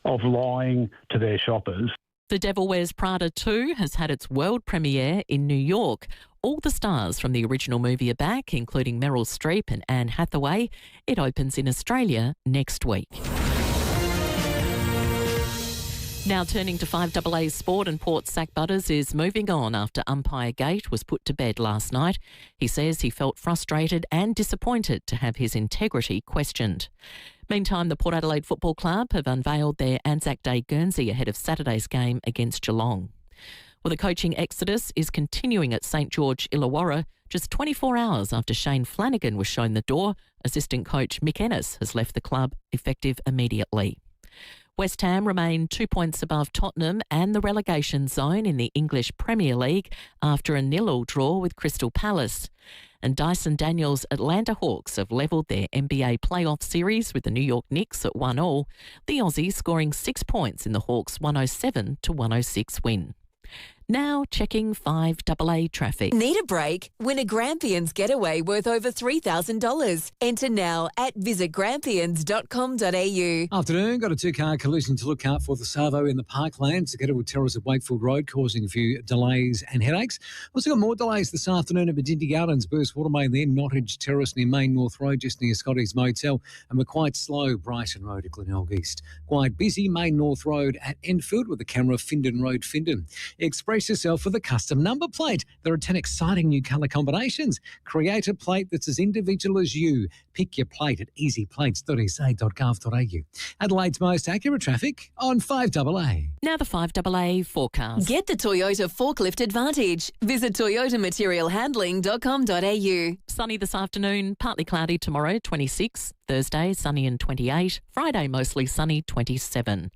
of lying to their shoppers. The Devil Wears Prada 2 has had its world premiere in New York. All the stars from the original movie are back, including Meryl Streep and Anne Hathaway. It opens in Australia next week. Now turning to FIVEAA sport, and Port's Zack Butters is moving on after umpire gate was put to bed last night. He says he felt frustrated and disappointed to have his integrity questioned. Meantime, the Port Adelaide Football Club have unveiled their Anzac Day Guernsey ahead of Saturday's game against Geelong. Well, the coaching exodus is continuing at St George Illawarra. Just 24 hours after Shane Flanagan was shown the door, assistant coach Mick Ennis has left the club effective immediately. West Ham remain 2 points above Tottenham and the relegation zone in the English Premier League after a 0-0 draw with Crystal Palace. And Dyson Daniels' Atlanta Hawks have levelled their NBA playoff series with the New York Knicks at 1-1, the Aussie scoring 6 points in the Hawks' 107-106 win. Now checking FIVEAA traffic. Need a break? Win a Grampians getaway worth over $3,000. Enter now at visitgrampians.com.au. Afternoon, got a two-car collision to look out for the Savo in the Parklands. To get to Terrace at Wakefield Road, causing a few delays and headaches. Also got more delays this afternoon at Bidinti Gardens, Burst Watermain there, Nottage Terrace near Main North Road, just near Scotty's Motel. And we're quite slow, Brighton Road at Glenelg East. Quite busy, Main North Road at Enfield with the camera Findon Road, Findon. Express yourself with a custom number plate. There are 10 exciting new colour combinations. Create a plate that's as individual as you. Pick your plate at easyplates.sa.gov.au. Adelaide's most accurate traffic on FIVEAA. Now the FIVEAA forecast. Get the Toyota Forklift Advantage. Visit toyotamaterialhandling.com.au. Sunny this afternoon, partly cloudy tomorrow, 26. Thursday, sunny and 28. Friday, mostly sunny, 27.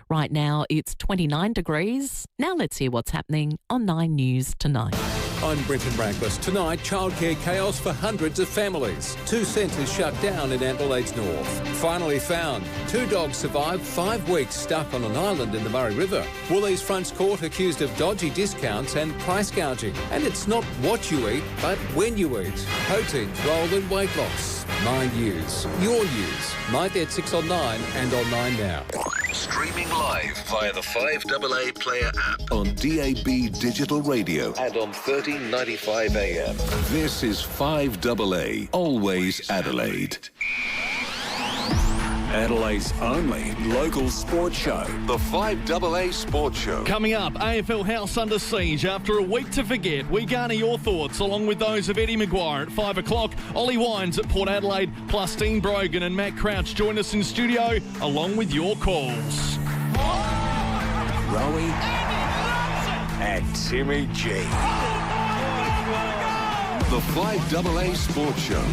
Right now, it's 29 degrees. Now let's hear what's happening on 9 News tonight. I'm Brenton Bracklis. Tonight, childcare chaos for hundreds of families. 2 centres shut down in Adelaide's north. Finally found. 2 dogs survived 5 weeks stuck on an island in the Murray River. Woolies fronts court accused of dodgy discounts and price gouging. And it's not what you eat, but when you eat. Proteins role in weight loss. 9 News. Your news. Night at 6 on 9 and on 9 now. Streaming live via the FIVEAA Player app on DAB Digital Radio and on 1395 AM. This is FIVEAA, always Adelaide. Adelaide's only local sports show, the FIVEAA Sports Show. Coming up, AFL House under siege after a week to forget. We garner your thoughts along with those of Eddie McGuire at 5 o'clock. Ollie Wines at Port Adelaide, plus Dean Brogan and Matt Crouch join us in studio along with your calls. Rowey and Timmy G. The FIVEAA Sports Show.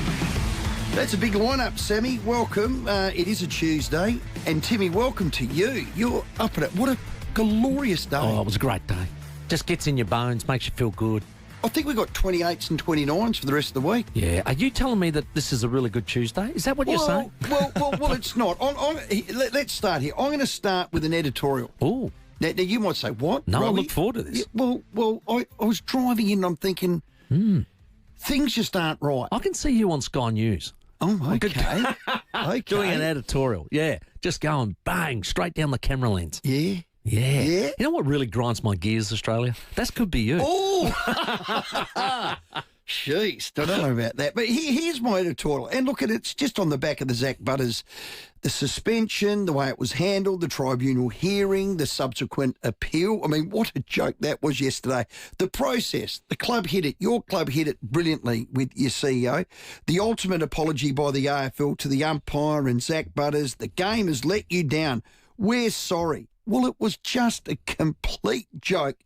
That's a big lineup, Sammy. Welcome. It is a Tuesday. And Timmy, welcome to you. You're up at it. What a glorious day. Oh, it was a great day. Just gets in your bones, makes you feel good. I think we've got 28s and 29s for the rest of the week. Yeah. Are you telling me that this is a really good Tuesday? Is that what you're saying? Well, it's not. Let's start here. I'm going to start with an editorial. Oh. Now, you might say, what? No, Rowey? I look forward to this. Yeah, I was driving in and I'm thinking, things just aren't right. I can see you on Sky News. Oh, okay. Okay. Doing an editorial. Yeah. Just going bang, straight down the camera lens. Yeah. Yeah. Yeah. You know what really grinds my gears, Australia? That could be you. Oh! Jeez, don't know about that. But here's my editorial. And look, it's just on the back of the Zack Butters, the suspension, the way it was handled, the tribunal hearing, the subsequent appeal. I mean, what a joke that was yesterday. The process, the club hit it. Your club hit it brilliantly with your CEO. The ultimate apology by the AFL to the umpire and Zack Butters. The game has let you down. We're sorry. Well, it was just a complete joke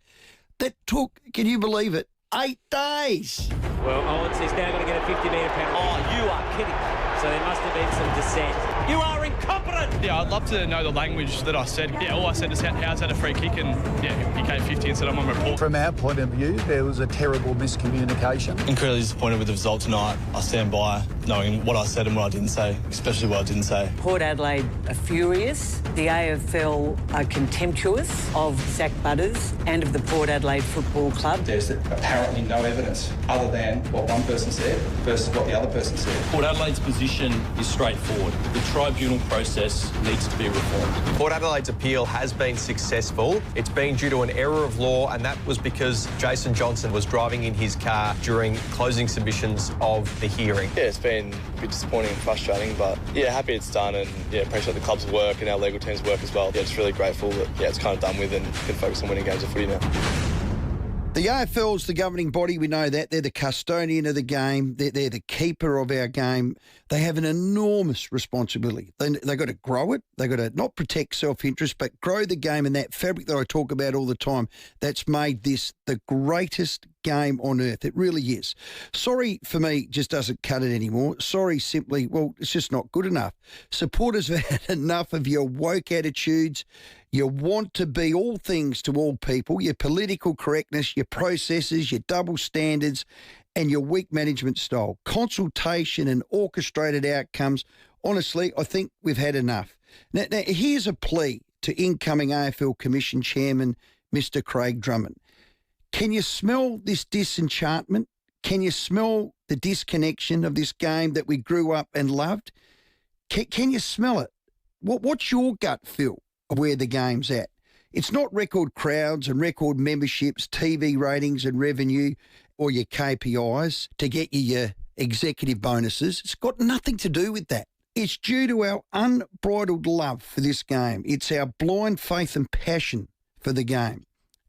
that took, can you believe it, 8 days. Well, Owens is now going to get a 50-metre penalty. Oh, you are kidding me. So there must have been some dissent. You are incompetent! Yeah, I'd love to know the language that I said. Yeah, all I said is, how's that a free kick? And, yeah, he gave 50 and said, I'm on report. From our point of view, there was a terrible miscommunication. Incredibly disappointed with the result tonight. I stand by knowing what I said and what I didn't say, especially what I didn't say. Port Adelaide are furious. The AFL are contemptuous of Zack Butters and of the Port Adelaide Football Club. There's apparently no evidence other than what one person said versus what the other person said. Port Adelaide's position is straightforward. The tribunal process needs to be reformed. Port Adelaide's appeal has been successful. It's been due to an error of law, and that was because Jason Johnson was driving in his car during closing submissions of the hearing. Yeah, it's been a bit disappointing and frustrating, but yeah, happy it's done, and yeah, appreciate the club's work and our legal team's work as well. Yeah, just really grateful that it's kind of done with and can focus on winning games of footy now. The AFL's the governing body, we know that. They're the custodian of the game. They're the keeper of our game. They have an enormous responsibility. They've got to grow it. They've got to not protect self-interest, but grow the game and that fabric that I talk about all the time that's made this the greatest game on earth. It really is. Sorry for me just doesn't cut it anymore. Sorry simply, well, it's just not good enough. Supporters have had enough of your woke attitudes. You want to be all things to all people, your political correctness, your processes, your double standards, and your weak management style. Consultation and orchestrated outcomes. Honestly, I think we've had enough. Now here's a plea to incoming AFL Commission Chairman, Mr. Craig Drummond. Can you smell this disenchantment? Can you smell the disconnection of this game that we grew up and loved? Can you smell it? What's your gut feel of where the game's at? It's not record crowds and record memberships, TV ratings and revenue, or your KPIs to get you your executive bonuses. It's got nothing to do with that. It's due to our unbridled love for this game. It's our blind faith and passion for the game.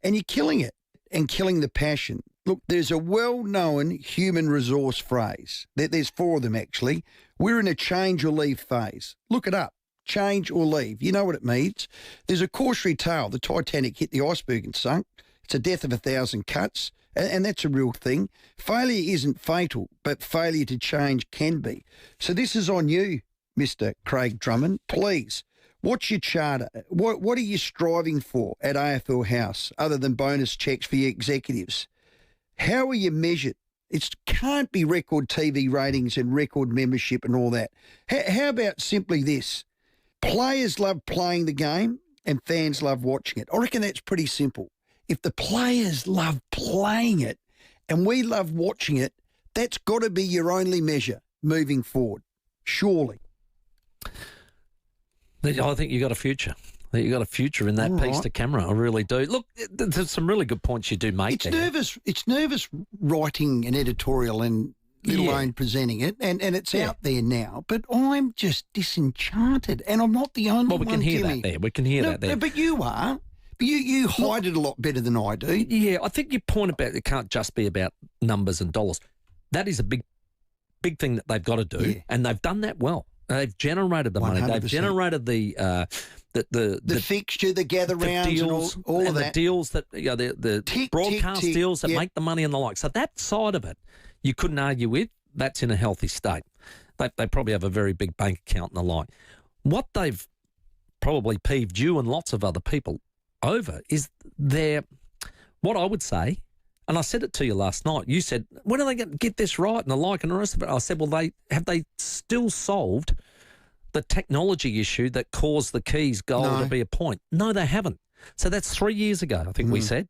And you're killing it and killing the passion. Look, there's a well-known human resource phrase. There's 4 of them, actually. We're in a change or leave phase. Look it up. Change or leave. You know what it means. There's a cautionary tale. The Titanic hit the iceberg and sunk. It's a death of 1,000 cuts, and that's a real thing. Failure isn't fatal, but failure to change can be. So this is on you, Mr. Craig Drummond. Please, what's your charter? What are you striving for at AFL House, other than bonus checks for your executives? How are you measured? It can't be record TV ratings and record membership and all that. How about simply this? Players love playing the game and fans love watching it. I reckon that's pretty simple. If the players love playing it and we love watching it, that's got to be your only measure moving forward, surely. I think you've got a future. I think you've got a future in that All piece right. to camera. I really do. Look, there's some really good points you do make there. It's nervous writing an editorial and let alone presenting it, and it's out there now. But I'm just disenchanted, and I'm not the only one. Well, we can hear Timmy. that there. We can hear that there. But you are. You hide it a lot better than I do. Yeah, I think your point about it can't just be about numbers and dollars. That is a big thing that they've got to do, and they've done that well. They've generated the money. 100%. They've generated the fixture, the gather rounds, deals, and all of that. The deals that the broadcast deals that make the money and the like. So that side of it, you couldn't argue with. That's in a healthy state. They probably have a very big bank account and the like. What they've probably peeved you and lots of other people over is what I would say, and I said it to you last night. You said, when are they going to get this right and the like and the rest of it? I said, well, have they still solved the technology issue that caused the Keys goal to be a point? No, they haven't. So that's 3 years ago, I think we said.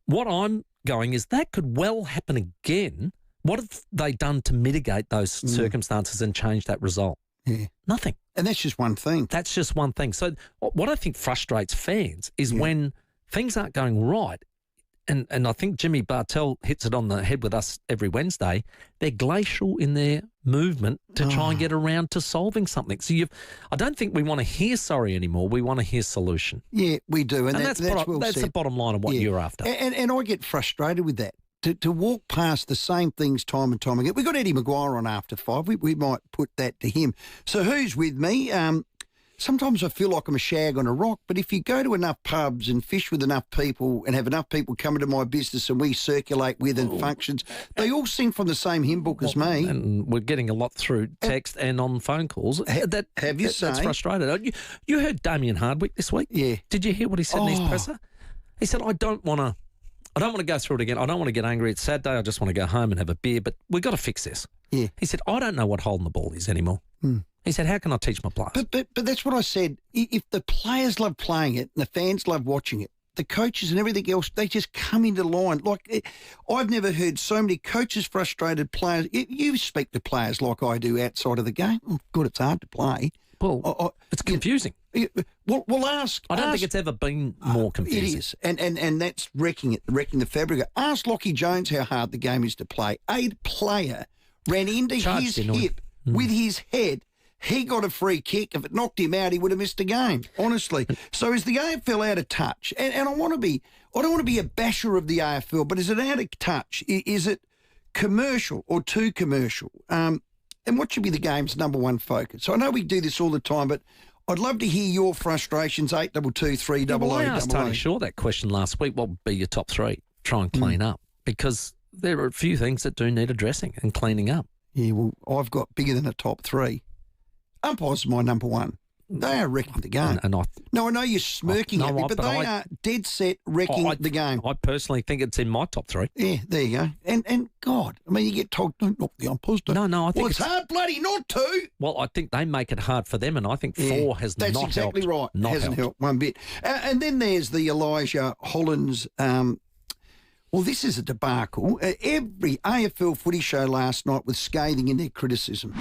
What I'm going is that could well happen again. What have they done to mitigate those circumstances and change that result? Yeah. Nothing. And that's just one thing. That's just one thing. So what I think frustrates fans is when things aren't going right, and I think Jimmy Bartell hits it on the head with us every Wednesday, they're glacial in their movement to try and get around to solving something. So I don't think we want to hear sorry anymore. We want to hear solution. Yeah, we do. And that's the bottom line of what you're after. And I get frustrated with that. To walk past the same things time and time again. We've got Eddie McGuire on After 5. We might put that to him. So who's with me? Sometimes I feel like I'm a shag on a rock, but if you go to enough pubs and fish with enough people and have enough people coming to my business and we circulate with and functions, they all sing from the same hymn book as me. And we're getting a lot through text and on phone calls. That's frustrated. You heard Damien Hardwick this week? Yeah. Did you hear what he said in his presser? He said, I don't want to go through it again. I don't want to get angry. It's Saturday. I just want to go home and have a beer, but we've got to fix this. Yeah. He said, I don't know what holding the ball is anymore. He said, how can I teach my players? But that's what I said. If the players love playing it and the fans love watching it, the coaches and everything else, they just come into line. Like, I've never heard so many coaches, frustrated players. You speak to players like I do outside of the game. Oh, God, it's hard to play. Well, it's confusing. We'll ask. I don't think it's ever been more confusing. It is, and that's wrecking the fabric. Ask Lockie Jones how hard the game is to play. A player ran into his hip with his head. He got a free kick. If it knocked him out, he would have missed a game, honestly. So is the AFL out of touch? And I don't want to be a basher of the AFL, but is it out of touch? Is it commercial or too commercial? And what should be the game's number one focus? So I know we do this all the time, but I'd love to hear your frustrations, 8223 300. I asked Tony Shaw that question last week. What would be your top three? Try and clean up, because there are a few things that do need addressing and cleaning up. Yeah, well, I've got bigger than a top three. Umpires my number one. They are wrecking the game. I know you're smirking at me, but they are dead set wrecking the game. I personally think it's in my top three. Yeah, there you go. And God, I mean, you get told, don't knock the umpires. No, I think it's hard bloody not to. Well, I think they make it hard for them, and I think 4 has not helped. That's exactly right. Not hasn't helped one bit. And then there's the Elijah Hollands. Well, this is a debacle. Every AFL footy show last night was scathing in their criticism.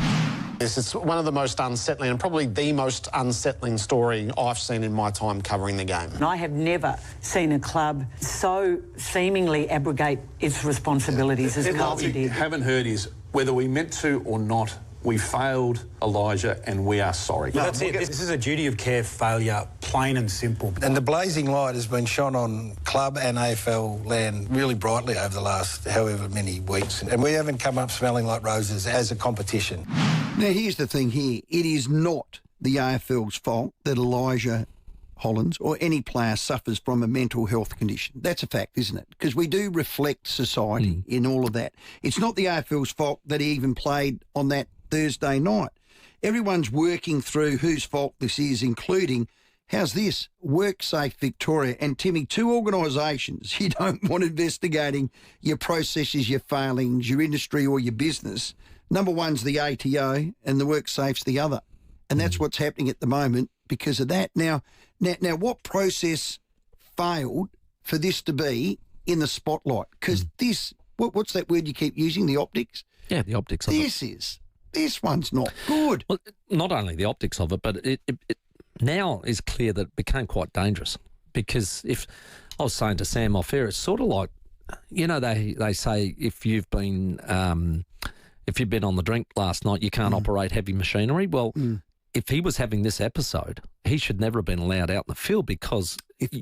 Yes, it's one of the most unsettling and probably the most unsettling story I've seen in my time covering the game. I have never seen a club so seemingly abrogate its responsibilities as Carlton did. What we haven't heard is whether we meant to or not, we failed Elijah and we are sorry. Well, that's it. This is a duty of care failure, plain and simple. And the blazing light has been shone on club and AFL land really brightly over the last however many weeks. And we haven't come up smelling like roses as a competition. Now, here's the thing here. It is not the AFL's fault that Elijah Hollands or any player suffers from a mental health condition. That's a fact, isn't it? Because we do reflect society in all of that. It's not the AFL's fault that he even played on that Thursday night. Everyone's working through whose fault this is, including, how's this, WorkSafe Victoria and Timmy, 2 organisations you don't want investigating your processes, your failings, your industry or your business. Number one's the ATO and the WorkSafe's the other. And that's what's happening at the moment because of that. Now, what process failed for this to be in the spotlight? Because this, what's that word you keep using, the optics? Yeah, the optics of it. This one's not good. Well, not only the optics of it, but it now is clear that it became quite dangerous because if I was saying to Sam off air, it's sort of like, you know, they say if you've been on the drink last night, you can't operate heavy machinery. Well, if he was having this episode, he should never have been allowed out in the field because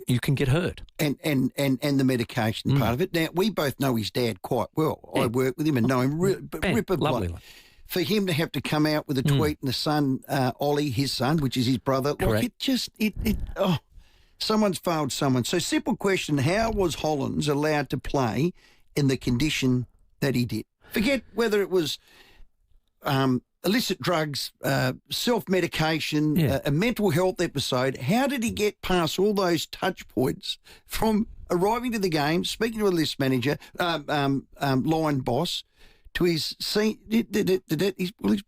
you can get hurt. And the medication part of it. Now, we both know his dad quite well. Yeah. I work with him and know him rip of blood. For him to have to come out with a tweet and the son, Ollie, his son, which is his brother, like someone's failed someone. So simple question, how was Hollands allowed to play in the condition that he did? Forget whether it was illicit drugs, self-medication, a mental health episode. How did he get past all those touch points from arriving to the game, speaking to a list manager, line boss, to his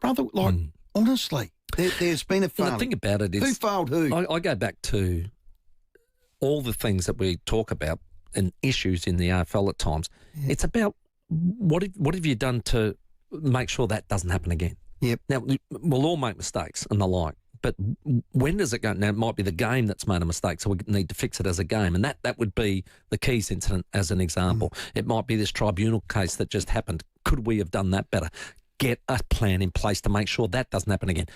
brother? Like, honestly, there's been a failure. Well, the thing about it is, who failed who? I go back to all the things that we talk about and issues in the AFL at times. Yeah. It's about what have you done to make sure that doesn't happen again? Yep. Now, we'll all make mistakes and the like, but when does it go? Now, it might be the game that's made a mistake, so we need to fix it as a game, and that would be the Keys incident as an example. It might be this tribunal case that just happened. Could we have done that better? Get a plan in place to make sure that doesn't happen again.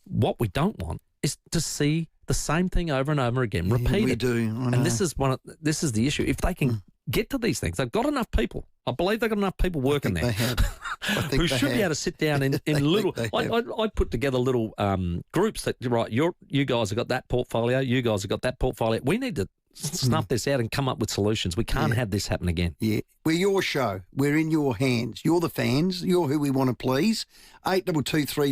What we don't want is to see the same thing over and over again, repeated. We do, I know. And this is the issue. If they can get to these things, they've got enough people. I believe they've got enough people working there who should be able to sit down in little. I put together little groups that, right, you guys have got that portfolio, you guys have got that portfolio. We need to snuff this out and come up with solutions. We can't have this happen again. Yeah. We're your show. We're in your hands. You're the fans. You're who we want to please. 8223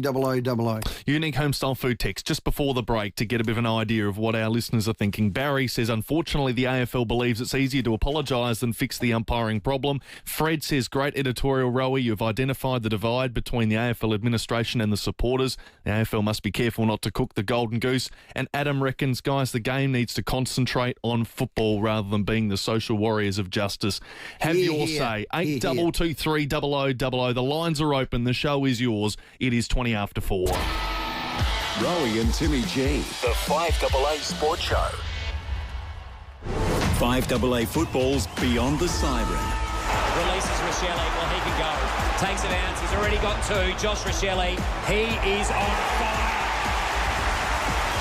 Unique Homestyle Food text just before the break to get a bit of an idea of what our listeners are thinking. Barry says, unfortunately, the AFL believes it's easier to apologise than fix the umpiring problem. Fred says, great editorial, Rowey. You've identified the divide between the AFL administration and the supporters. The AFL must be careful not to cook the golden goose. And Adam reckons, guys, the game needs to concentrate on football rather than being the social warriors of justice. Have your say. 8223 0000. The lines are open. The show is yours. It is 20 after 4. Rowey and Timmy G. The 5AA Sports Show. 5AA Football's Beyond the Siren. Releases Rochelle. Well, he can go. Takes a bounce. He's already got two. Josh Rochelle. He is on fire.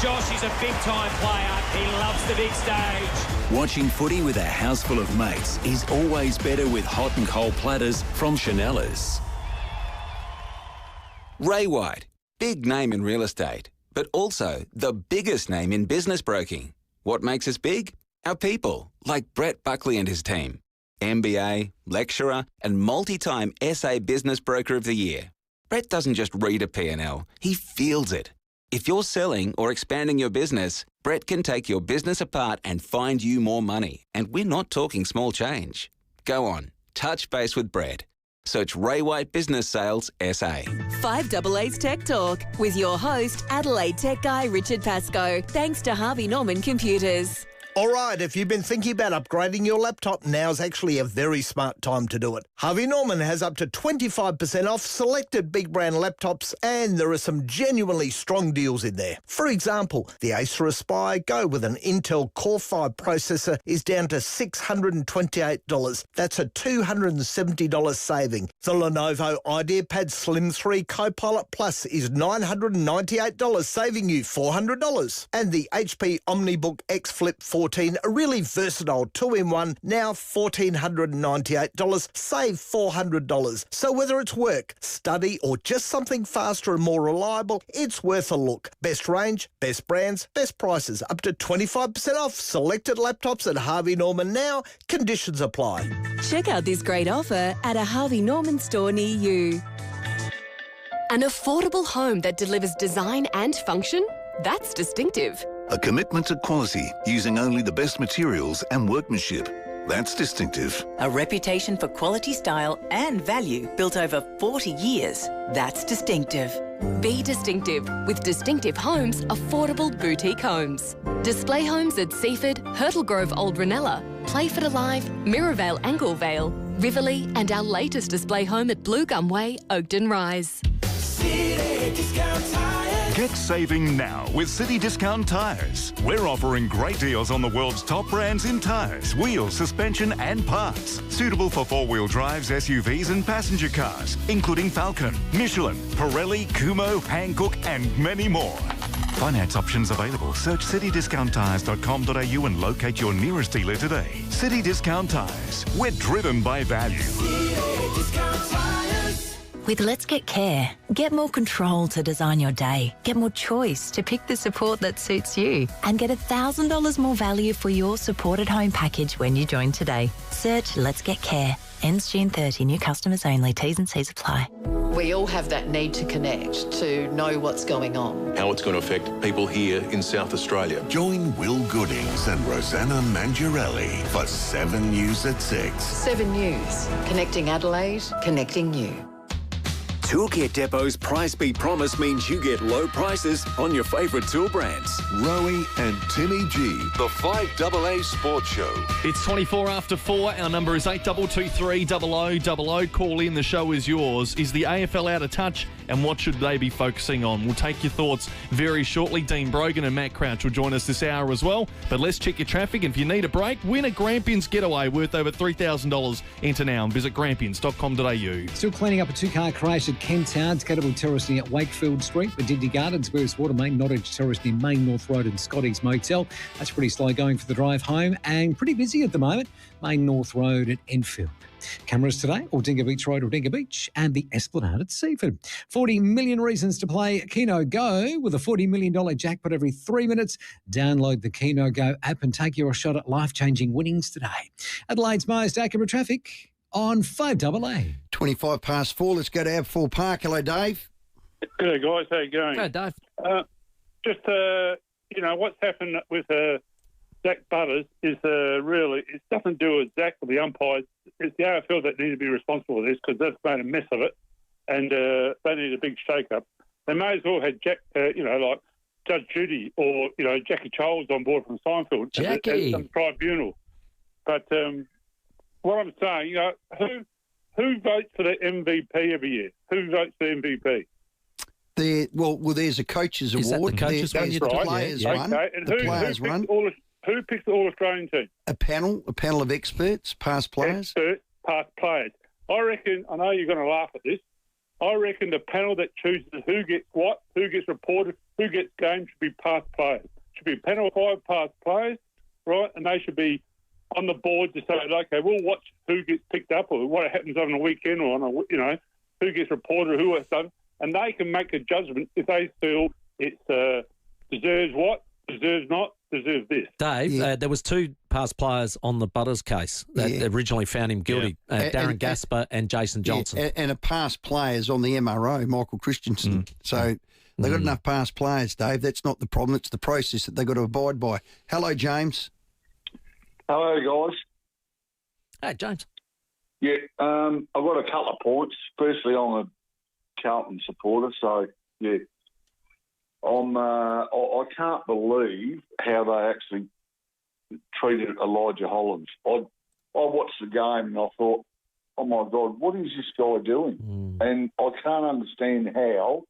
Josh is a big-time player. He loves the big stage. Watching footy with a house full of mates is always better with hot and cold platters from Chanellas. Ray White, big name in real estate, but also the biggest name in business broking. What makes us big? Our people, like Brett Buckley and his team. MBA, lecturer, and multi-time SA Business Broker of the Year. Brett doesn't just read a P&L, he feels it. If you're selling or expanding your business, Brett can take your business apart and find you more money. And we're not talking small change. Go on, touch base with Brett. Search Ray White Business Sales SA. 5AA's Tech Talk with your host, Adelaide tech guy Richard Pascoe. Thanks to Harvey Norman Computers. All right, if you've been thinking about upgrading your laptop, now's actually a very smart time to do it. Harvey Norman has up to 25% off selected big brand laptops, and there are some genuinely strong deals in there. For example, the Acer Aspire Go with an Intel Core 5 processor is down to $628. That's a $270 saving. The Lenovo IdeaPad Slim 3 Copilot Plus is $998, saving you $400. And the HP OmniBook X Flip 14, a really versatile 2-in-1, now $1,498, save $400. So whether it's work, study, or just something faster and more reliable, it's worth a look. Best range, best brands, best prices, up to 25% off selected laptops at Harvey Norman now. Conditions apply. Check out this great offer at a Harvey Norman store near you. An affordable home that delivers design and function? That's distinctive. A commitment to quality, using only the best materials and workmanship. That's distinctive. A reputation for quality, style and value built over 40 years. That's distinctive. Be distinctive with Distinctive Homes Affordable Boutique Homes. Display homes at Seaford, Hurtle Grove Old Ranella, Playford Alive, Mirrorvale Anglevale, Riverlea, and our latest display home at Blue Gum Way, Oakden Rise. City Discount Tires. Get saving now with City Discount Tires. We're offering great deals on the world's top brands in tyres, wheels, suspension and parts. Suitable for four-wheel drives, SUVs and passenger cars, including Falcon, Michelin, Pirelli, Kumho, Hankook and many more. Finance options available. Search citydiscounttires.com.au and locate your nearest dealer today. City Discount Tires. We're driven by value. City Discount Tires. With Let's Get Care, get more control to design your day, get more choice to pick the support that suits you, and get $1,000 more value for your supported home package when you join today. Search Let's Get Care. Ends June 30. New customers only. T's and C's apply. We all have that need to connect, to know what's going on. How it's going to affect people here in South Australia. Join Will Goodings and Rosanna Mangiarelli for 7 News at 6. 7 News. Connecting Adelaide, connecting you. Toolkit Depot's Price Beat Promise means you get low prices on your favourite tool brands. Rowey and Timmy G, the 5AA Sports Show. It's 24 after 4. Our number is 8223 0000. Call in. The show is yours. Is the AFL out of touch, and what should they be focusing on? We'll take your thoughts very shortly. Dean Brogan and Matt Crouch will join us this hour as well. But let's check your traffic. If you need a break, win a Grampians getaway worth over $3,000. Enter now and visit grampians.com.au. Still cleaning up a two-car crash at Kent Town, Catterville Terrace near Wakefield Street, Bedindy Gardens, Burst Watermain, Nottage Terrace near Main North Road and Scotty's Motel. That's pretty slow going for the drive home and pretty busy at the moment. Main North Road at Enfield. Cameras today, Aldinga Beach Road, Aldinga Beach, and the Esplanade at Seaford. 40 million reasons to play Keno Go with a $40 million jackpot every 3 minutes. Download the Keno Go app and take your shot at life-changing winnings today. Adelaide's most accurate traffic on 5AA. 25 past 4. Let's go to Ab4 Park. Hello, Dave. G'day, guys. How you going? Hey, Dave. What's happened with Zack Butters is really, it's nothing to do with Zack or the umpires. It's the AFL that need to be responsible for this because they've made a mess of it and they need a big shake-up. They may as well have Jack, like Judge Judy or, Jackie Charles on board from Seinfeld. Jackie. As some tribunal. But what I'm saying, who votes for the MVP every year? Who votes for the MVP? There's a coaches Is award. That the coaches there's one? the players one. Okay, and the players one. Who picks the All-Australian team? A panel of experts, past players. Experts, past players. I reckon, I know you're going to laugh at this, I reckon the panel that chooses who gets what, who gets reported, who gets games should be past players. Should be a panel of 5 past players, right? And they should be on the board to say, okay, we'll watch who gets picked up or what happens on the weekend or on who gets reported or who has done, and they can make a judgment if they feel it deserves what, deserves not, deserves this. Dave, there was 2 past players on the Butters case that originally found him guilty, Darren Gasper and Jason Johnson. And a past players on the MRO, Michael Christensen. So they've got enough past players, Dave. That's not the problem. It's the process that they've got to abide by. Hello, James. Hello, guys. Hey, James. Yeah, I've got a couple of points. Firstly, I'm a Carlton supporter, so, yeah. I can't believe how they actually treated Elijah Hollins. I watched the game and I thought, oh, my God, what is this guy doing? And I can't understand how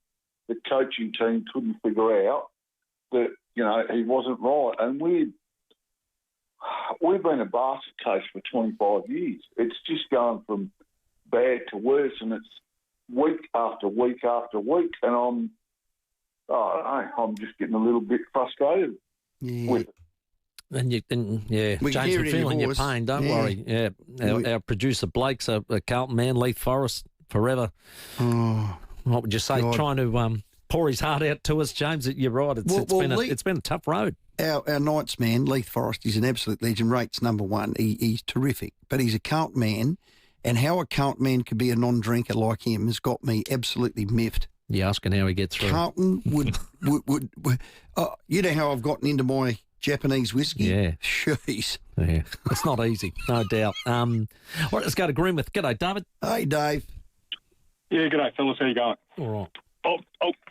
the coaching team couldn't figure out that, he wasn't right. And we've been a basket case for 25 years. It's just going from bad to worse, and it's week after week after week, and I'm just getting a little bit frustrated with it. And James, we're feeling your pain. Don't worry. Yeah, our producer Blake's a Carlton man. Leith Forest forever. Oh, what would you say? God. Trying to pour his heart out to us, James. You're right. It's been a tough road. Our Knights man, Leith Forest, is an absolute legend. Rates number 1. He's terrific, but he's a Carlton man, and how a Carlton man could be a non-drinker like him has got me absolutely miffed. You're asking how he gets through. Carlton would you know how I've gotten into my Japanese whiskey? Yeah. Jeez. Yeah. It's not easy, no doubt. All right, let's go to Greenwith. G'day, David. Hey, Dave. Yeah, g'day, fellas. How you going? All right.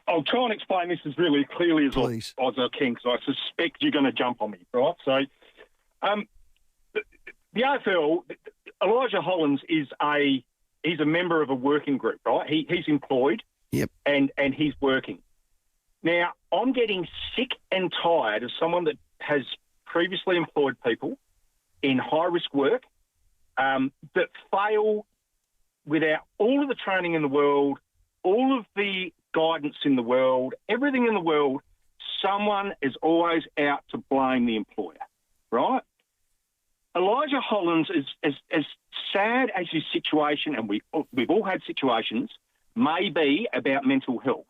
I'll try and explain this as really clearly as I can, because I suspect you're going to jump on me, right? So, the AFL, Elijah Hollins he's a member of a working group, right? He's employed. Yep. And he's working. Now, I'm getting sick and tired of someone that has previously employed people in high-risk work that fail without all of the training in the world, all of the guidance in the world, everything in the world. Someone is always out to blame the employer, right? Elijah Hollins is as sad as his situation, and we've all had situations, may be about mental health.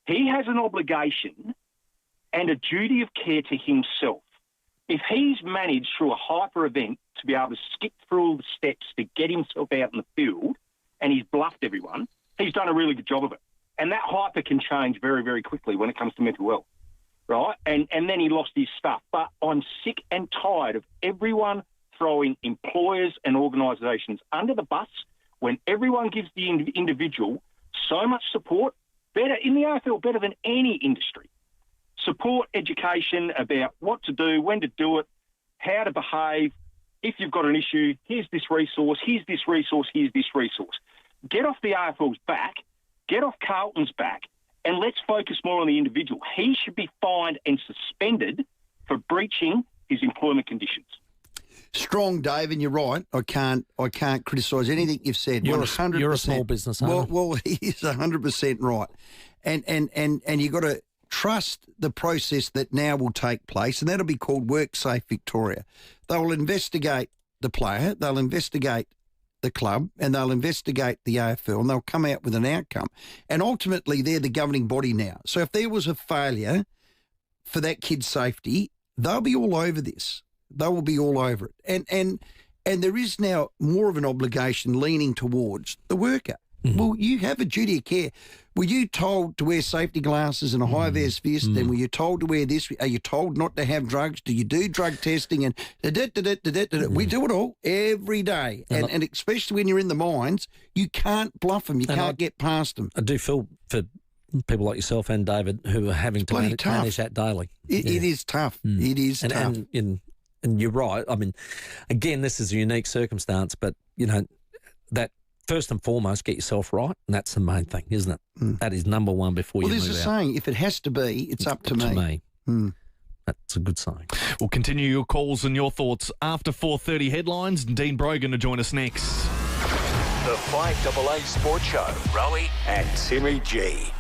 He has an obligation and a duty of care to himself. If he's managed through a hyper event to be able to skip through all the steps to get himself out in the field and he's bluffed everyone, he's done a really good job of it. And that hyper can change very, very quickly when it comes to mental health, right? And then he lost his stuff. But I'm sick and tired of everyone throwing employers and organisations under the bus when everyone gives the individual so much support, better in the AFL, better than any industry. Support, education about what to do, when to do it, how to behave. If you've got an issue, here's this resource, here's this resource, here's this resource. Get off the AFL's back, get off Carlton's back, and let's focus more on the individual. He should be fined and suspended for breaching his employment conditions. Strong, Dave, and you're right. I can't criticise anything you've said. You're 100%. You're a small business owner. Well, he's 100% right, and you've got to trust the process that now will take place, and that'll be called WorkSafe Victoria. They will investigate the player, they'll investigate the club, and they'll investigate the AFL, and they'll come out with an outcome. And ultimately, they're the governing body now. So if there was a failure for that kid's safety, they'll be all over this. They will be all over it. And there is now more of an obligation leaning towards the worker. Mm-hmm. Well, you have a duty of care. Were you told to wear safety glasses and a high-vis vest? And were you told to wear this? Are you told not to have drugs? Do you do drug testing? And we do it all every day. And especially when you're in the mines, you can't bluff them. You can't get past them. I do feel for people like yourself and David who are having to manage that daily. It is tough. It is tough. And you're right. I mean, again, this is a unique circumstance, but, you know, that first and foremost, get yourself right, and that's the main thing, isn't it? That is number one before you move out. Well, there's a saying, if it has to be, it's up to me. That's a good saying. We'll continue your calls and your thoughts after 4:30 headlines. Dean Brogan to join us next. The 5AA Sports Show, Rowey and Timmy G.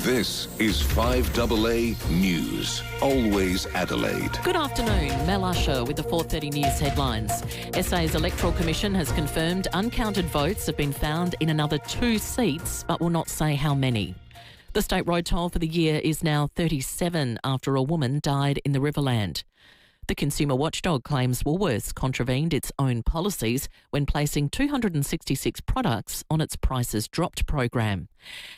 This is 5AA News, always Adelaide. Good afternoon, Mel Usher with the 4:30 News headlines. SA's Electoral Commission has confirmed uncounted votes have been found in another 2 seats, but will not say how many. The state road toll for the year is now 37 after a woman died in the Riverland. The consumer watchdog claims Woolworths contravened its own policies when placing 266 products on its Prices Dropped program.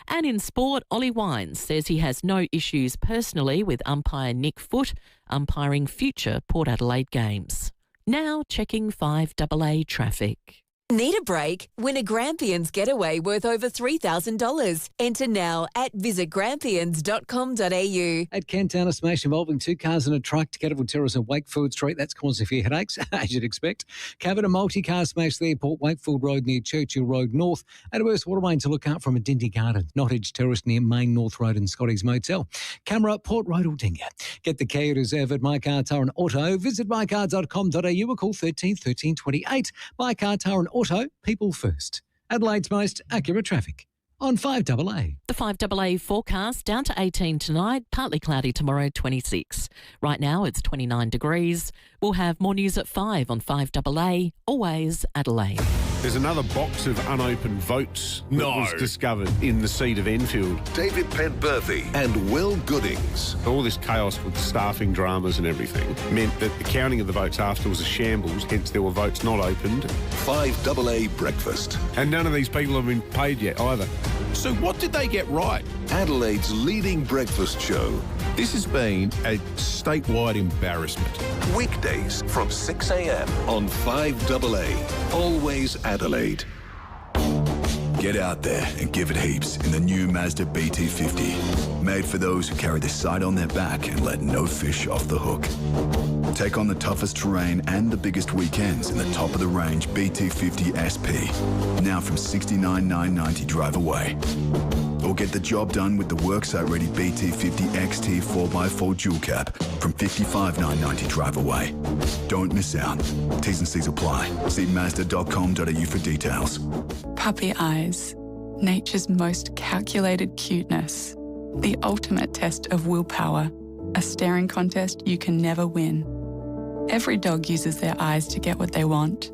And in sport, Ollie Wines says he has no issues personally with umpire Nick Foote umpiring future Port Adelaide games. Now checking 5AA traffic. Need a break? Win a Grampians getaway worth over $3,000. Enter now at visitgrampians.com.au. At Cantown, a smash involving 2 cars and a truck to Catapult Terrace and Wakefield Street. That's causing a few headaches, as you'd expect. Covered a multi-car smash there, Port Wakefield Road near Churchill Road North. At a worse water main to look out from Adindy Garden, Nottage Terrace near Main North Road and Scotty's Motel. Camera at Port Road, Aldinga. Get the Kia Reserve at My Car Tire and Auto. Visit mycar.com.au or call 13 13 28. My Car Tire and Auto, people first. Adelaide's most accurate traffic on 5AA. The 5AA forecast, down to 18 tonight, partly cloudy tomorrow, 26. Right now it's 29 degrees. We'll have more news at 5 on 5AA, always Adelaide. There's another box of unopened votes that was discovered in the seat of Enfield. David Penberthy and Will Goodings. All this chaos with staffing dramas and everything meant that the counting of the votes after was a shambles, hence there were votes not opened. 5AA Breakfast. And none of these people have been paid yet either. So what did they get right? Adelaide's leading breakfast show. This has been a statewide embarrassment. Weekdays from 6 a.m. on 5AA, always Adelaide. Get out there and give it heaps in the new Mazda BT50. Made for those who carry the sight on their back and let no fish off the hook. Take on the toughest terrain and the biggest weekends in the top-of-the-range BT50 SP. Now from $69,990 drive away. Or get the job done with the worksite-ready BT50 XT 4x4 dual cab from $55,990 drive away. Don't miss out. T's and C's apply. See Mazda.com.au for details. Puppy eyes. Nature's most calculated cuteness. The ultimate test of willpower. A staring contest you can never win. Every dog uses their eyes to get what they want.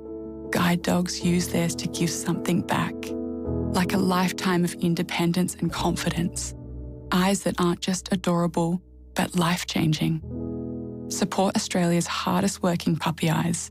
Guide dogs use theirs to give something back. Like a lifetime of independence and confidence. Eyes that aren't just adorable, but life-changing. Support Australia's hardest working puppy eyes.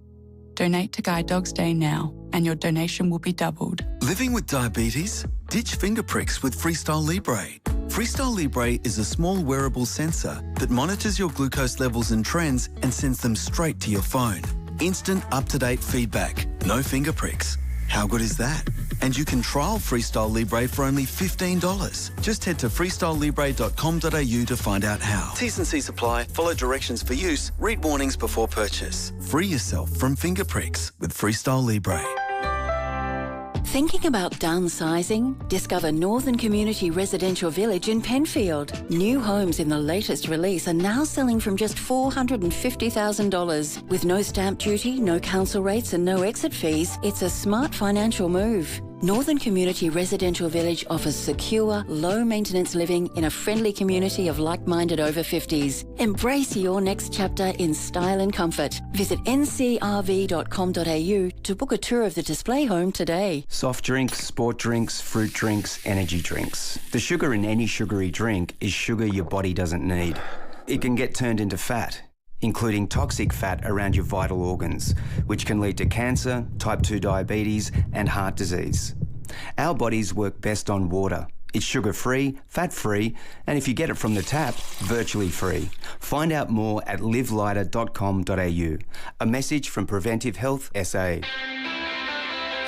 Donate to Guide Dogs Day now, and your donation will be doubled. Living with diabetes? Ditch finger pricks with Freestyle Libre. Freestyle Libre is a small wearable sensor that monitors your glucose levels and trends and sends them straight to your phone. Instant, up-to-date feedback. No finger pricks. How good is that? And you can trial Freestyle Libre for only $15. Just head to freestylelibre.com.au to find out how. T's and C's apply. Follow directions for use. Read warnings before purchase. Free yourself from finger pricks with Freestyle Libre. Thinking about downsizing? Discover Northern Community Residential Village in Penfield. New homes in the latest release are now selling from just $450,000. With no stamp duty, no council rates and no exit fees, it's a smart financial move. Northern Community Residential Village offers secure, low-maintenance living in a friendly community of like-minded over 50s. Embrace your next chapter in style and comfort. Visit ncrv.com.au to book a tour of the display home today. Soft drinks, sport drinks, fruit drinks, energy drinks. The sugar in any sugary drink is sugar your body doesn't need. It can get turned into fat, including toxic fat around your vital organs, which can lead to cancer, type 2 diabetes, and heart disease. Our bodies work best on water. It's sugar-free, fat-free, and if you get it from the tap, virtually free. Find out more at livelighter.com.au. A message from Preventive Health SA.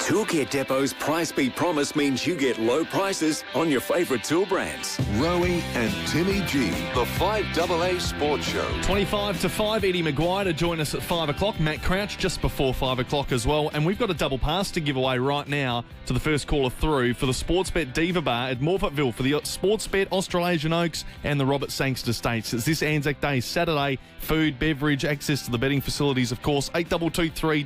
Toolkit Depot's Price Beat Promise means you get low prices on your favourite tool brands. Rowey and Timmy G, the 5AA Sports Show. 25 to 5, Eddie McGuire to join us at 5 o'clock. Matt Crouch just before 5 o'clock as well. And we've got a double pass to give away right now to the first caller through for the Sportsbet Diva Bar at Morphettville for the Sportsbet Australasian Oaks and the Robert Sangster Estates. It's this Anzac Day, Saturday. Food, beverage, access to the betting facilities, of course. 8223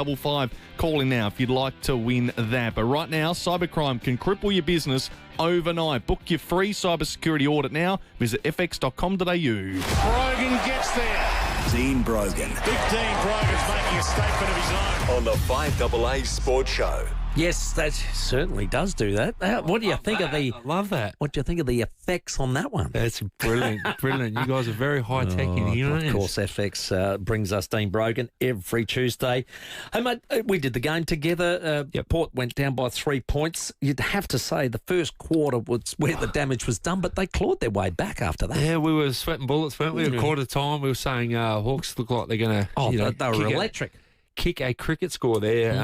0055. Call in now if you'd like to win that. But right now, cybercrime can cripple your business overnight. Book your free cybersecurity audit now. Visit fx.com.au. Brogan gets there. Dean Brogan. Big Dean Brogan's making a statement of his own. On the 5AA Sports Show. Yes, that certainly does do that. What do you think of the? I love that. What do you think of the effects on that one? That's brilliant, brilliant. You guys are very high tech in here. Of course, FX brings us Dean Brogan every Tuesday. Hey, mate, we did the game together. Port went down by 3 points. You'd have to say the first quarter was where the damage was done, but they clawed their way back after that. Yeah, we were sweating bullets, weren't we? At quarter time, we were saying Hawks look like they're going to. Oh, they were electric. Kick a cricket score there.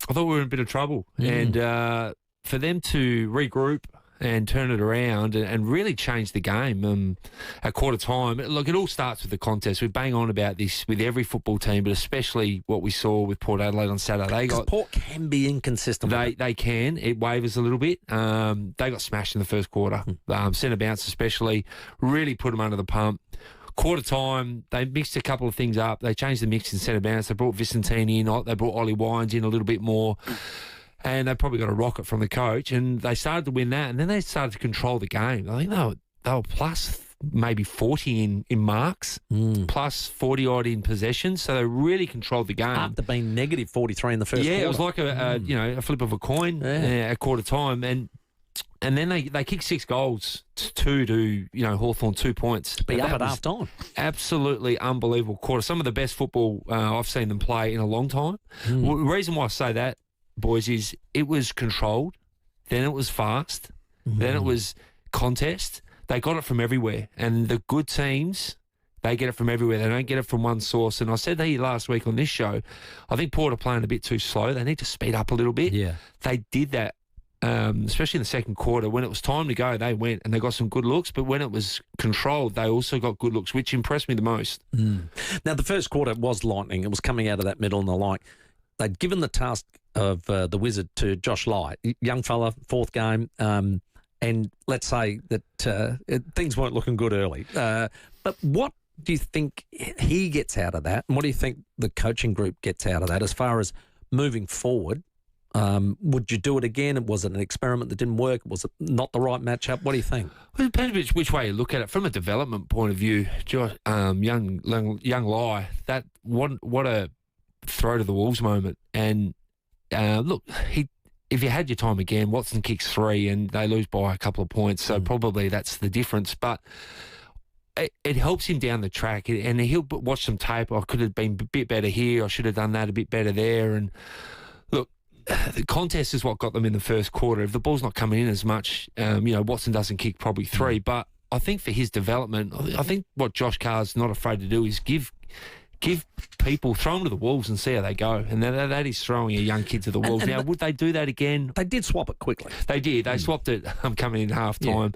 I thought we were in a bit of trouble. And for them to regroup and turn it around and really change the game at quarter time. Look, it all starts with the contest. We bang on about this with every football team, but especially what we saw with Port Adelaide on Saturday. Port can be inconsistent. They can. It wavers a little bit. They got smashed in the first quarter. Centre bounce especially really put them under the pump. Quarter time, they mixed a couple of things up. They changed the mix in centre bounce. They brought Vicentini in. They brought Ollie Wines in a little bit more. And they probably got a rocket from the coach. And they started to win that. And then they started to control the game. I think they were plus maybe 40 in marks, plus 40-odd in possession. So they really controlled the game. After being negative 43 in the first quarter. Yeah, it was like a flip of a coin at quarter time. And then they kicked 6 goals, 2 to Hawthorn, 2 points. To be up at half time. Absolutely unbelievable quarter. Some of the best football I've seen them play in a long time. Well, the reason why I say that, boys, is it was controlled, then it was fast, then it was contest. They got it from everywhere. And the good teams, they get it from everywhere. They don't get it from one source. And I said that here last week on this show, I think Port are playing a bit too slow. They need to speed up a little bit. Yeah. They did that. Especially in the second quarter, when it was time to go, they went and they got some good looks. But when it was controlled, they also got good looks, which impressed me the most. Now, the first quarter was lightning. It was coming out of that middle and the like. They'd given the task of the Wizard to Josh Lai, young fella, fourth game. And let's say that things weren't looking good early. But what do you think he gets out of that? And what do you think the coaching group gets out of that as far as moving forward? Would you do it again? Was it an experiment that didn't work? Was it not the right matchup? What do you think? Well, it depends which way you look at it. From a development point of view, young Lai, that what a throw to the Wolves moment. And look, if you had your time again, Watson kicks 3 and they lose by a couple of points, so probably that's the difference. But it helps him down the track, and he'll watch some tape. I could have been a bit better here. I should have done that a bit better there. And look, the contest is what got them in the first quarter. If the ball's not coming in as much, Watson doesn't kick probably 3. But I think for his development, I think what Josh Carr's not afraid to do is give people, throw them to the Wolves and see how they go. And that is throwing a young kid to the Wolves. Now, would they do that again? They did swap it quickly. They did. They swapped it coming in half time.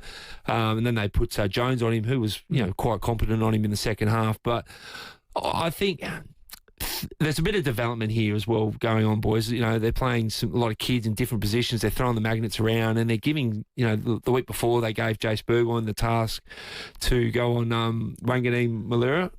And then they put Jones on him, who was quite competent on him in the second half. But I think there's a bit of development here as well going on, boys. They're playing a lot of kids in different positions. They're throwing the magnets around, and they're giving, the week before they gave Jace Burgoyne the task to go on Wanganeen Malura.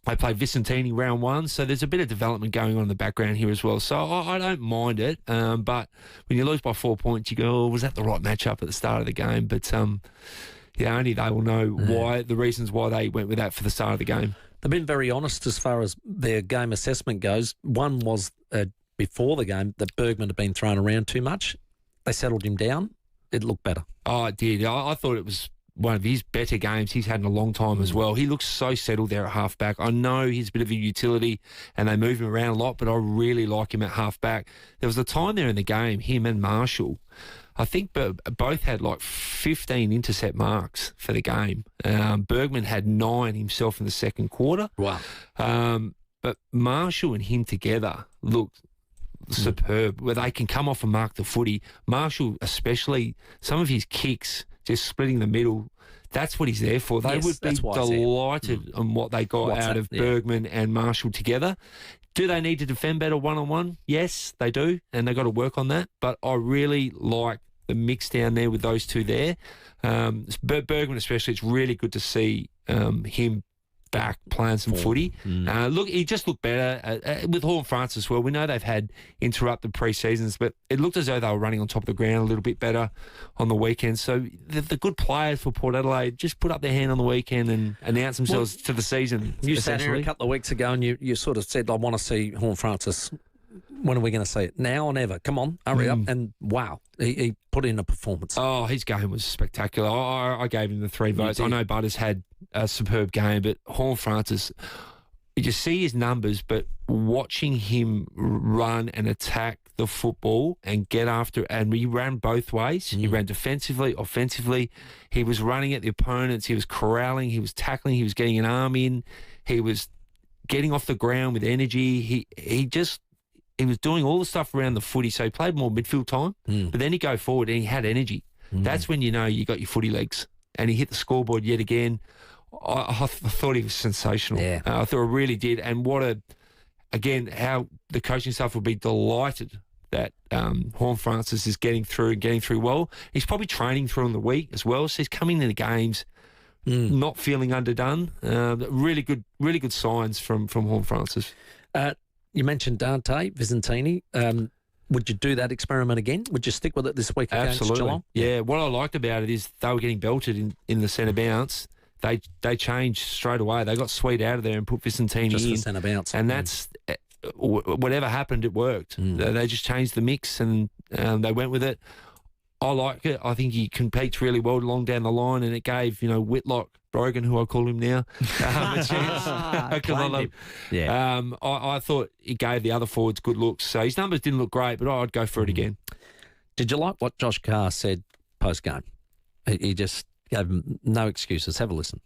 They played Vicentini round 1, so there's a bit of development going on in the background here as well. So I don't mind it, but when you lose by 4 points, you go, was that the right matchup at the start of the game? But only they will know the reasons why they went with that for the start of the game. They've been very honest as far as their game assessment goes. One was before the game that Bergman had been thrown around too much. They settled him down. It looked better. Oh, it did. I thought it was one of his better games he's had in a long time as well. He looks so settled there at halfback. I know he's a bit of a utility and they move him around a lot, but I really like him at halfback. There was a time there in the game, him and Marshall, I think both had like 15 intercept marks for the game. Bergman had 9 himself in the second quarter. Wow. But Marshall and him together looked superb, where they can come off and mark the footy. Marshall, especially, some of his kicks, just splitting the middle, that's what he's there for. They would be delighted on what they got out of Bergman and Marshall together. Do they need to defend better one-on-one? Yes, they do, and they've got to work on that. But I really like the mix down there with those two there. Bergman especially, it's really good to see him back playing some footy. Look, he just looked better with Hall and France as well. We know they've had interrupted pre-seasons, but it looked as though they were running on top of the ground a little bit better on the weekend. So the good players for Port Adelaide just put up their hand on the weekend and announced themselves to the season. You sat here a couple of weeks ago and you sort of said, I want to see Hall and Francis. When are we going to see it? Now or never? Come on, hurry up. And wow, he put in a performance. Oh, his game was spectacular. I gave him the 3 votes. I know Butters had a superb game, but Hall Francis, you see his numbers, but watching him run and attack the football and get after, and he ran both ways. He ran defensively, offensively. He was running at the opponents. He was corralling. He was tackling. He was getting an arm in. He was getting off the ground with energy. He was doing all the stuff around the footy, so he played more midfield time, but then he'd go forward and he had energy. That's when you know you got your footy legs. And he hit the scoreboard yet again. I thought he was sensational. Yeah. I thought I really did. And how the coaching staff will be delighted that Horn Francis is getting through well. He's probably training through in the week as well, so he's coming into the games not feeling underdone. Really good signs from Horn Francis. You mentioned Dante Vicentini. Would you do that experiment again? Would you stick with it this week against Geelong? Yeah. What I liked about it is they were getting belted in the centre bounce. They changed straight away. They got Sweet out of there and put Vicentini just in. for centre bounce. And that's whatever happened, it worked. They just changed the mix and they went with it. I like it. I think he competes really well along down the line, and it gave Whitlock, Brogan, who I call him now, a chance. I thought it gave the other forwards good looks. So his numbers didn't look great, but I'd go for it again. Did you like what Josh Carr said post-game? He just gave him no excuses. Have a listen.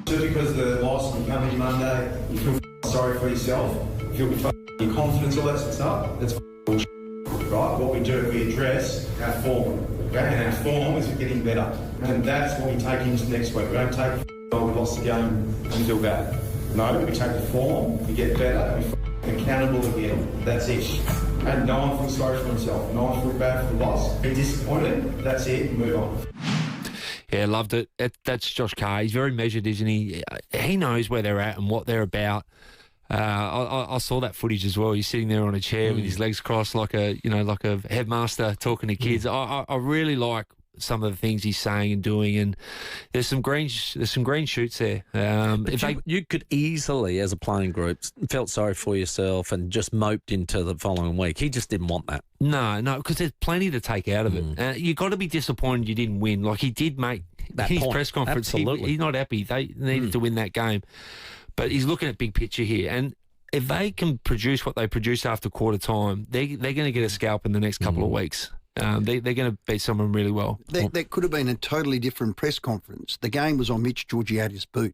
Just because the loss will come in Monday, you feel sorry for yourself, you feel your confidence, all that sort of stuff. That's bullshit. Right, what we do, we address our form. Okay, and our form is getting better. And that's what we take into next week. We don't take we lost the game and feel bad. No, we take the form, we get better, and we're accountable again. That's it. And no one feels sorry for himself. No one feels bad for the loss. Be disappointed, that's it, move on. Yeah, loved it. That's Josh Carr. He's very measured, isn't he? He knows where they're at and what they're about. I saw that footage as well. He's sitting there on a chair with his legs crossed like a headmaster talking to kids. I really like some of the things he's saying and doing, and there's some green shoots there. You could easily, as a playing group, felt sorry for yourself and just moped into the following week. He just didn't want that. No, because there's plenty to take out of it. You've got to be disappointed you didn't win. Like he did make that his point. Press conference. He's not happy. They needed to win that game. But he's looking at big picture here. And if they can produce what they produce after quarter time, they're going to get a scalp in the next couple of weeks. They're going to beat someone really well. That could have been a totally different press conference. The game was on Mitch Georgiades' boot.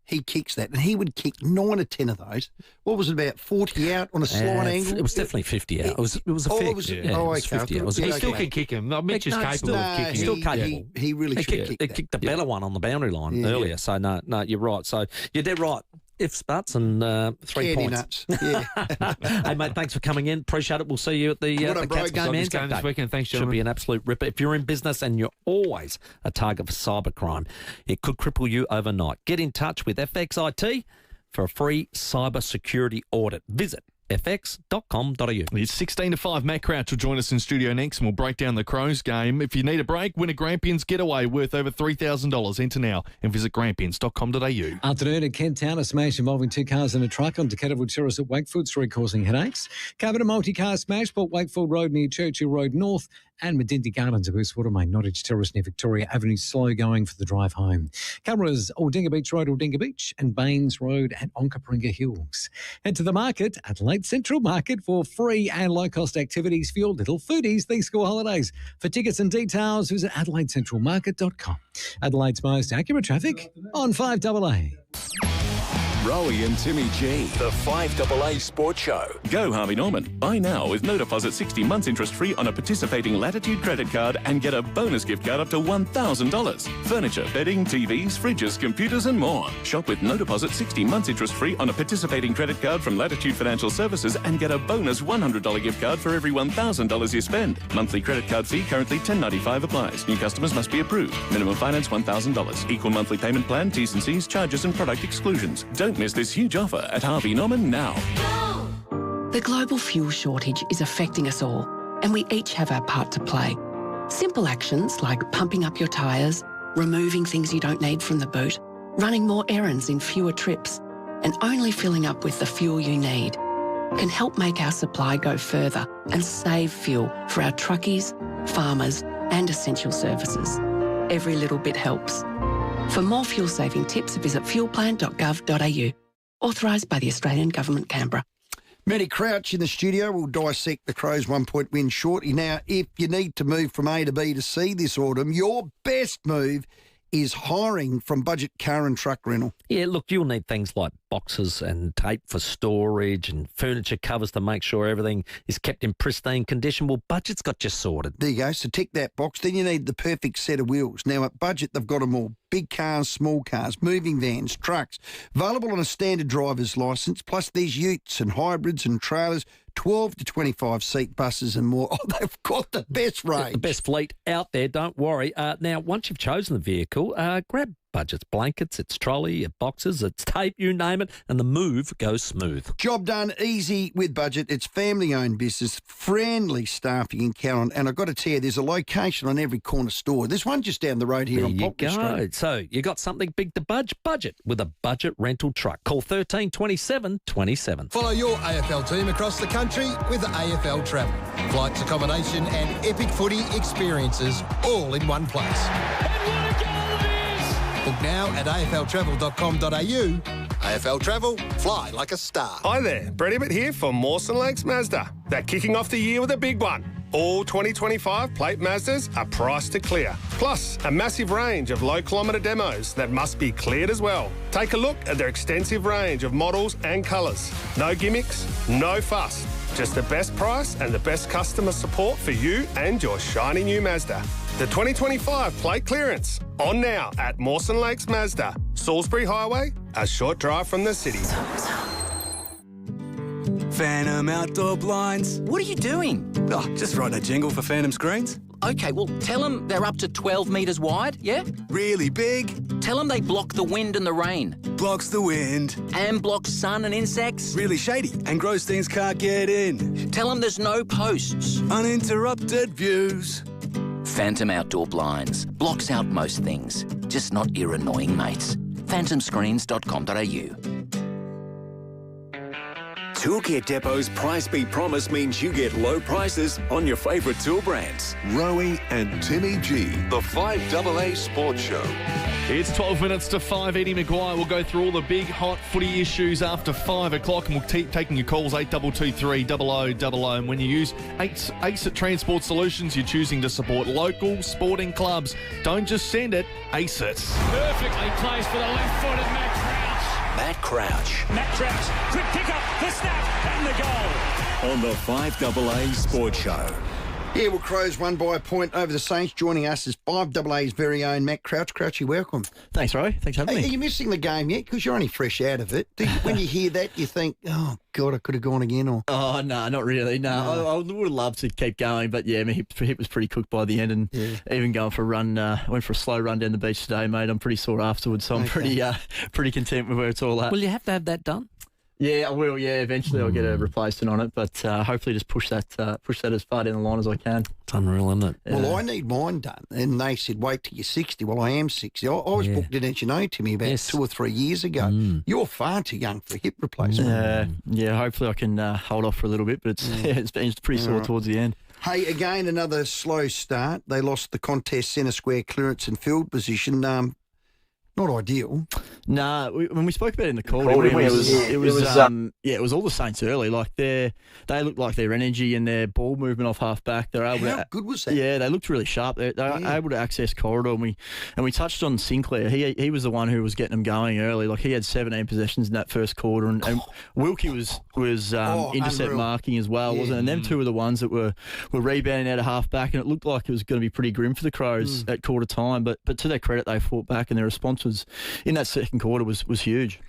He kicks that, and he would kick 9 or 10 of those. What was it, about 40 out on a slight angle? It was definitely 50 out. It was a fix. It was 50 out. He still can kick him. Mitch is capable of kicking. He's still capable. He really should kick that. He kicked the better one on the boundary line earlier. So, no, you're right. So, you're dead right. Ifs, buts, and 3 points. Nuts. Yeah. Hey, mate, thanks for coming in. Appreciate it. We'll see you at the Cats game this weekend. Thanks, gentlemen. Should be an absolute ripper. If you're in business and you're always a target for cybercrime, it could cripple you overnight. Get in touch with FXIT for a free cyber security audit. Visit fx.com.au. It's 16-5. Matt Crouch will join us in studio next, and we'll break down the Crows game. If you need a break, win a Grampians getaway worth over $3,000. Enter now and visit grampians.com.au. Afternoon at Kent Town, a smash involving 2 cars and a truck on Decatterwood Terrace at Wakefield Street, causing headaches. Covered a multi-car smash, Port Wakefield Road near Churchill Road North, and Medinty Gardens at West Watermain, Nottage Terrace near Victoria Avenue, slow going for the drive home. Cameras, Aldinga Beach Road, Aldinga Beach, and Baines Road at Onkaparinga Hills. Head to the market, Adelaide Central Market, for free and low-cost activities for your little foodies these school holidays. For tickets and details, visit adelaidecentralmarket.com. Adelaide's most accurate traffic on 5AA. Rowey and Timmy G. The 5AA Sports Show. Go Harvey Norman. Buy now with no deposit 60 months interest free on a participating Latitude credit card and get a bonus gift card up to $1,000. Furniture, bedding, TVs, fridges, computers and more. Shop with no deposit 60 months interest free on a participating credit card from Latitude Financial Services and get a bonus $100 gift card for every $1,000 you spend. Monthly credit card fee currently $10.95 applies. New customers must be approved. Minimum finance $1,000. Equal monthly payment plan, T's and C's, charges and product exclusions. Don't miss this huge offer at Harvey Norman now. The global fuel shortage is affecting us all, and we each have our part to play. Simple actions like pumping up your tyres, removing things you don't need from the boot, running more errands in fewer trips, and only filling up with the fuel you need can help make our supply go further and save fuel for our truckies, farmers, and essential services. Every little bit helps. For more fuel-saving tips, visit fuelplan.gov.au. Authorised by the Australian Government, Canberra. Matty Crouch in the studio will dissect the Crows' 1-point win shortly. Now, if you need to move from A to B to C this autumn, your best move is hiring from Budget Car and Truck Rental. Yeah, look, you'll need things like boxes and tape for storage and furniture covers to make sure everything is kept in pristine condition. Well, Budget's got you sorted. There you go. So tick that box. Then you need the perfect set of wheels. Now, at Budget, they've got them all. Big cars, small cars, moving vans, trucks. Available on a standard driver's licence. Plus, there's utes and hybrids and trailers, 12 to 25 seat buses and more. Oh, they've got the best range. The best fleet out there, don't worry. Now, once you've chosen the vehicle, grab Budget's blankets, its trolley, its boxes, its tape, you name it, and the move goes smooth. Job done easy with Budget. It's family-owned business, friendly staff you can count on. And I've got to tell you, there's a location on every corner store. There's one just down the road here on Poplar Street. So you got something big to Budget with a Budget rental truck. Call 13 27 27. Follow your AFL team across the country with AFL Travel. Flights, accommodation and epic footy experiences all in one place. Book now at afltravel.com.au. AFL Travel, fly like a star. Hi there, Brett Ibbott here for Mawson Lakes Mazda. They're kicking off the year with a big one. All 2025 plate Mazdas are priced to clear. Plus, a massive range of low-kilometre demos that must be cleared as well. Take a look at their extensive range of models and colours. No gimmicks, no fuss. Just the best price and the best customer support for you and your shiny new Mazda. The 2025 plate clearance. On now at Mawson Lakes Mazda. Salisbury Highway, a short drive from the city. Phantom Outdoor Blinds. What are you doing? Oh, just writing a jingle for Phantom Screens. OK, well, tell them they're up to 12 metres wide, yeah? Really big. Tell them they block the wind and the rain. Blocks the wind. And blocks sun and insects. Really shady, and gross things can't get in. Tell them there's no posts. Uninterrupted views. Phantom Outdoor Blinds. Blocks out most things, just not your annoying mates. phantomscreens.com.au. Toolkit Depot's Price Beat Promise means you get low prices on your favourite tool brands. Rowey and Timmy G. The 5AA Sports Show. It's 12 minutes to 5. Eddie McGuire will go through all the big, hot footy issues after 5 o'clock, and we'll keep taking your calls, 8223 0000. And when you use Ace at Transport Solutions, you're choosing to support local sporting clubs. Don't just send it, ace it. Perfectly placed for the left-footed Matt Crouch. Matt Crouch, quick pick-up, the snap, and the goal. On the 5AA Sports Show. Yeah, well, Crows won by a point over the Saints. Joining us is 5AA's very own Matt Crouch. Crouchy, welcome. Thanks, Roy. Thanks for having me. Are you missing the game yet? Because you're only fresh out of it. When you hear that, you think, oh, God, I could have gone again. Or Oh, no, not really. No, I would have loved to keep going. But, yeah, my hip was pretty cooked by the end. And even going for a run, went for a slow run down the beach today, mate. I'm pretty sore afterwards. So I'm pretty content with where it's all at. Will you have to have that done? Yeah, I will. Yeah, eventually I'll get a replacement on it, but hopefully just push that as far down the line as I can. It's unreal, isn't it? Yeah. Well, I need mine done, and they said wait till you're 60. Well, I am 60. I was booked in, as you know, Timmy, about 2 or 3 years ago. You're far too young for a hip replacement. Yeah. Hopefully I can hold off for a little bit, but it's been pretty sore towards the end. Hey, again, another slow start. They lost the contest centre square clearance and field position. Not ideal. Nah, when we spoke about it in the call, It was all the Saints early. Like they looked like their energy and their ball movement off half back. They're able How good was that? Yeah, they looked really sharp. They're able to access corridor, and we touched on Sinclair. He was the one who was getting them going early. Like he had 17 possessions in that first quarter, and Wilkie was intercept unreal. marking as well, wasn't it? And them two were the ones that were rebounding out of half back, and it looked like it was going to be pretty grim for the Crows at quarter time. But to their credit, they fought back, and their response was in that second quarter was huge.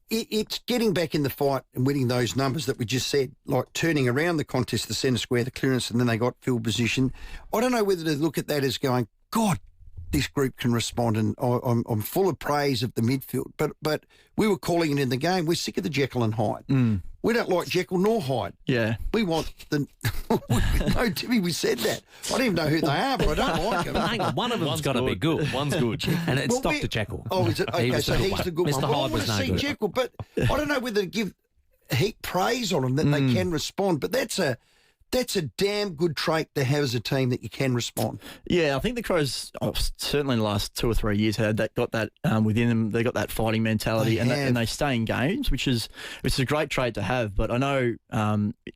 It's getting back in the fight and winning those numbers that we just said, like turning around the contest, the centre square, the clearance, and then they got field position. I don't know whether to look at that as going, God, this group can respond, and I'm full of praise of the midfield. But we were calling it in the game. We're sick of the Jekyll and Hyde. We don't like Jekyll nor Hyde. Yeah. We want the... No, Timmy, we said that. I don't even know who they are, but I don't like them. Hang on, one of them's got to be good. One's good. And it's Dr. Jekyll. Oh, is it? Okay, so he's the good one. Mr. Well, I Hyde want was to no see good. Jekyll, but I don't know whether to give heap praise on them that they can respond, but that's a damn good trait to have as a team, that you can respond. Yeah, I think the Crows, certainly in the last 2 or 3 years, got that within them. They got that fighting mentality, and they stay in games, which is a great trait to have. But I know,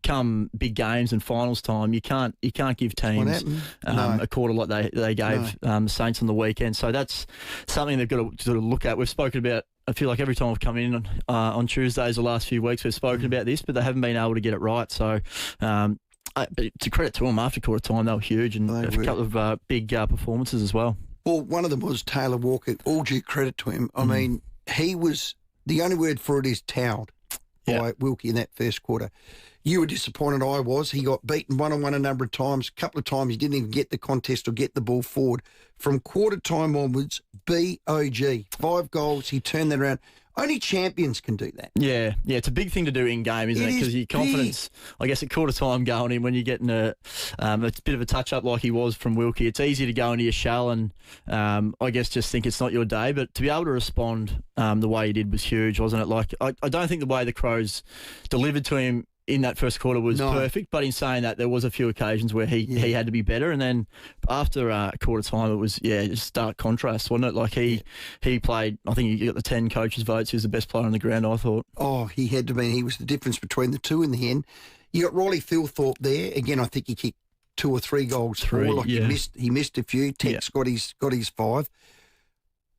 come big games and finals time, you can't give teams a quarter like they gave the Saints on the weekend. So that's something they've got to sort of look at. We've spoken about. I feel like every time I've come in on Tuesdays the last few weeks, we've spoken about this, but they haven't been able to get it right. So. But to credit to them, after quarter time, they were huge, and a couple of big performances as well. Well, one of them was Taylor Walker. All due credit to him. I mean, he was, the only word for it is towed by Wilkie in that first quarter. You were disappointed, I was. He got beaten one-on-one a number of times. A couple of times he didn't even get the contest or get the ball forward. From quarter time onwards, BOG. 5 goals, he turned that around. Only champions can do that. Yeah, it's a big thing to do in game, isn't it? Because your confidence, I guess, at quarter time going in when you're getting a bit of a touch up like he was from Wilkie, it's easy to go into your shell and I guess just think it's not your day. But to be able to respond the way he did was huge, wasn't it? Like I don't think the way the Crows delivered to him in that first quarter was perfect, but in saying that, there was a few occasions where he had to be better, and then after quarter time, it was just stark contrast, wasn't it? Like he played. I think he got the 10 coaches' votes. He was the best player on the ground, I thought. Oh, he had to be. He was the difference between the two in the end. You got Riley Philthorpe there again. I think he kicked 2 or 3 goals. He missed a few. Tex got his 5.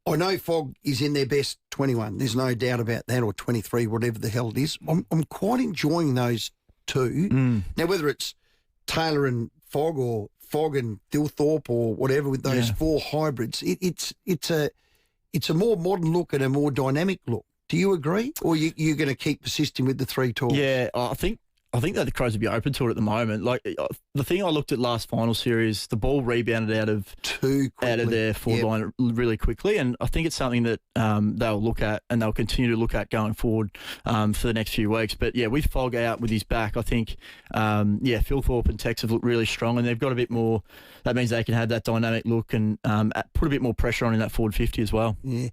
I know Fogg is in their best 21. There's no doubt about that, or 23, whatever the hell it is. I'm quite enjoying those two. Now, whether it's Taylor and Fogg, or Fogg and Philthorpe, or whatever, with those 4 hybrids, it's a more modern look and a more dynamic look. Do you agree, or you're going to keep persisting with the 3 tools? Yeah, I think that the Crows would be open to it at the moment. Like the thing I looked at last final series, the ball rebounded out of their forward line really quickly, and I think it's something that they'll look at and they'll continue to look at going forward for the next few weeks. But with Fogg out with his back, I think Philthorpe and Tex have looked really strong, and they've got a bit more. That means they can have that dynamic look and put a bit more pressure on in that forward 50 as well. Yeah.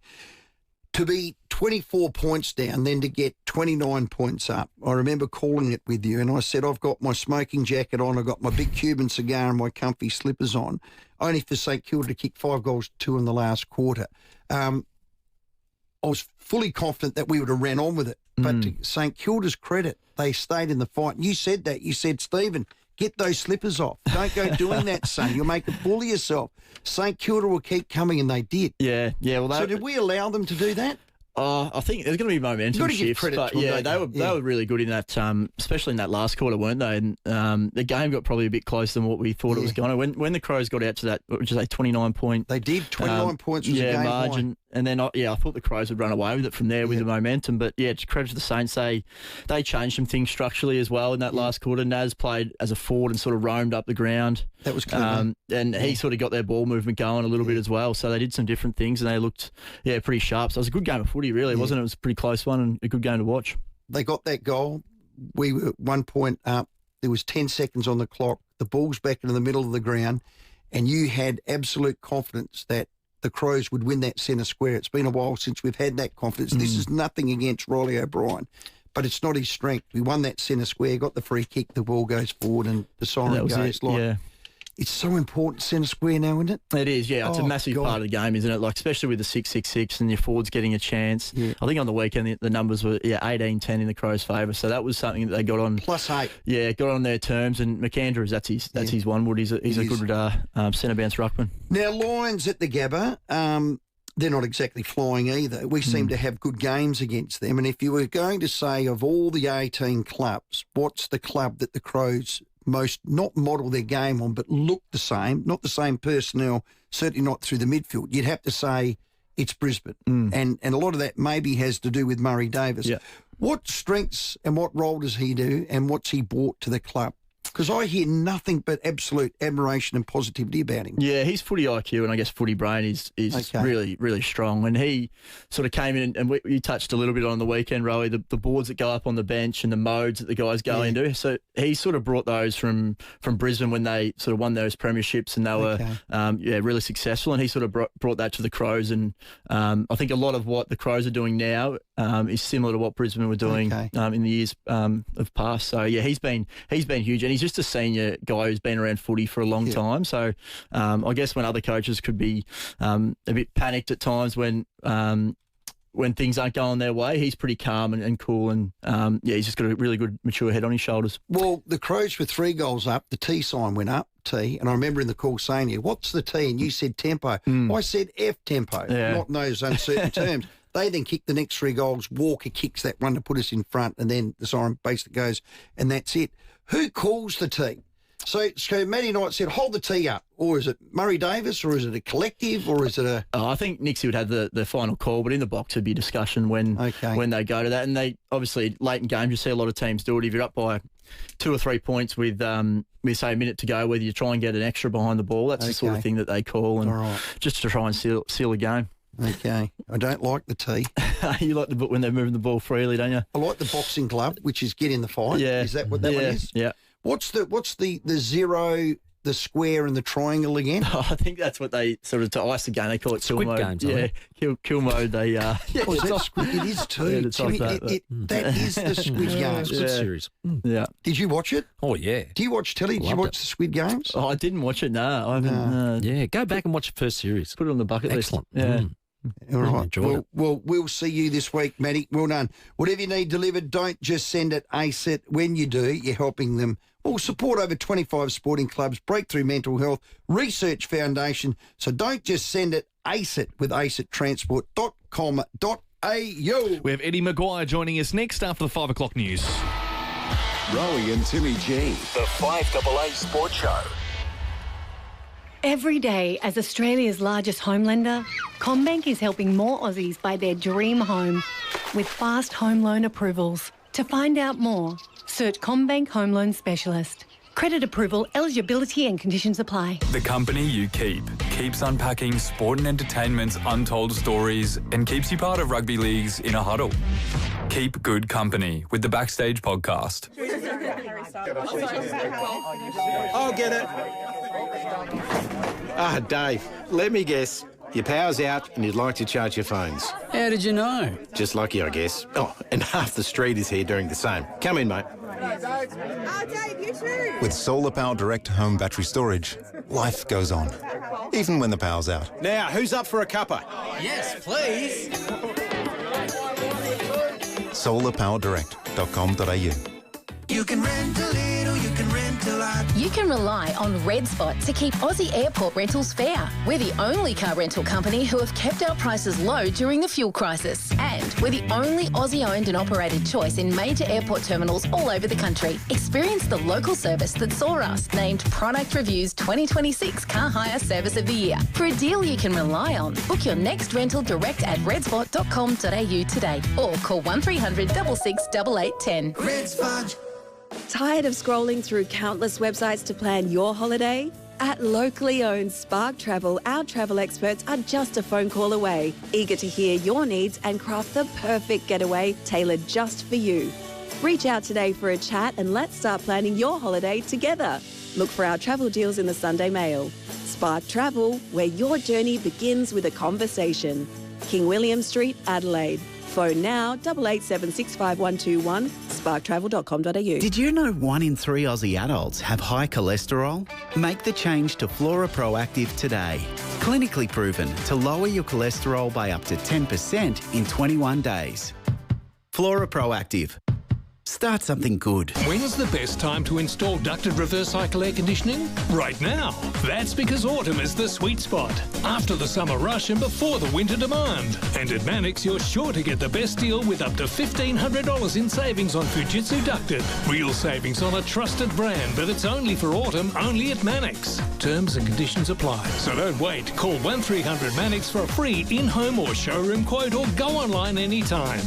To be 24 points down, then to get 29 points up. I remember calling it with you, and I said, I've got my smoking jacket on, I've got my big Cuban cigar and my comfy slippers on, only for St Kilda to kick 5 goals to 2 in the last quarter. I was fully confident that we would have ran on with it, but to St Kilda's credit, they stayed in the fight. And you said that. You said, Stephen, get those slippers off. Don't go doing that, son. You'll make a fool of yourself. St Kilda will keep coming, and they did. Yeah. Well, so did we allow them to do that? I think there's going to be momentum shifts, but they were really good in that, especially in that last quarter, weren't they? And the game got probably a bit closer than what we thought it was going to. When the Crows got out to that, which is a 29 point, they did 29 points was a game margin. Line. And then I thought the Crows would run away with it from there with the momentum. But to credit to the Saints, they changed some things structurally as well in that last quarter. Naz played as a forward and sort of roamed up the ground. That was clever. And he sort of got their ball movement going a little bit as well. So they did some different things, and they looked pretty sharp. So it was a good game of footy, really, wasn't it? It was a pretty close one and a good game to watch. They got that goal. We were 1 point up. There was 10 seconds on the clock. The ball's back into the middle of the ground, and you had absolute confidence that the Crows would win that centre square. It's been a while since we've had that confidence. This is nothing against Riley O'Brien, but it's not his strength. We won that centre square, got the free kick, the ball goes forward, and the siren goes. It's so important, centre square now, isn't it? It is, yeah. It's a massive part of the game, isn't it? Like, especially with the 6-6-6 and your forwards getting a chance. Yeah. I think on the weekend the numbers were 18-10 in the Crows' favour, so that was something that they got on. +8. Yeah, got on their terms, and McAndrews, that's his one wood. He's a good centre bounce ruckman. Now, Lions at the Gabba, they're not exactly flying either. We seem to have good games against them, and if you were going to say of all the 18 clubs, what's the club that the Crows most not model their game on, but look the same, not the same personnel, certainly not through the midfield, you'd have to say it's Brisbane. And a lot of that maybe has to do with Murray Davis. Yeah. What strengths and what role does he do, and what's he brought to the club? Because I hear nothing but absolute admiration and positivity about him. Yeah, his footy IQ and I guess footy brain is really, really strong. When he sort of came in, and you touched a little bit on the weekend, Rowey, the boards that go up on the bench and the modes that the guys go into. So he sort of brought those from Brisbane when they sort of won those premierships, and they were really successful. And he sort of brought that to the Crows. And I think a lot of what the Crows are doing now is similar to what Brisbane were doing in the years of past. So yeah, he's been huge, and he's just a senior guy who's been around footy for a long time. So I guess when other coaches could be a bit panicked at times when things aren't going their way, he's pretty calm and cool, and he's just got a really good mature head on his shoulders. Well, the Crows were 3 goals up. The T sign went up, T, and I remember in the call saying to you, what's the T? And you said tempo. I said F tempo, not in those uncertain terms. They then kick the next 3 goals. Walker kicks that one to put us in front, and then the siren basically goes, and that's it. Who calls the tee? So Matty Knight said, hold the tee up. Or is it Murray Davis, or is it a collective, or is it a... I think Nixie would have the final call, but in the box would be discussion when they go to that. And they, obviously, late in games, you see a lot of teams do it. If you're up by 2 or 3 points with say, a minute to go, whether you try and get an extra behind the ball, that's the sort of thing that they call, and just to try and seal a game. Okay. I don't like the tee. You like the when they're moving the ball freely, don't you? I like the boxing glove, which is get in the fight. Yeah. Is that what that one is? Yeah. What's the zero, the square, and the triangle again? I think that's what they sort of, to ice the game, they call it Squid kill games, mode. Yeah, kill mode. They it is too. Timmy, that is the Squid Games. It's a good series. Yeah. Did you watch it? Oh yeah. Do you watch telly? Did you watch the Squid Games? Oh, I didn't watch it. No, I haven't. Yeah, go back and watch the first series. Put it on the bucket list. Excellent. Yeah. All right. Enjoyed it. Well, we'll see you this week, Matty. Well done. Whatever you need delivered, don't just send it, ace it. When you do, you're helping them. Well, support over 25 sporting clubs, Breakthrough Mental Health, Research Foundation. So don't just send it, ace it with acettransport.com.au. We have Eddie McGuire joining us next after the 5 o'clock news. Rowey and Timmy G, the 5AA Sports Show. Every day, as Australia's largest home lender, CommBank is helping more Aussies buy their dream home with fast home loan approvals. To find out more, search CommBank Home Loan Specialist. Credit approval, eligibility and conditions apply. The company you keep keeps unpacking sport and entertainment's untold stories and keeps you part of rugby league's inner huddle. Keep good company with the Backstage podcast. I'll get it. Dave, let me guess. Your power's out and you'd like to charge your phones. How did you know? Just lucky, I guess. Oh, and half the street is here doing the same. Come in, mate. Dave, you too. With Solar Power Direct Home Battery Storage, life goes on, even when the power's out. Now, who's up for a cuppa? Yes, please. solarpowerdirect.com.au. You can rent a little, you can rent a lot. You can rely on Red Spot to keep Aussie airport rentals fair. We're the only car rental company who have kept our prices low during the fuel crisis. And we're the only Aussie-owned and operated choice in major airport terminals all over the country. Experience the local service that saw us named Product Review's 2026 Car Hire Service of the Year. For a deal you can rely on, book your next rental direct at redspot.com.au today or call 1300 66 8810. Red Spot. Tired of scrolling through countless websites to plan your holiday? At locally owned Spark Travel, our travel experts are just a phone call away, eager to hear your needs and craft the perfect getaway tailored just for you. Reach out today for a chat and let's start planning your holiday together. Look for our travel deals in the Sunday Mail. Spark Travel, where your journey begins with a conversation. King William Street, Adelaide. Phone now 88765121. sparktravel.com.au. Did you know 1 in 3 Aussie adults have high cholesterol? Make the change to Flora Proactive today. Clinically proven to lower your cholesterol by up to 10% in 21 days. Flora Proactive. Start something good. When's the best time to install ducted reverse cycle air conditioning? Right now. That's because autumn is the sweet spot. After the summer rush and before the winter demand. And at Mannix, you're sure to get the best deal with up to $1,500 in savings on Fujitsu ducted. Real savings on a trusted brand, but it's only for autumn, only at Mannix. Terms and conditions apply. So don't wait. Call 1300 Mannix for a free in-home or showroom quote or go online anytime.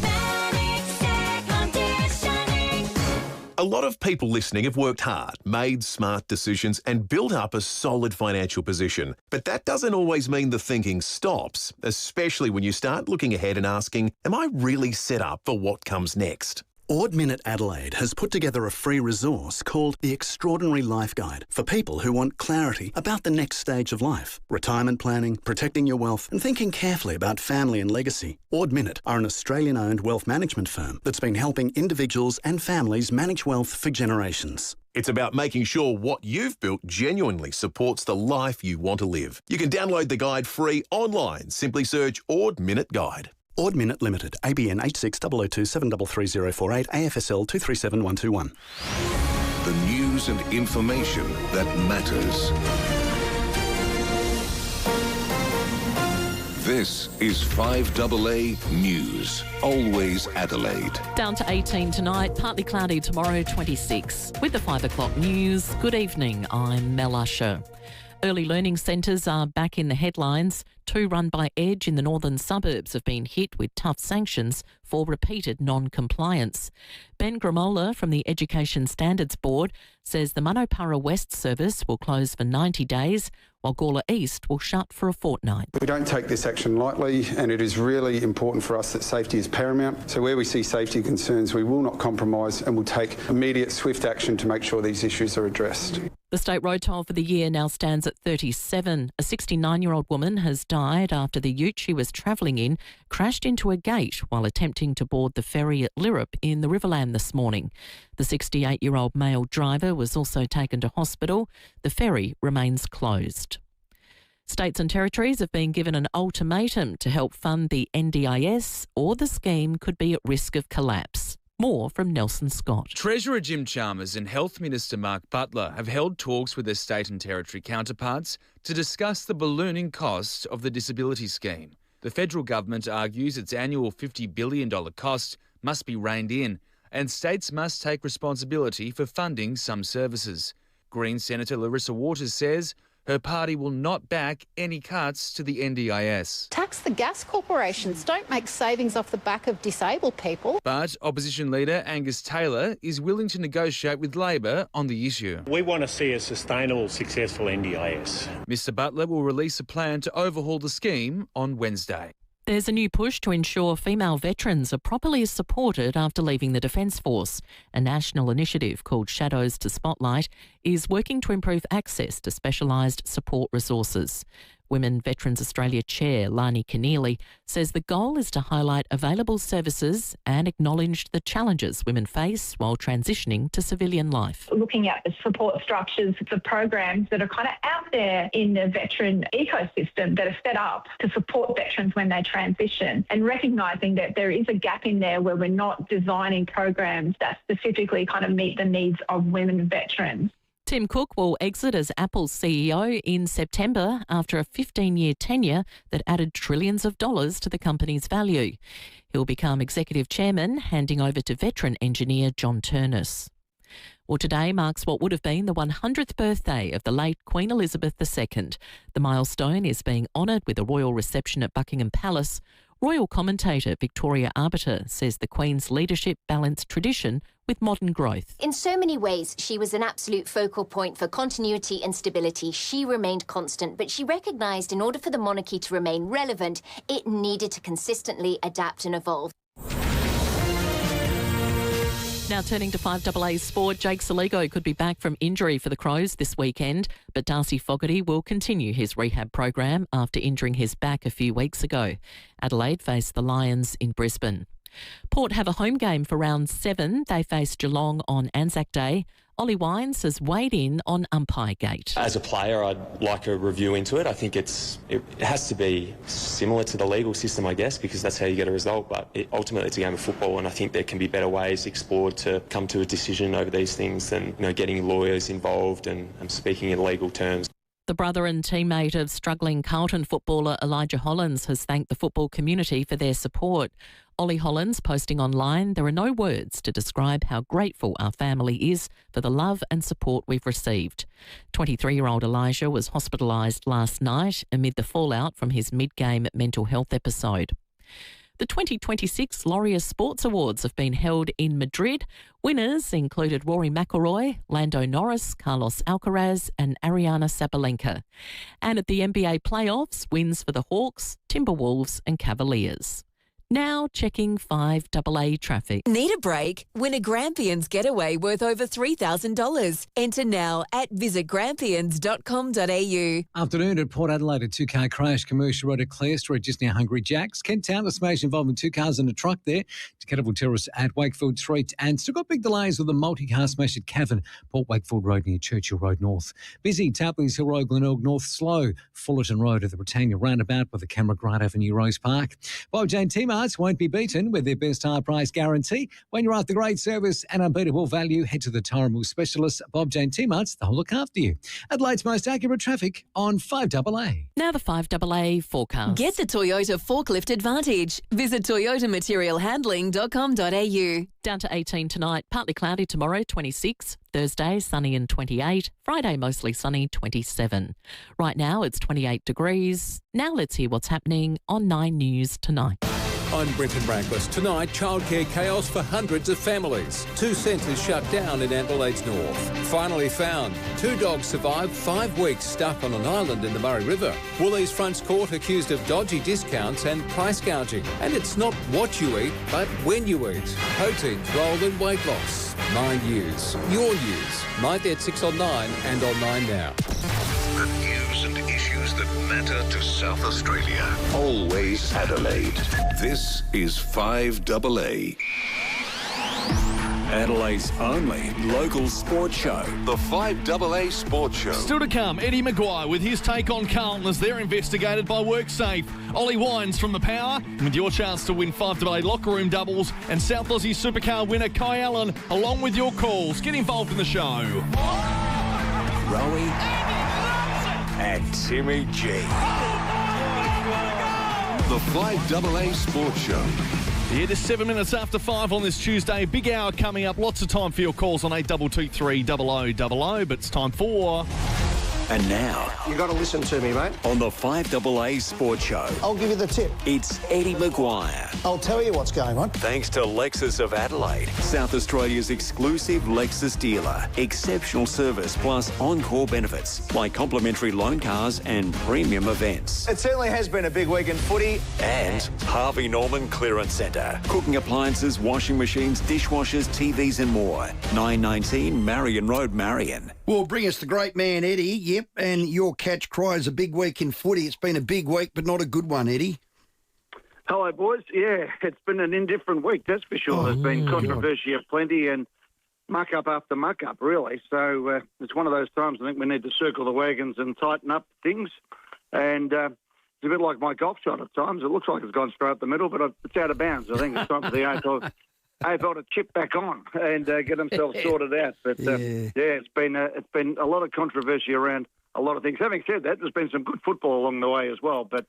A lot of people listening have worked hard, made smart decisions and built up a solid financial position. But that doesn't always mean the thinking stops, especially when you start looking ahead and asking, am I really set up for what comes next? Ord Minute Adelaide has put together a free resource called The Extraordinary Life Guide for people who want clarity about the next stage of life, retirement planning, protecting your wealth and thinking carefully about family and legacy. Ord Minute are an Australian-owned wealth management firm that's been helping individuals and families manage wealth for generations. It's about making sure what you've built genuinely supports the life you want to live. You can download the guide free online. Simply search Ord Minute Guide. Ord Minute Limited, ABN 860027333048, AFSL 237121. The news and information that matters. This is 5AA News. Always Adelaide. Down to 18 tonight, partly cloudy tomorrow, 26. With the 5 o'clock news, good evening, I'm Mel Usher. Early learning centres are back in the headlines. 2 run by Edge in the northern suburbs have been hit with tough sanctions for repeated non-compliance. Ben Gramola from the Education Standards Board says the Manopara West service will close for 90 days, while Gawler East will shut for a fortnight. We don't take this action lightly, and it is really important for us that safety is paramount. So where we see safety concerns, we will not compromise and will take immediate, swift action to make sure these issues are addressed. The state road toll for the year now stands at 37. A 69-year-old woman has died after the ute she was travelling in crashed into a gate while attempting to board the ferry at Lirrup in the Riverland this morning. The 68-year-old male driver was also taken to hospital. The ferry remains closed. States and territories have been given an ultimatum to help fund the NDIS, or the scheme could be at risk of collapse. More from Nelson Scott. Treasurer Jim Chalmers and Health Minister Mark Butler have held talks with their state and territory counterparts to discuss the ballooning costs of the disability scheme. The federal government argues its annual $50 billion cost must be reined in, and states must take responsibility for funding some services. Green Senator Larissa Waters says her party will not back any cuts to the NDIS. Tax the gas corporations. Don't make savings off the back of disabled people. But opposition leader Angus Taylor is willing to negotiate with Labor on the issue. We want to see a sustainable, successful NDIS. Mr Butler will release a plan to overhaul the scheme on Wednesday. There's a new push to ensure female veterans are properly supported after leaving the Defence Force. A national initiative called Shadows to Spotlight is working to improve access to specialised support resources. Women Veterans Australia Chair Lani Keneally says the goal is to highlight available services and acknowledge the challenges women face while transitioning to civilian life. Looking at the support structures for programs that are kind of out there in the veteran ecosystem that are set up to support veterans when they transition, and recognising that there is a gap in there where we're not designing programs that specifically kind of meet the needs of women veterans. Tim Cook will exit as Apple's CEO in September after a 15-year tenure that added trillions of dollars to the company's value. He'll become executive chairman, handing over to veteran engineer John Turnus. Well, today marks what would have been the 100th birthday of the late Queen Elizabeth II. The milestone is being honoured with a royal reception at Buckingham Palace. Royal commentator Victoria Arbiter says the Queen's leadership balanced tradition with modern growth. In so many ways, she was an absolute focal point for continuity and stability. She remained constant, but she recognised in order for the monarchy to remain relevant, it needed to consistently adapt and evolve. Now turning to 5AA sport, Jake Saligo could be back from injury for the Crows this weekend, but Darcy Fogarty will continue his rehab program after injuring his back a few weeks ago. Adelaide face the Lions in Brisbane. Port have a home game for round 7. They face Geelong on Anzac Day. Ollie Wines has weighed in on umpire gate. As a player, I'd like a review into it. I think it has to be similar to the legal system, I guess, because that's how you get a result. But ultimately, it's a game of football, and I think there can be better ways explored to come to a decision over these things than getting lawyers involved and speaking in legal terms. The brother and teammate of struggling Carlton footballer Elijah Hollands has thanked the football community for their support. Ollie Hollands posting online, "There are no words to describe how grateful our family is for the love and support we've received." 23-year-old Elijah was hospitalised last night amid the fallout from his mid-game mental health episode. The 2026 Laureus Sports Awards have been held in Madrid. Winners included Rory McIlroy, Lando Norris, Carlos Alcaraz and Ariana Sabalenka. And at the NBA playoffs, wins for the Hawks, Timberwolves and Cavaliers. Now checking 5AA traffic. Need a break? Win a Grampians getaway worth over $3,000. Enter now at visitgrampians.com.au. Afternoon at Port Adelaide, a two-car crash, Commercial Road at Clare Street, just near Hungry Jack's. Kent Town, a smash involving 2 cars and a truck there. To Kettleville Terrace at Wakefield Street. And still got big delays with a multi-car smash at Cavan, Port Wakefield Road near Churchill Road North. Busy, Tapley's Hill Road, Glenelg North, slow. Fullerton Road at the Britannia Roundabout by the Camera Grant Avenue, Rose Park. Bob Jane Timmy won't be beaten with their best hire price guarantee. When you're after great service and unbeatable value, head to the Taramul specialist, Bob Jane T-Marts. They'll look after you. Adelaide's most accurate traffic on 5AA. Now the 5AA forecast. Get the Toyota Forklift Advantage. Visit toyotamaterialhandling.com.au. Down to 18 tonight, partly cloudy tomorrow, 26. Thursday, sunny and 28. Friday, mostly sunny, 27. Right now, it's 28 degrees. Now let's hear what's happening on 9 News tonight. I'm Brenton Brankless. Tonight, childcare chaos for hundreds of families. 2 centres shut down in Adelaide's north. Finally found. 2 dogs survived 5 weeks stuck on an island in the Murray River. Woolies fronts court accused of dodgy discounts and price gouging. And it's not what you eat, but when you eat. Protein's role in weight loss. 9 News. Your news. 9:36 on 9 and on 9 now. The news and issues that matter to South Australia. Always Adelaide. This is 5AA. Adelaide's only local sports show. The 5AA Sports Show. Still to come, Eddie McGuire with his take on Carlton as they're investigated by WorkSafe. Ollie Wines from The Power with your chance to win 5AA locker room doubles, and South Aussie Supercar winner Kai Allen along with your calls. Get involved in the show. Rowey and Timmy G. The 5AA Sports Show. Yeah, just 7 minutes after 5 on this Tuesday. Big hour coming up. Lots of time for your calls on 8223 0000. But it's time for... And now... You got to listen to me, mate. On the 5AA Sports Show. I'll give you the tip. It's Eddie McGuire. I'll tell you what's going on. Thanks to Lexus of Adelaide, South Australia's exclusive Lexus dealer. Exceptional service plus encore benefits like complimentary loan cars and premium events. It certainly has been a big week in footy. And Harvey Norman Clearance Centre. Cooking appliances, washing machines, dishwashers, TVs and more. 919 Marion Road, Marion. Well, bring us the great man, Eddie. Yep, and your catch cry is a big week in footy. It's been a big week, but not a good one, Eddie. Hello, boys. Yeah, it's been an indifferent week, that's for sure. There's been controversy aplenty and muck-up after muck-up, really. So it's one of those times I think we need to circle the wagons and tighten up things. And it's a bit like my golf shot at times. It looks like it's gone straight up the middle, but it's out of bounds. I think it's time for the AFL to chip back on and get themselves sorted out. But it's been a lot of controversy around a lot of things. Having said that, there's been some good football along the way as well. But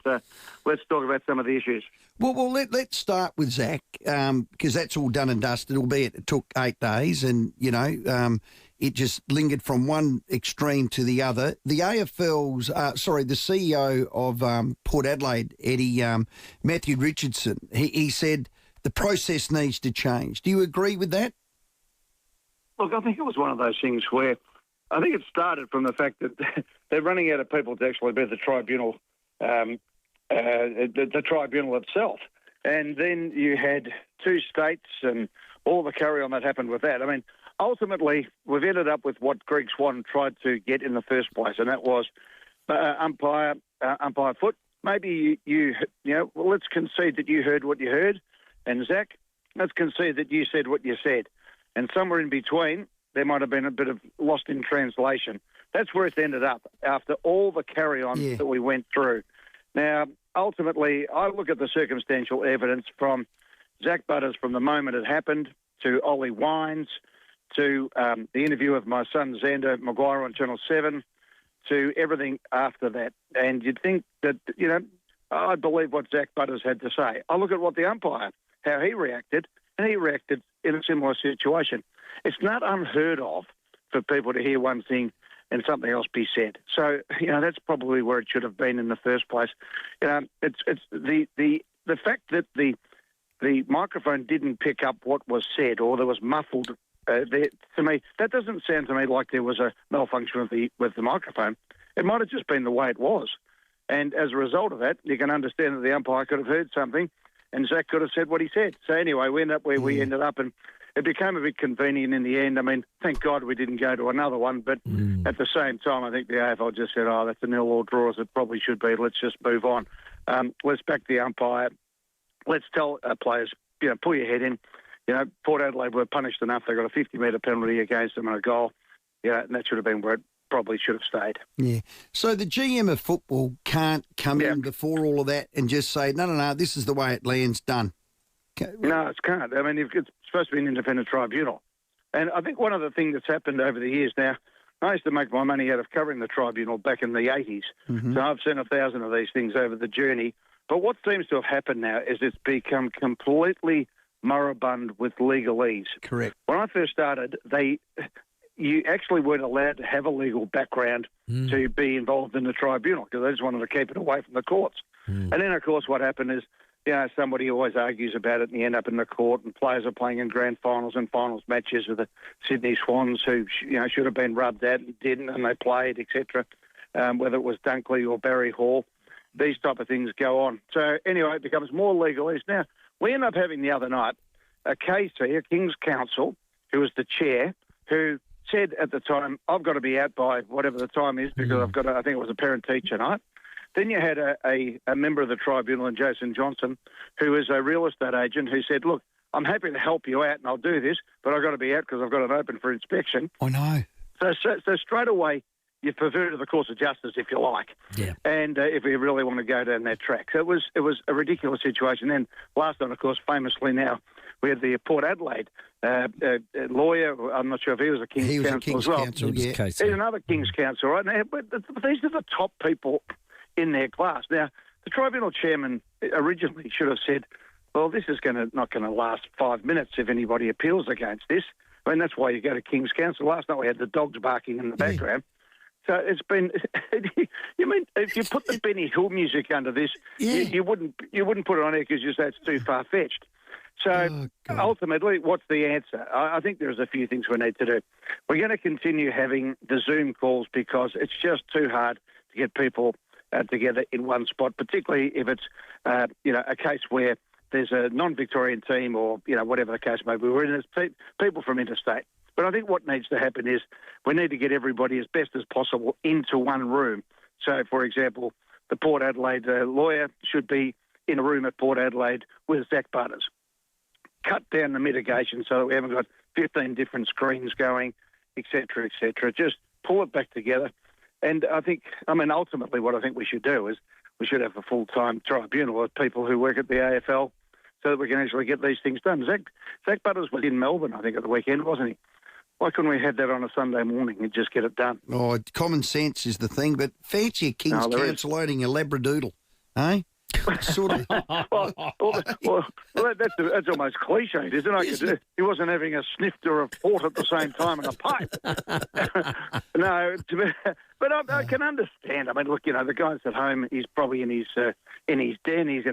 let's talk about some of the issues. Well, let's start with Zack because that's all done and dusted. Albeit it took 8 days, and it just lingered from one extreme to the other. The AFL's, the CEO of Port Adelaide, Eddie, Matthew Richardson, he said the process needs to change. Do you agree with that? Look, I think it was one of those things where I think it started from the fact that they're running out of people to actually be the tribunal, the tribunal itself. And then you had 2 states and all the carry-on that happened with that. I mean, ultimately, we've ended up with what Greg Swan tried to get in the first place, and that was umpire foot. Maybe you let's concede that you heard what you heard. And Zack, let's concede that you said what you said. And somewhere in between, there might have been a bit of lost in translation. That's where it's ended up after all the carry-on that we went through. Now, ultimately, I look at the circumstantial evidence from Zack Butters from the moment it happened to Ollie Wines to the interview of my son Xander McGuire on Channel 7 to everything after that. And you'd think that, I believe what Zack Butters had to say. I look at what the umpire, how he reacted, and he reacted in a similar situation. It's not unheard of for people to hear one thing and something else be said. So, that's probably where it should have been in the first place. It's the fact that the microphone didn't pick up what was said or there was muffled to me, that doesn't sound to me like there was a malfunction with the microphone. It might have just been the way it was. And as a result of that, you can understand that the umpire could have heard something and Zack could have said what he said. So anyway, we ended up where we ended up, and it became a bit convenient in the end. I mean, thank God we didn't go to another one, but at the same time, I think the AFL just said, that's a nil-all draw as it probably should be. Let's just move on. Let's back the umpire. Let's tell players, pull your head in. Port Adelaide were punished enough. They got a 50-metre penalty against them and a goal. And that should have been where it probably should have stayed. Yeah. So the GM of football can't come in before all of that and just say, no, this is the way it lands, done. No, it can't. I mean, it's supposed to be an independent tribunal. And I think one of the things that's happened over the years now, I used to make my money out of covering the tribunal back in the 80s. So I've seen 1,000 of these things over the journey. But what seems to have happened now is it's become completely moribund with legalese. Correct. When I first started, you actually weren't allowed to have a legal background to be involved in the tribunal because they just wanted to keep it away from the courts. And then, of course, what happened is, somebody always argues about it and you end up in the court and players are playing in grand finals and finals matches with the Sydney Swans who, should have been rubbed out and didn't, and they played, etc., whether it was Dunkley or Barry Hall. These type of things go on. So, anyway, it becomes more legalese. Now, we end up having the other night a KC, a King's Counsel, who was the chair, who said at the time, I've got to be out by whatever the time is because I've got I think it was a parent-teacher night. Then you had a member of the tribunal, and Jason Johnson, who is a real estate agent, who said, look, I'm happy to help you out and I'll do this, but I've got to be out because I've got it open for inspection. I know. So straight away, you perverted the course of justice, if you like. Yeah. And if we really want to go down that track. So it was a ridiculous situation. Then last night, of course, famously now, we had the Port Adelaide lawyer. I'm not sure if he was a King's Counsel as well. He's another King's Counsel, right? Now, but these are the top people in their class. Now, the tribunal chairman originally should have said, well, this is not going to last 5 minutes if anybody appeals against this. I mean, that's why you go to King's Counsel. Last night we had the dogs barking in the background. So it's been. You mean if you put the Benny Hill music under this, you wouldn't put it on there because you say it's too far fetched. So ultimately, what's the answer? I think there's a few things we need to do. We're going to continue having the Zoom calls because it's just too hard to get people together in one spot, particularly if it's a case where there's a non-Victorian team or whatever the case may be. We're in people from interstate. But I think what needs to happen is we need to get everybody as best as possible into one room. So, for example, the Port Adelaide lawyer should be in a room at Port Adelaide with Zack Butters. Cut down the mitigation so that we haven't got 15 different screens going, et cetera, et cetera. Just pull it back together. And ultimately what I think we should do is we should have a full-time tribunal of people who work at the AFL so that we can actually get these things done. Zack Butters was in Melbourne, I think, at the weekend, wasn't he? Why couldn't we have that on a Sunday morning and just get it done? Oh, common sense is the thing, but fancy a King's Counsel owning a Labradoodle, eh? Sort of. well, that's almost cliched, isn't it? He wasn't having a snifter of port at the same time and a pipe. No, but I can understand. I mean, look, the guy's at home. He's probably in his den. He's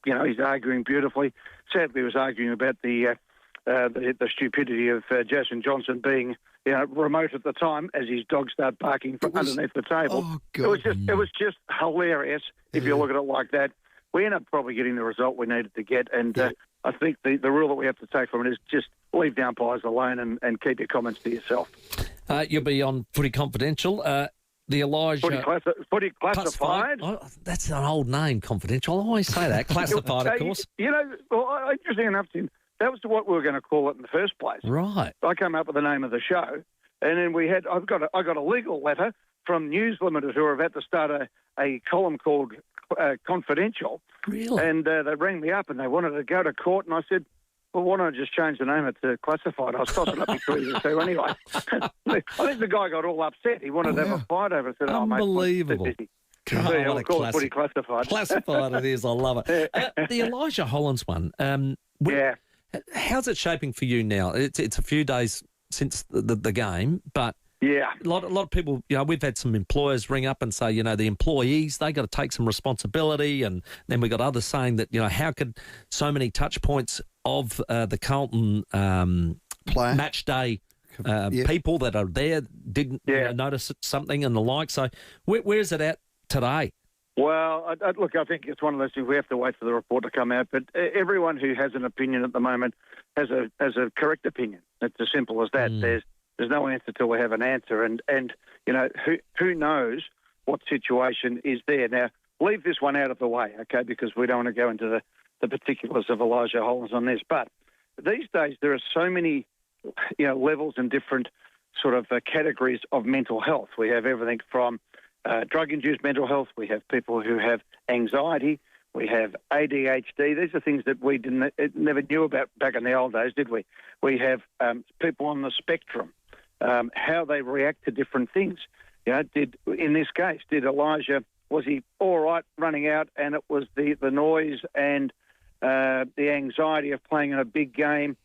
he's arguing beautifully. Sadly, he was arguing about the stupidity of Jason Johnson being remote at the time as his dog started barking from underneath the table. Oh, God. It was just hilarious if you look at it like that. We end up probably getting the result we needed to get, and I think the rule that we have to take from it is just leave the umpires alone and keep your comments to yourself. You'll be on Footy Confidential. The Elijah... Footy Classified? Oh, that's an old name, Confidential. I always say that. Classified, of course. Interesting enough, Tim, That was what we were going to call it in the first place. Right. I came up with the name of the show, and then I got a legal letter from News Limited, who are about to start a column called Confidential. Really? And they rang me up and they wanted to go to court, and I said, well, why don't I just change the name to Classified? I was tossing up between the two anyway. I think the guy got all upset. He wanted to have a fight over it. I said, Unbelievable. Mate, God, so, what a of course, classic. Footy Classified. Classified it is. I love it. The Elijah Hollands one. Yeah. How's it shaping for you now? It's a few days since the game, but yeah, a lot of people. We've had some employers ring up and say, the employees, they got to take some responsibility, and then we got others saying that how could so many touch points of the Carlton match day people that are there didn't notice something and the like. So where's it at today? Well, look, I think it's one of those things we have to wait for the report to come out. But everyone who has an opinion at the moment has a correct opinion. It's as simple as that. There's no answer till we have an answer. And who knows what situation is there. Now, leave this one out of the way, okay, because we don't want to go into the particulars of Elijah Hollands on this. But these days there are so many levels and different sort of categories of mental health. We have everything from drug-induced mental health. We have people who have anxiety. We have ADHD. These are things that we never knew about back in the old days, did we? We have people on the spectrum, how they react to different things. In this case, did Elijah, was he all right running out and it was the noise and the anxiety of playing in a big game?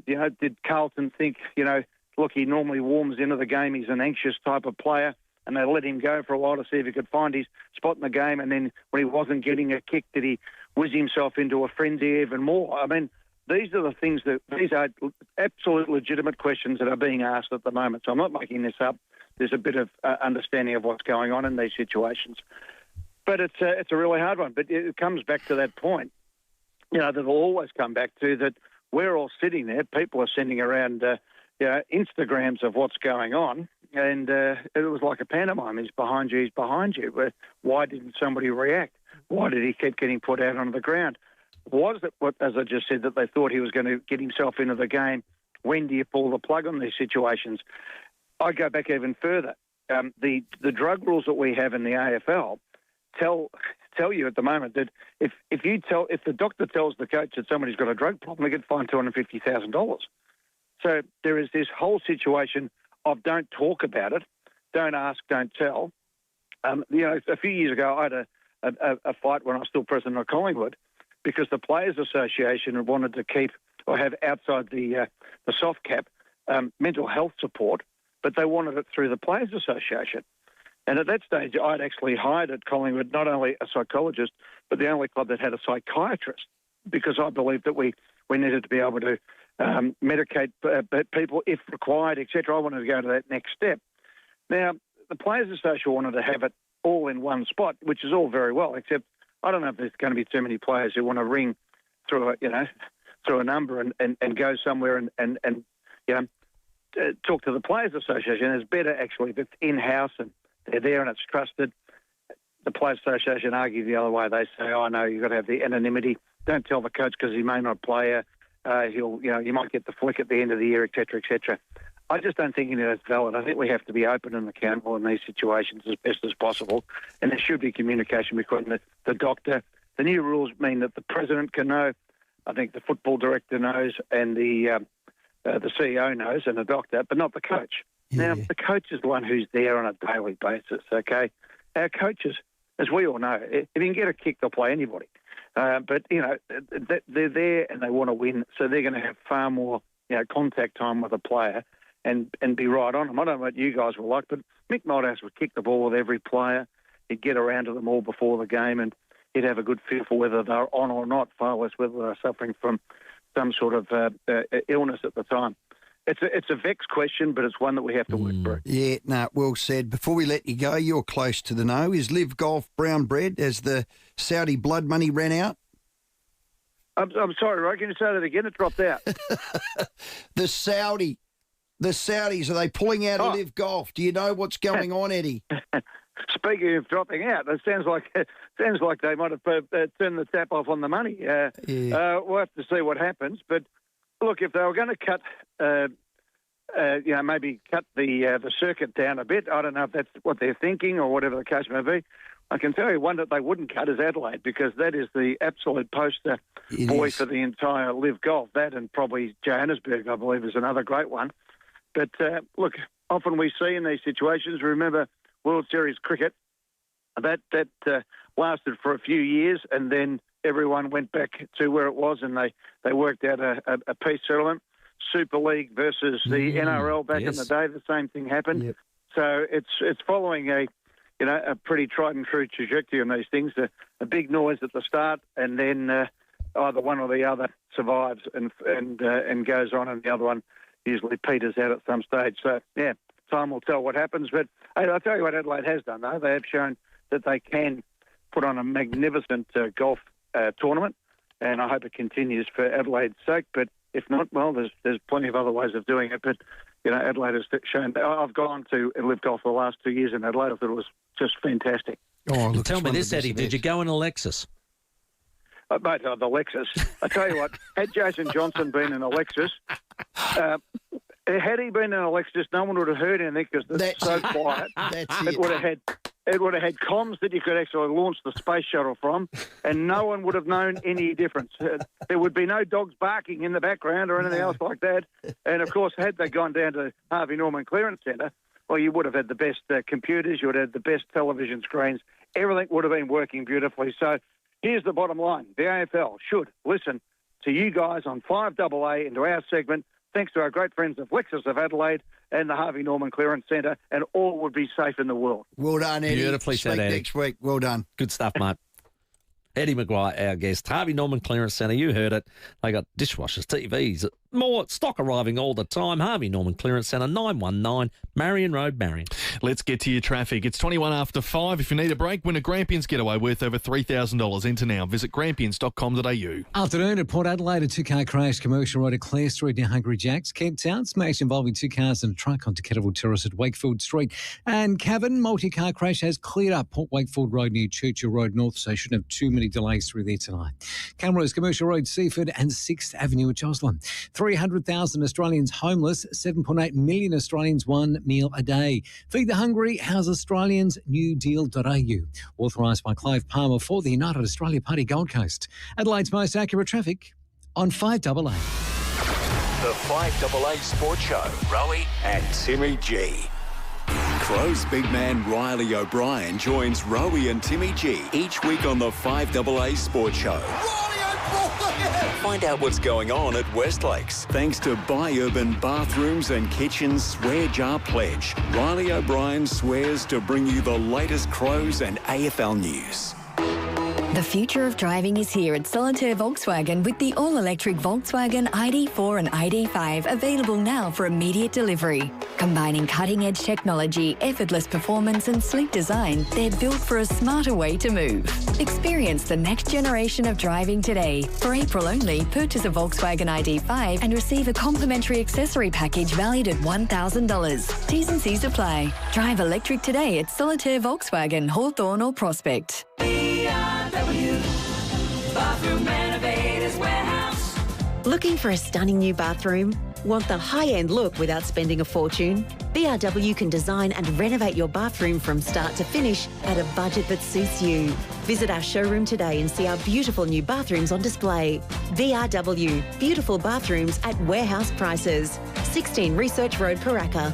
Did Carlton think, look, he normally warms into the game, he's an anxious type of player, and they let him go for a while to see if he could find his spot in the game, and then when he wasn't getting a kick, did he whiz himself into a frenzy even more? I mean, these are the things these are absolute legitimate questions that are being asked at the moment. So I'm not making this up. There's a bit of understanding of what's going on in these situations. But it's a really hard one. But it comes back to that point, that will always come back to that we're all sitting there. People are sending around, Instagrams of what's going on. And it was like a pantomime. He's behind you, he's behind you. But why didn't somebody react? Why did he keep getting put out onto the ground? Was it, as I just said, that they thought he was going to get himself into the game? When do you pull the plug on these situations? I go back even further. The drug rules that we have in the AFL tell you at the moment that if the doctor tells the coach that somebody's got a drug problem, they get fined $250,000. So there is this whole situation of don't talk about it, don't ask, don't tell. A few years ago, I had a fight when I was still president of Collingwood because the Players Association wanted to keep or have outside the soft cap mental health support, but they wanted it through the Players Association. And at that stage, I'd actually hired at Collingwood not only a psychologist, but the only club that had a psychiatrist, because I believed that we needed to be able to medicate people if required, etc. I wanted to go to that next step. Now, the Players Association wanted to have it all in one spot, which is all very well, except I don't know if there's going to be too many players who want to ring through a number and go somewhere and talk to the Players Association. It's better actually if it's in-house and they're there and it's trusted. The Players Association argue the other way. They say, "Oh no, you've got to have the anonymity. Don't tell the coach because he may not play. You might get the flick at the end of the year, etc., etc." I just don't think any of that's valid. I think we have to be open and accountable in these situations as best as possible, and there should be communication between the doctor. The new rules mean that the president can know. I think the football director knows, and the CEO knows, and the doctor, but not the coach. Yeah. Now, the coach is the one who's there on a daily basis, okay? Our coaches, as we all know, if you can get a kick, they'll play anybody. But, they're there and they want to win, so they're going to have far more contact time with a player and be right on them. I don't know what you guys were like, but Mick Malthouse would kick the ball with every player. He'd get around to them all before the game and he'd have a good feel for whether they're on or not, far less whether they're suffering from some sort of illness at the time. It's a vexed question, but it's one that we have to work through. Yeah, no, well said. Before we let you go, you're close to the know. Is Live Golf brown bread as the Saudi blood money ran out? I'm sorry, Ray, can you say that again? It dropped out. The Saudis, are they pulling out of Live Golf? Do you know what's going on, Eddie? Speaking of dropping out, it sounds like they might have turned the tap off on the money. We'll have to see what happens, but look, if they were going to cut, maybe cut the circuit down a bit, I don't know if that's what they're thinking or whatever the case may be. I can tell you one that they wouldn't cut is Adelaide, because that is the absolute poster boy for the entire live golf. That and probably Johannesburg, I believe, is another great one. But look, often we see in these situations, remember World Series cricket, that lasted for a few years, and then everyone went back to where it was, and they worked out a peace settlement. Super League versus the NRL back in the day, the same thing happened. Yep. So it's following a pretty tried and true trajectory on these things. A big noise at the start, and then either one or the other survives and goes on, and the other one usually peters out at some stage. So yeah, time will tell what happens. But hey, I'll tell you what Adelaide has done though. They have shown that they can put on a magnificent golf tournament, and I hope it continues for Adelaide's sake. But if not, well, there's plenty of other ways of doing it. But Adelaide has shown. I've gone to live golf for the last 2 years in Adelaide. I thought it was just fantastic. Oh, tell me this, Eddie. Did you go in a Lexus? Mate, the Lexus. I tell you what, had Jason Johnson been in a Lexus, had he been in a Lexus, no one would have heard anything because it's so quiet. It would have had comms that you could actually launch the space shuttle from, and no one would have known any difference. There would be no dogs barking in the background or anything else like that. And, of course, had they gone down to Harvey Norman Clearance Centre, well, you would have had the best computers, you would have had the best television screens. Everything would have been working beautifully. So here's the bottom line. The AFL should listen to you guys on 5AA into our segment, thanks to our great friends of Lexus of Adelaide and the Harvey Norman Clearance Centre, and all would be safe in the world. Well done, Eddie. Beautifully said, Eddie. Next week. Well done. Good stuff, mate. Eddie McGuire, our guest. Harvey Norman Clearance Centre, you heard it. They got dishwashers, TVs, more stock arriving all the time. Harvey Norman Clearance Centre, 919 Marion Road, Marion. Let's get to your traffic. It's 21 after 5. If you need a break, win a Grampians getaway worth over $3,000. Enter now. Visit grampians.com.au. Afternoon at Port Adelaide, a two-car crash, Commercial Road at Clare Street near Hungry Jack's. Kent Town, smash involving two cars and a truck onto Kettleville Terrace at Wakefield Street. And Cavan, multi-car crash has cleared up Port Wakefield Road near Churchill Road North, so shouldn't have too many delays through there tonight. Cameras, Commercial Road, Seaford and 6th Avenue at Joslin. 300,000 Australians homeless, 7.8 million Australians one meal a day. Feed the hungry, house Australians, newdeal.au. Authorised by Clive Palmer for the United Australia Party Gold Coast. Adelaide's most accurate traffic on 5AA. The 5AA Sports Show, Rowey and Timmy G. Crow's big man Riley O'Brien joins Rowey and Timmy G each week on the 5AA Sports Show. Find out what's going on at Westlakes. Thanks to Buy Urban Bathrooms and Kitchens Swear Jar Pledge. Riley O'Brien swears to bring you the latest Crows and AFL news. The future of driving is here at Solitaire Volkswagen with the all-electric Volkswagen ID4 and ID5 available now for immediate delivery. Combining cutting-edge technology, effortless performance and sleek design, they're built for a smarter way to move. Experience the next generation of driving today. For April only, purchase a Volkswagen ID5 and receive a complimentary accessory package valued at $1,000. T's and C's apply. Drive electric today at Solitaire Volkswagen, Hawthorne or Prospect. Bathroom Renovators Warehouse. Looking for a stunning new bathroom? Want the high-end look without spending a fortune? BRW can design and renovate your bathroom from start to finish at a budget that suits you. Visit our showroom today and see our beautiful new bathrooms on display. BRW, beautiful bathrooms at warehouse prices. 16 Research Road, Paraka.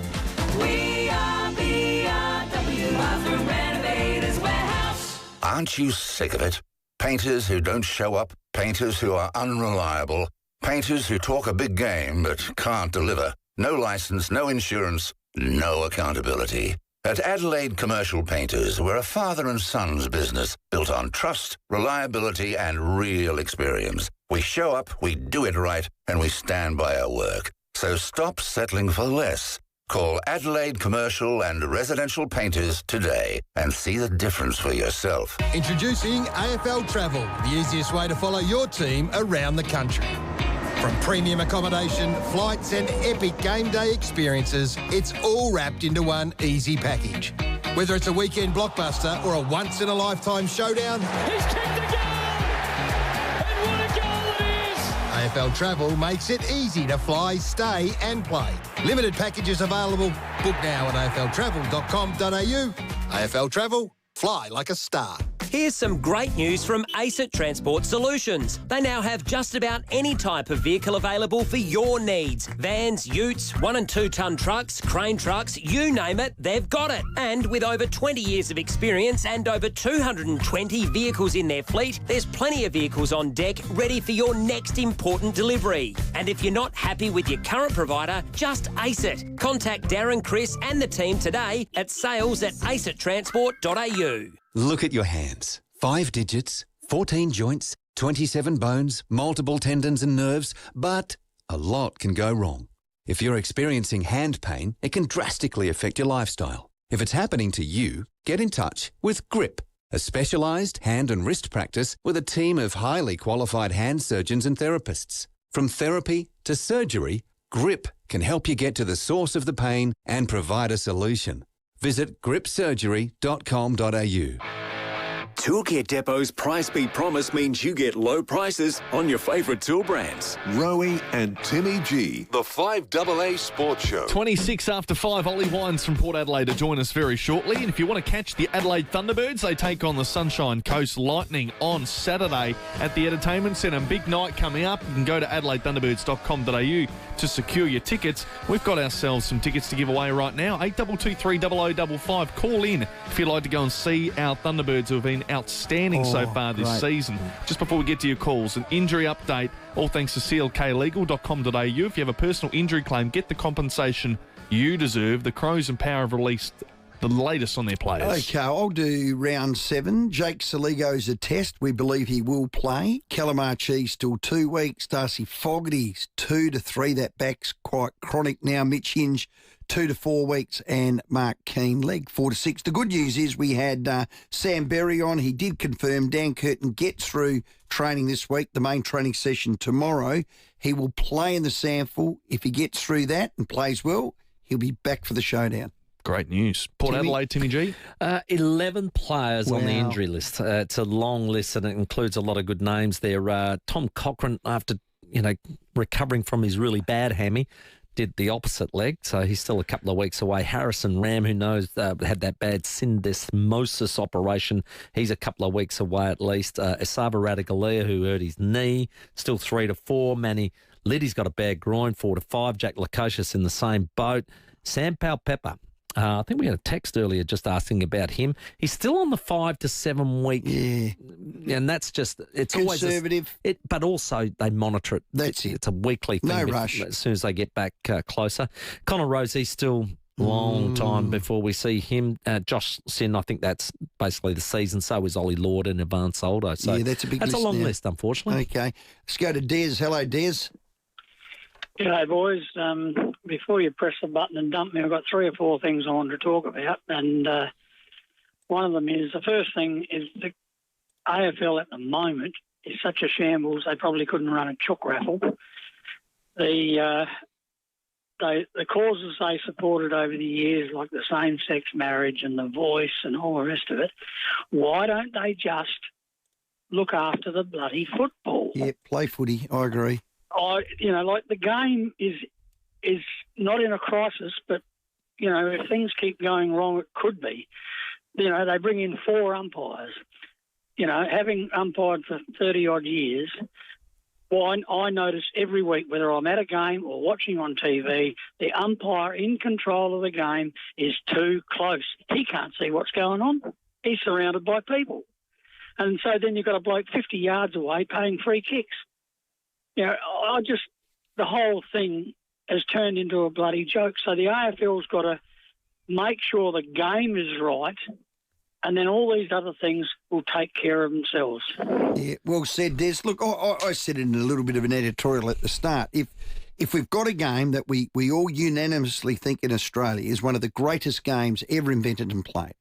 We are BRW, Bathroom Renovators Warehouse. Aren't you sick of it? Painters who don't show up, painters who are unreliable, painters who talk a big game but can't deliver. No license, no insurance, no accountability. At Adelaide Commercial Painters, we're a father and son's business built on trust, reliability and real experience. We show up, we do it right, and we stand by our work. So stop settling for less. Call Adelaide Commercial and Residential Painters today and see the difference for yourself. Introducing AFL Travel, the easiest way to follow your team around the country. From premium accommodation, flights and epic game day experiences, it's all wrapped into one easy package. Whether it's a weekend blockbuster or a once-in-a-lifetime showdown... He's kicked the goal! And what a goal it is! AFL Travel makes it easy to fly, stay and play. Limited packages available. Book now at afltravel.com.au. AFL Travel, fly like a star. Here's some great news from ACET Transport Solutions. They now have just about any type of vehicle available for your needs. Vans, utes, 1 and 2 tonne trucks, crane trucks, you name it, they've got it. And with over 20 years of experience and over 220 vehicles in their fleet, there's plenty of vehicles on deck ready for your next important delivery. And if you're not happy with your current provider, just ace it. Contact Darren, Chris and the team today at sales@acettransport.au. Look at your hands. 5 digits, 14 joints, 27 bones, multiple tendons and nerves, but a lot can go wrong. If you're experiencing hand pain, it can drastically affect your lifestyle. If it's happening to you, get in touch with GRIP, a specialised hand and wrist practice with a team of highly qualified hand surgeons and therapists. From therapy to surgery, GRIP can help you get to the source of the pain and provide a solution. Visit gripsurgery.com.au. Toolkit Depot's Price Beat Promise means you get low prices on your favourite tool brands. Rowey and Timmy G, the 5AA Sports Show. 26 after 5, Ollie Wines from Port Adelaide to join us very shortly. And if you want to catch the Adelaide Thunderbirds, they take on the Sunshine Coast Lightning on Saturday at the Entertainment Centre. Big night coming up. You can go to adelaidethunderbirds.com.au to secure your tickets. We've got ourselves some tickets to give away right now. 8223 0055. Call in if you'd like to go and see our Thunderbirds who have been outstanding so far this season. Just before we get to your calls, an injury update, all thanks to clklegal.com.au. If you have a personal injury claim, get the compensation you deserve. The Crows and Power have released the latest on their players. Okay, I'll do round 7. Jake Saligo's a test. We believe he will play. Calamarchi still 2 weeks. Darcy Fogarty's 2 to 3. That back's quite chronic now. Mitch Hinge 2 to 4 weeks, and Mark Keane leg 4 to 6. The good news is we had Sam Berry on. He did confirm Dan Curtin gets through training this week, the main training session tomorrow. He will play in the sample. If he gets through that and plays well, he'll be back for the showdown. Great news. Port Adelaide, Timmy G? 11 players on the injury list. It's a long list and it includes a lot of good names there. Tom Cochrane, after recovering from his really bad hammy, did the opposite leg, so he's still a couple of weeks away. Harrison Ram, who knows, had that bad syndesmosis operation. He's a couple of weeks away at least. Esava Radigalia, who hurt his knee, still 3 to 4. Manny Liddy's got a bad groin, 4 to 5. Jack Lukosius in the same boat. Sam Powell-Pepper. I think we had a text earlier just asking about him. He's still on the 5 to 7 week. Yeah. And that's just, it's conservative. Always, but also they monitor it. That's it. It's a weekly thing. No rush. As soon as they get back closer. Connor Rosie's still long time before we see him. Josh Sin, I think that's basically the season. So is Ollie Lord and Ivan Soldo. So yeah, that's a big list. That's a long now. list, unfortunately. Okay. Let's go to Des. Hello, Des. G'day, boys. Before you press the button and dump me, I've got 3 or 4 things I wanted to talk about. And one of them is, the first thing is the AFL at the moment is such a shambles, they probably couldn't run a chook raffle. The causes they supported over the years, like the same-sex marriage and the voice and all the rest of it, why don't they just look after the bloody football? Yeah, play footy. I agree. Like the game is not in a crisis, but, if things keep going wrong, it could be. They bring in 4 umpires. Having umpired for 30-odd years, I notice every week, whether I'm at a game or watching on TV, the umpire in control of the game is too close. He can't see what's going on. He's surrounded by people. And so then you've got a bloke 50 yards away paying free kicks. The whole thing has turned into a bloody joke. So the AFL's got to make sure the game is right, and then all these other things will take care of themselves. Yeah, well said, Des. Look, I said it in a little bit of an editorial at the start. If we've got a game that we all unanimously think in Australia is one of the greatest games ever invented and played,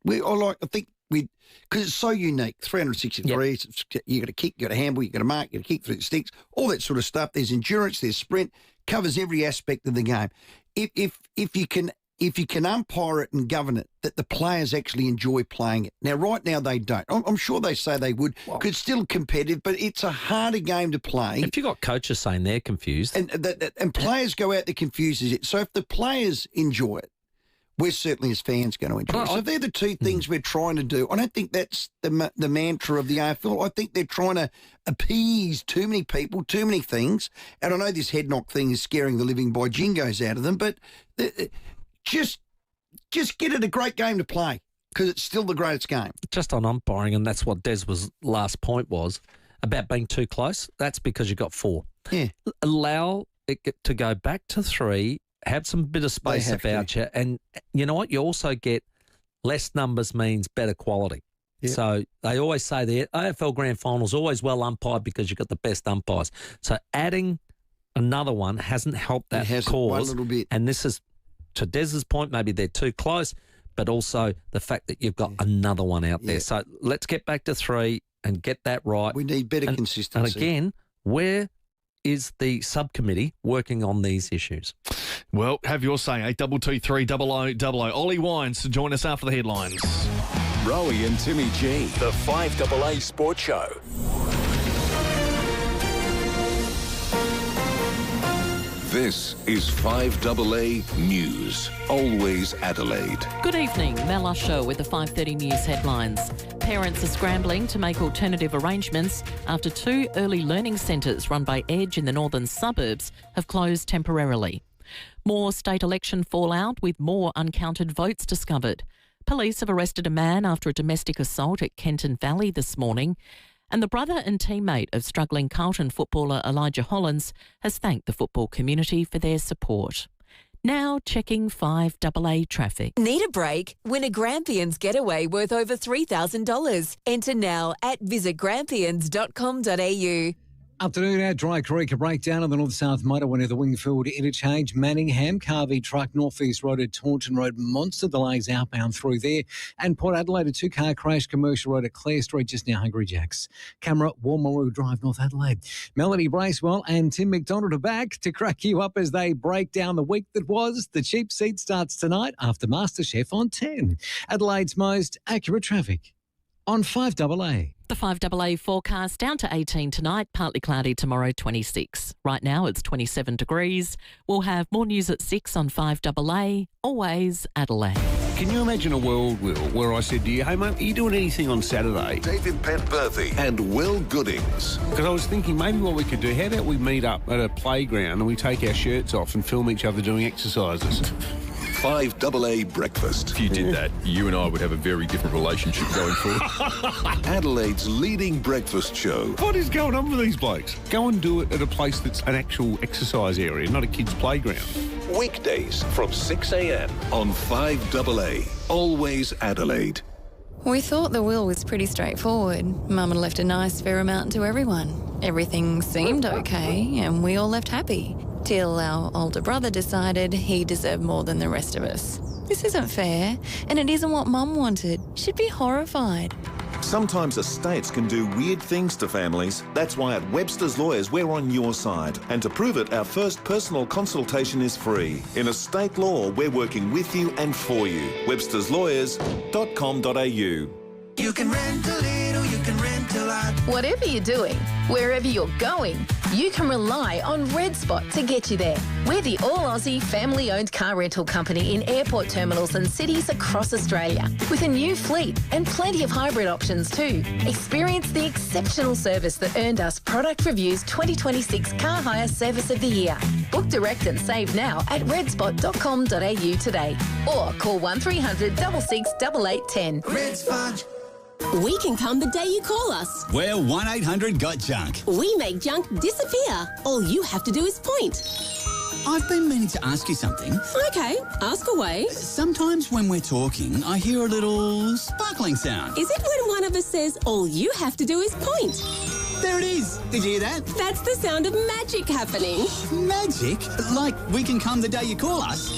because it's so unique, 363, you got a kick, you got a handball, you got a mark, you got a kick through the sticks, all that sort of stuff. There's endurance, there's sprint, covers every aspect of the game. If you can if you can umpire it and govern it, that the players actually enjoy playing it. Now, right now they don't. I'm sure they say they would, because it's still competitive, but it's a harder game to play. If you've got coaches saying they're confused. And players go out that confuses it. So if the players enjoy it, we're certainly as fans going to enjoy it. So they're the two things we're trying to do. I don't think that's the mantra of the AFL. I think they're trying to appease too many people, too many things. And I know this head knock thing is scaring the living by jingos out of them, but just get it a great game to play, because it's still the greatest game. Just on umpiring, and that's what Des was last point was, about being too close. That's because you got 4. Yeah. Allow it to go back to 3, have some bit of space about you, and you know what? You also get less numbers means better quality. Yep. So they always say the AFL Grand Final's always well umpired because you've got the best umpires. So adding another one hasn't helped that cause. One little bit. And this is, to Des's point, maybe they're too close, but also the fact that you've got another one out there. So let's get back to 3 and get that right. We need better consistency. And again, where is the subcommittee working on these issues? Well, have your say, 8223 0000. Ollie Wines to join us after the headlines. Rowey and Timmy G, the 5AA Sports Show. This is 5AA News, always Adelaide. Good evening, Mel Usher with the 5:30 News headlines. Parents are scrambling to make alternative arrangements after 2 early learning centres run by Edge in the northern suburbs have closed temporarily. More state election fallout with more uncounted votes discovered. Police have arrested a man after a domestic assault at Kenton Valley this morning. And the brother and teammate of struggling Carlton footballer Elijah Hollins has thanked the football community for their support. Now checking 5AA traffic. Need a break? Win a Grampians getaway worth over $3,000. Enter now at visitgrampians.com.au. Afternoon at Dry Creek, a breakdown on the north-south motorway near the Wingfield interchange. Manningham, Carvey truck, North-East Road at Taunton Road, monster delays outbound through there. And Port Adelaide, a 2-car crash, Commercial Road at Clare Street, just near Hungry Jack's. Camera, Warmaroo Drive, North Adelaide. Melanie Bracewell and Tim McDonald are back to crack you up as they break down the week that was. The cheap seat starts tonight after MasterChef on 10. Adelaide's most accurate traffic on 5AA. The 5AA forecast down to 18 tonight, partly cloudy tomorrow, 26. Right now it's 27 degrees. We'll have more news at 6 on 5AA, always Adelaide. Can you imagine a world, Will, where I said to you, hey, mate, are you doing anything on Saturday? David Penberthy and Will Goodings. Because I was thinking maybe what we could do, how about we meet up at a playground and we take our shirts off and film each other doing exercises? 5AA Breakfast. If you did that, you and I would have a very different relationship going forward. Adelaide's leading breakfast show. What is going on with these blokes? Go and do it at a place that's an actual exercise area, not a kid's playground. Weekdays from 6 a.m. on 5AA, always Adelaide. We thought the will was pretty straightforward. Mum had left a nice fair amount to everyone. Everything seemed okay and we all left happy. Till our older brother decided he deserved more than the rest of us. This isn't fair, and it isn't what Mum wanted. She'd be horrified. Sometimes estates can do weird things to families. That's why at Webster's Lawyers we're on your side. And to prove it, our first personal consultation is free. In estate law, we're working with you and for you. websterslawyers.com.au. You can rent a little, you can rent a lot. Whatever you're doing, wherever you're going, you can rely on Red Spot to get you there. We're the all-Aussie family-owned car rental company in airport terminals and cities across Australia, with a new fleet and plenty of hybrid options too. Experience the exceptional service that earned us Product Review's 2026 Car Hire Service of the Year. Book direct and save now at redspot.com.au today, or call 1300 66 8810. Red Spot. We can come the day you call us. We're 1-800-GOT-JUNK. We make junk disappear. All you have to do is point. I've been meaning to ask you something. Okay, ask away. Sometimes when we're talking, I hear a little sparkling sound. Is it when one of us says, all you have to do is point? There it is. Did you hear that? That's the sound of magic happening. Magic? Like we can come the day you call us?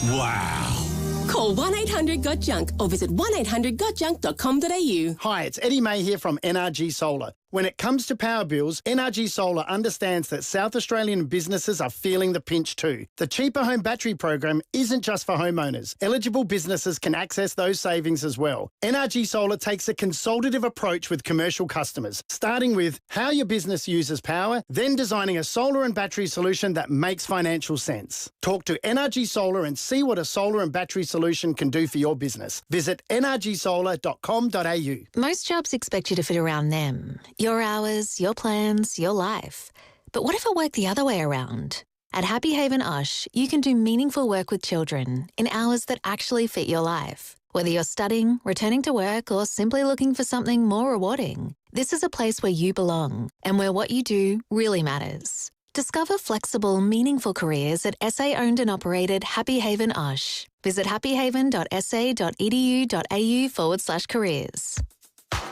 Wow. Call 1-800-GOT-JUNK or visit 1-800-GOT-JUNK.com.au. Hi, it's Eddie May here from NRG Solar. When it comes to power bills, NRG Solar understands that South Australian businesses are feeling the pinch too. The Cheaper Home Battery program isn't just for homeowners. Eligible businesses can access those savings as well. NRG Solar takes a consultative approach with commercial customers, starting with how your business uses power, then designing a solar and battery solution that makes financial sense. Talk to NRG Solar and see what a solar and battery solution can do for your business. Visit nrgsolar.com.au. Most jobs expect you to fit around them. Your hours, your plans, your life. But what if it worked the other way around? At Happy Haven Osh, you can do meaningful work with children in hours that actually fit your life. Whether you're studying, returning to work, or simply looking for something more rewarding, this is a place where you belong and where what you do really matters. Discover flexible, meaningful careers at SA-owned and operated Happy Haven Osh. Visit happyhaven.sa.edu.au/careers.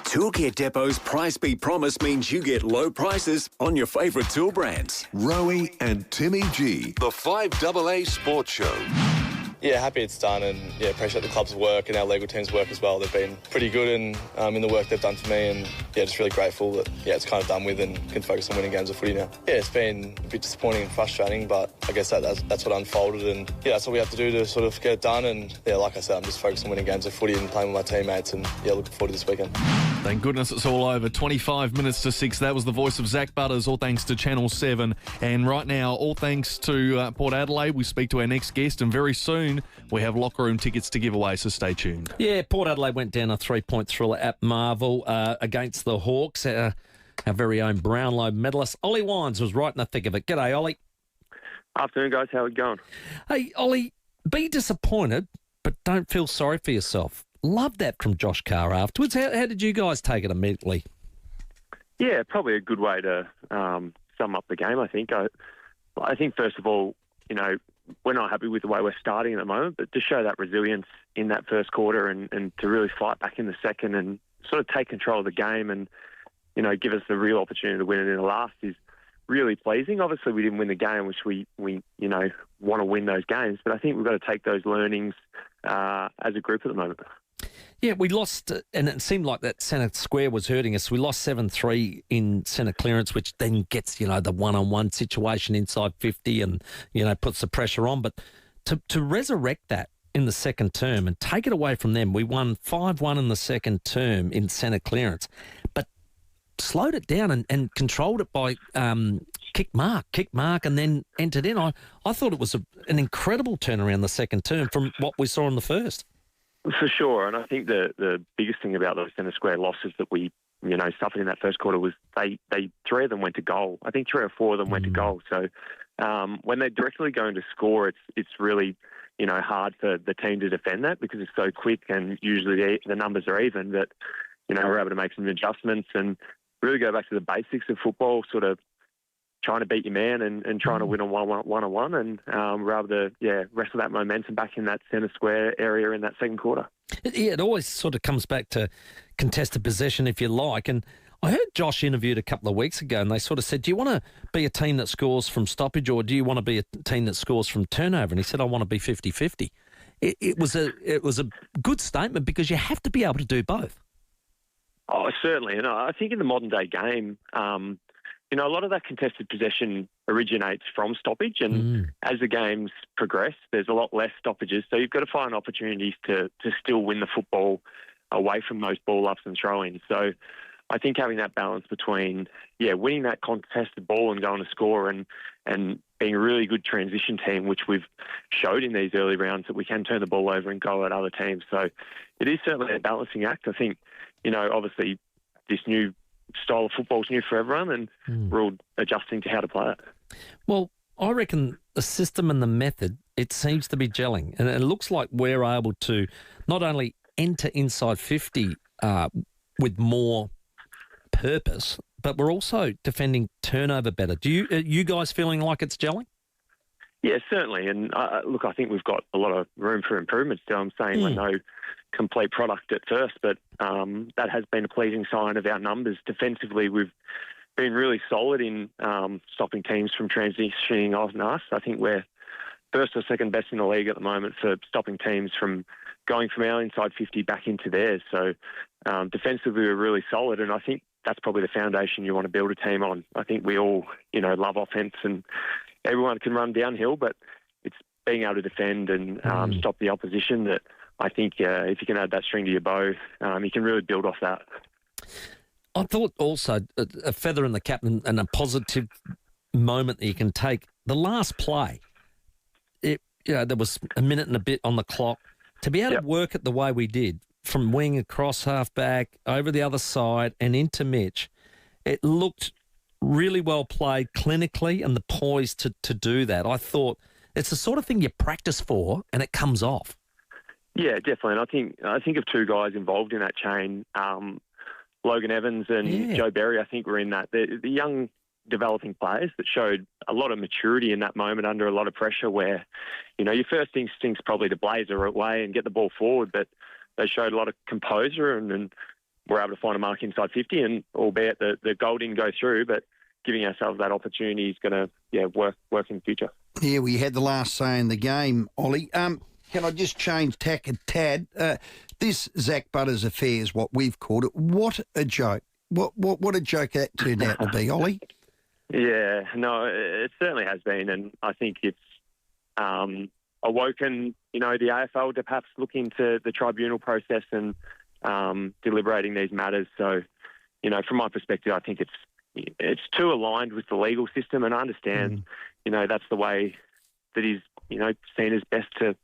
Toolkit Depot's Price Beat Promise means you get low prices on your favourite tool brands. Rowey and Timmy G, the 5AA Sports Show. Yeah, happy it's done, and yeah, appreciate the club's work and our legal team's work as well. They've been pretty good in the work they've done for me, and yeah, just really grateful that it's kind of done with and can focus on winning games of footy now. Yeah, it's been a bit disappointing and frustrating, but I guess that's what unfolded, and yeah, that's what we have to do to sort of get it done. And yeah, like I said, I'm just focused on winning games of footy and playing with my teammates, and yeah, looking forward to this weekend. Thank goodness it's all over. 25 minutes to 6. That was the voice of Zack Butters, all thanks to Channel 7. And right now, all thanks to Port Adelaide, we speak to our next guest, and very soon we have locker room tickets to give away, so stay tuned. Yeah, Port Adelaide went down a 3-point thriller at Marvel against the Hawks. Our very own Brownlow medalist, Ollie Wines, was right in the thick of it. G'day, Ollie. Afternoon, guys. How are we going? Hey, Ollie, be disappointed, but don't feel sorry for yourself. Love that from Josh Carr afterwards. How did you guys take it immediately? Yeah, probably a good way to sum up the game, I think. I think, first of all, we're not happy with the way we're starting at the moment, but to show that resilience in that first quarter and to really fight back in the second and sort of take control of the game and, give us the real opportunity to win it in the last is really pleasing. Obviously, we didn't win the game, which we want to win those games, but I think we've got to take those learnings as a group at the moment. Yeah, we lost, and it seemed like that centre square was hurting us. We lost 7-3 in centre clearance, which then gets, the one-on-one situation inside 50 and, puts the pressure on. But to resurrect that in the second term and take it away from them, we won 5-1 in the second term in centre clearance, but slowed it down and controlled it by kick mark, and then entered in. I thought it was an incredible turnaround the second term from what we saw in the first. For sure, and I think the biggest thing about those centre square losses that we, suffered in that first quarter was they 3 of them went to goal. I think 3 or 4 of them went to goal. So when they're directly going to score, it's really, hard for the team to defend that because it's so quick and usually the numbers are even. But, we're able to make some adjustments and really go back to the basics of football, sort of trying to beat your man and trying to win on one-on-one and we're able to, wrestle that momentum back in that centre square area in that second quarter. Yeah, it always sort of comes back to contested possession, if you like. And I heard Josh interviewed a couple of weeks ago and they sort of said, do you want to be a team that scores from stoppage or do you want to be a team that scores from turnover? And he said, I want to be 50-50. It was a good statement because you have to be able to do both. Oh, certainly. And I think in the modern day game, a lot of that contested possession originates from stoppage, and as the games progress, there's a lot less stoppages. So you've got to find opportunities to still win the football away from those ball ups and throw-ins. So I think having that balance between, winning that contested ball and going to score and being a really good transition team, which we've showed in these early rounds that we can turn the ball over and go at other teams. So it is certainly a balancing act. I think, obviously this new style of football is new for everyone and we're all adjusting to how to play it. Well, I reckon the system and the method, it seems to be gelling. And it looks like we're able to not only enter inside 50 with more purpose, but we're also defending turnover better. Are you guys feeling like it's gelling? Yeah, certainly. And look, I think we've got a lot of room for improvement still. I'm saying we're no complete product at first, but that has been a pleasing sign of our numbers. Defensively, we've been really solid in stopping teams from transitioning on us. I think we're first or second best in the league at the moment for stopping teams from going from our inside 50 back into theirs. So defensively, we're really solid. And I think that's probably the foundation you want to build a team on. I think we all, love offence and everyone can run downhill, but it's being able to defend and stop the opposition that I think if you can add that string to your bow, you can really build off that. I thought also a feather in the cap and a positive moment that you can take. The last play, there was a minute and a bit on the clock. To be able to work it the way we did, from wing across half-back, over the other side and into Mitch, it looked really well played clinically and the poise to do that. I thought it's the sort of thing you practice for and it comes off. Yeah, definitely. And I think of two guys involved in that chain, Logan Evans and Joe Berry, I think were in that. The young developing players that showed a lot of maturity in that moment under a lot of pressure where, your first instinct's probably to blaze it away and get the ball forward, but they showed a lot of composure and were able to find a mark inside 50, and albeit the goal didn't go through, but giving ourselves that opportunity is going to work in the future. Yeah, we had the last say in the game, Ollie. Can I just change tack a tad? This Zack Butters affair is what we've called it. What a joke. What a joke that turned out to be, Ollie. Yeah, no, it certainly has been, and I think it's awoken, the AFL to perhaps look into the tribunal process and deliberating these matters. So, from my perspective, I think it's too aligned with the legal system, and I understand, that's the way that is, seen as best to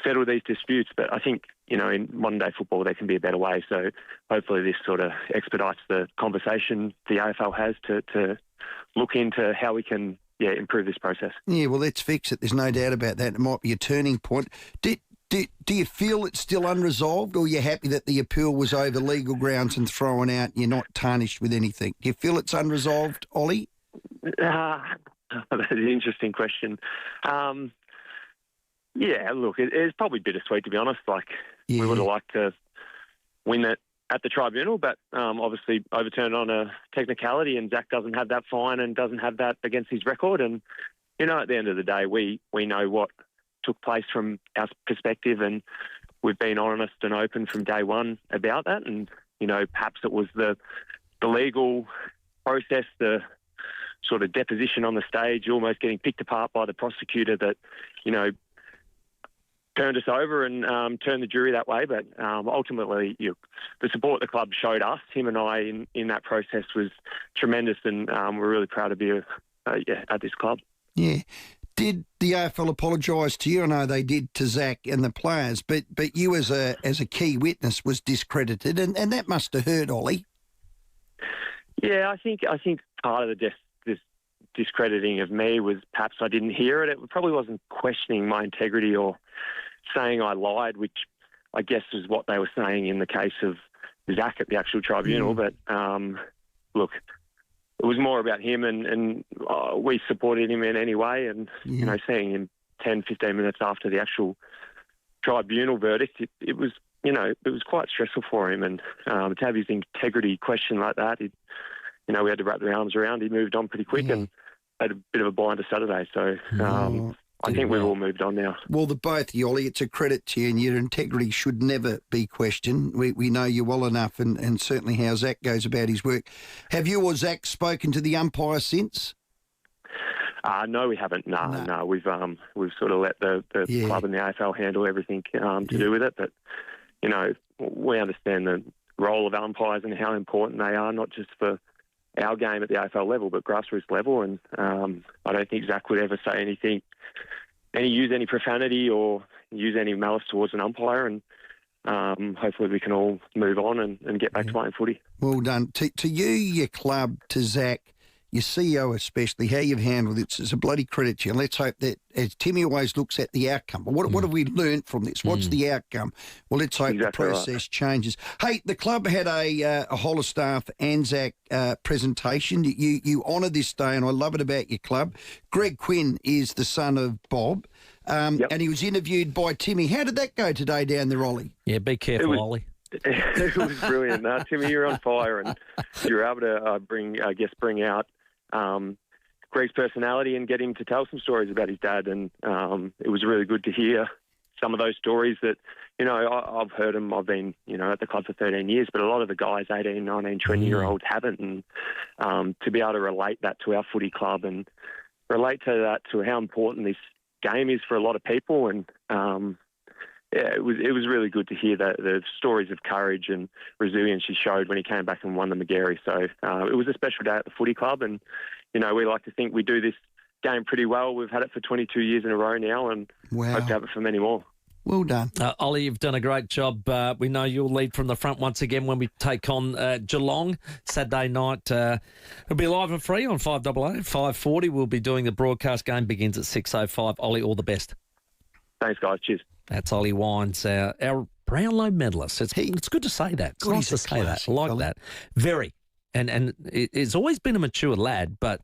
settle these disputes. But I think, in modern day football, there can be a better way. So hopefully this sort of expedites the conversation the AFL has to look into how we can, improve this process. Yeah, well, let's fix it. There's no doubt about that. It might be a turning point. Do you feel it's still unresolved, or are you happy that the appeal was over legal grounds and thrown out? You're not tarnished with anything. Do you feel it's unresolved, Ollie? That's an interesting question. Yeah, look, it's probably bittersweet, to be honest. We would have liked to win it at the tribunal, but obviously overturned on a technicality, and Zack doesn't have that fine and doesn't have that against his record. And, at the end of the day, we know what took place from our perspective, and we've been honest and open from day one about that. And, perhaps it was the legal process, the sort of deposition on the stage, almost getting picked apart by the prosecutor that, turned us over and turned the jury that way. But ultimately, the support the club showed us, him and I, in that process was tremendous, and we're really proud to be at this club. Yeah. Did the AFL apologise to you? I know they did to Zack and the players, but you as a key witness was discredited, and that must have hurt, Ollie. Yeah, I think part of this discrediting of me was perhaps I didn't hear it. It probably wasn't questioning my integrity or saying I lied, which I guess is what they were saying in the case of Zack at the actual tribunal. But look, it was more about him, and we supported him in any way. And, seeing him 10, 15 minutes after the actual tribunal verdict, it was quite stressful for him. And to have his integrity questioned like that, we had to wrap their arms around. He moved on pretty quick and had a bit of a blinder Saturday. So I think we've all moved on now. Well, the both of you, Ollie, it's a credit to you, and your integrity should never be questioned. We know you well enough, and certainly how Zack goes about his work. Have you or Zack spoken to the umpire since? No, we haven't. No. We've sort of let the club and the AFL handle everything to do with it. But, we understand the role of umpires and how important they are, not just for our game at the AFL level, but grassroots level. And I don't think Zack would ever say anything, use any profanity or use any malice towards an umpire. And hopefully we can all move on and get back to playing footy. Well done. To you, your club, to Zack, your CEO especially, how you've handled it, it's a bloody credit to you. And let's hope that, as Timmy always looks at the outcome, but what have we learnt from this? What's the outcome? Well, let's hope the process changes. Hey, the club had a whole of staff Anzac presentation. You honour this day, and I love it about your club. Greg Quinn is the son of Bob, and he was interviewed by Timmy. How did that go today down there, Ollie? Yeah, be careful, Ollie. It was brilliant. Timmy, you're on fire, and you're able to bring out Greg's personality and get him to tell some stories about his dad. And it was really good to hear some of those stories that, I've heard them. I've been, at the club for 13 years, but a lot of the guys, 18, 19, 20-year-olds haven't. And to be able to relate that to our footy club and relate to that, to how important this game is for a lot of people. And, it was really good to hear the stories of courage and resilience he showed when he came back and won the McGuire. So it was a special day at the footy club. And, we like to think we do this game pretty well. We've had it for 22 years in a row now and hope to have it for many more. Well done. Ollie, you've done a great job. We know you'll lead from the front once again when we take on Geelong Saturday night. It'll be live and free on 5AA. 5:40 we'll be doing the broadcast. Game begins at 6:05. Ollie, all the best. Thanks, guys. Cheers. That's Ollie Wines, our Brownlow medalist. It's good to say that. It's nice to say that. I like that. Very. And it's always been a mature lad, but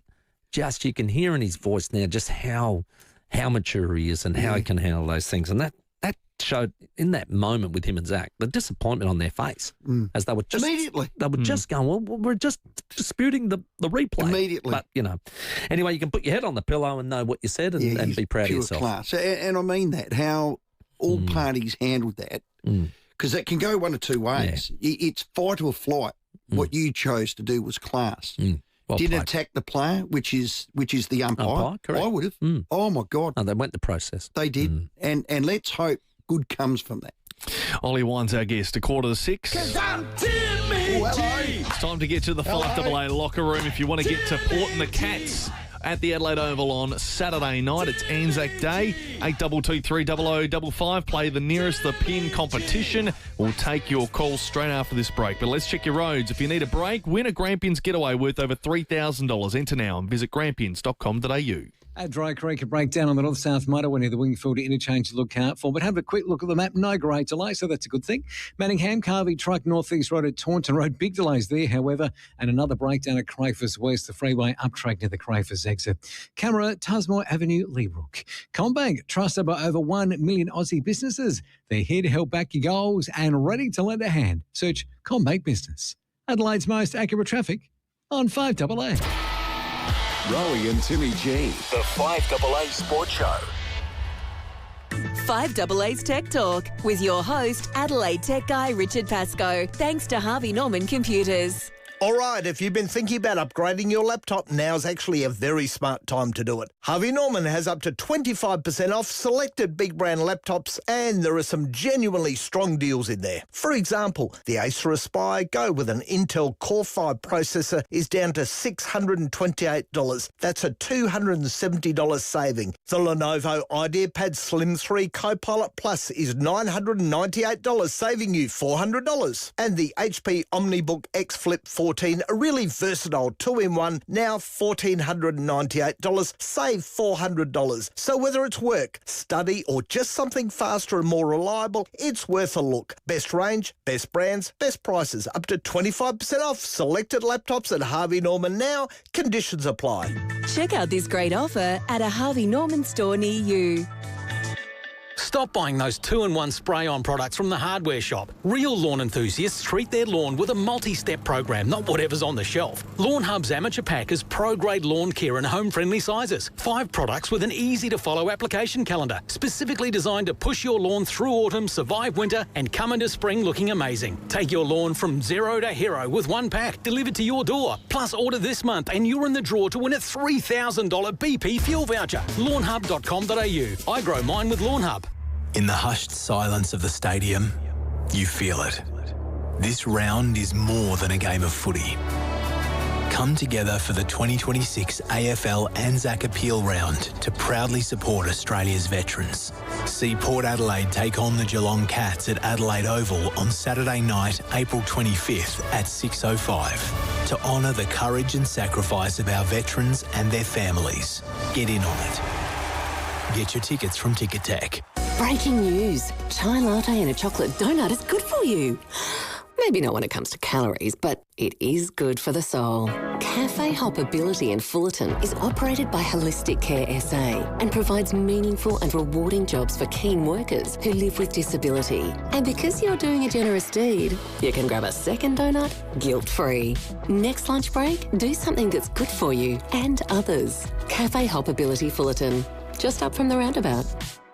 just you can hear in his voice now just how mature he is and how he can handle those things. And that showed in that moment with him and Zack, the disappointment on their face as they were just immediately. They were just going, well, we're just disputing the replay immediately. But anyway, you can put your head on the pillow and know what you said and be proud of yourself. Class, and I mean that how all parties handled that because it can go one of two ways. Yeah. It's fight or flight. What you chose to do was class. Well didn't played. Attack the player, which is the umpire. Correct. I would have. Oh my God, no, they went the process. They did, and let's hope good comes from that. Ollie Wines, our guest, 5:45. 'Cause I'm Timmy G. It's time to get to the 5AA locker room. If you want to get to Port and the Cats at the Adelaide Oval on Saturday night, it's Anzac Day. 82230055. Play the nearest the pin competition. We'll take your calls straight after this break. But let's check your roads. If you need a break, win a Grampians getaway worth over $3,000. Enter now and visit grampians.com.au. At Dry Creek, a breakdown on the north-south motorway near the Wingfield interchange to look out for. But have a quick look at the map. No great delay, so that's a good thing. Manningham, Carvey, Truck, North-East Road at Taunton Road. Big delays there, however. And another breakdown at Crayfus West, the freeway up track near the Crayfus exit. Camera, Tusmore Avenue, Leabrook. CommBank, trusted by over 1 million Aussie businesses. They're here to help back your goals and ready to lend a hand. Search CommBank Business. Adelaide's most accurate traffic on 5AA. Rowey and Timmy G. The 5AA Sports Show. 5AA's Tech Talk with your host, Adelaide tech guy Richard Pascoe. Thanks to Harvey Norman Computers. All right, if you've been thinking about upgrading your laptop, now's actually a very smart time to do it. Harvey Norman has up to 25% off selected big brand laptops, and there are some genuinely strong deals in there. For example, the Acer Aspire Go with an Intel Core 5 processor is down to $628. That's a $270 saving. The Lenovo IdeaPad Slim 3 Copilot Plus is $998, saving you $400. And the HP OmniBook X Flip 14, a really versatile 2-in-1, now $1,498, save $400. So whether it's work, study, or just something faster and more reliable, it's worth a look. Best range, best brands, best prices, up to 25% off selected laptops at Harvey Norman now. Conditions apply. Check out this great offer at a Harvey Norman store near you. Stop buying those 2-in-1 spray-on products from the hardware shop. Real lawn enthusiasts treat their lawn with a multi-step program, not whatever's on the shelf. Lawn Hub's Amateur Pack is pro-grade lawn care in home-friendly sizes. 5 products with an easy-to-follow application calendar, specifically designed to push your lawn through autumn, survive winter, and come into spring looking amazing. Take your lawn from zero to hero with 1 pack delivered to your door. Plus, order this month and you're in the draw to win a $3,000 BP fuel voucher. Lawnhub.com.au. I grow mine with Lawn Hub. In the hushed silence of the stadium, you feel it. This round is more than a game of footy. Come together for the 2026 AFL Anzac Appeal Round to proudly support Australia's veterans. See Port Adelaide take on the Geelong Cats at Adelaide Oval on Saturday night, April 25th at 6:05 to honour the courage and sacrifice of our veterans and their families. Get in on it. Get your tickets from Ticket Tech. Breaking news. Chai latte and a chocolate donut is good for you. Maybe not when it comes to calories, but it is good for the soul. Cafe Hoppability in Fullerton is operated by Holistic Care SA and provides meaningful and rewarding jobs for keen workers who live with disability. And because you're doing a generous deed, you can grab a second donut guilt-free. Next lunch break, do something that's good for you and others. Cafe Hoppability Fullerton. just up from the roundabout.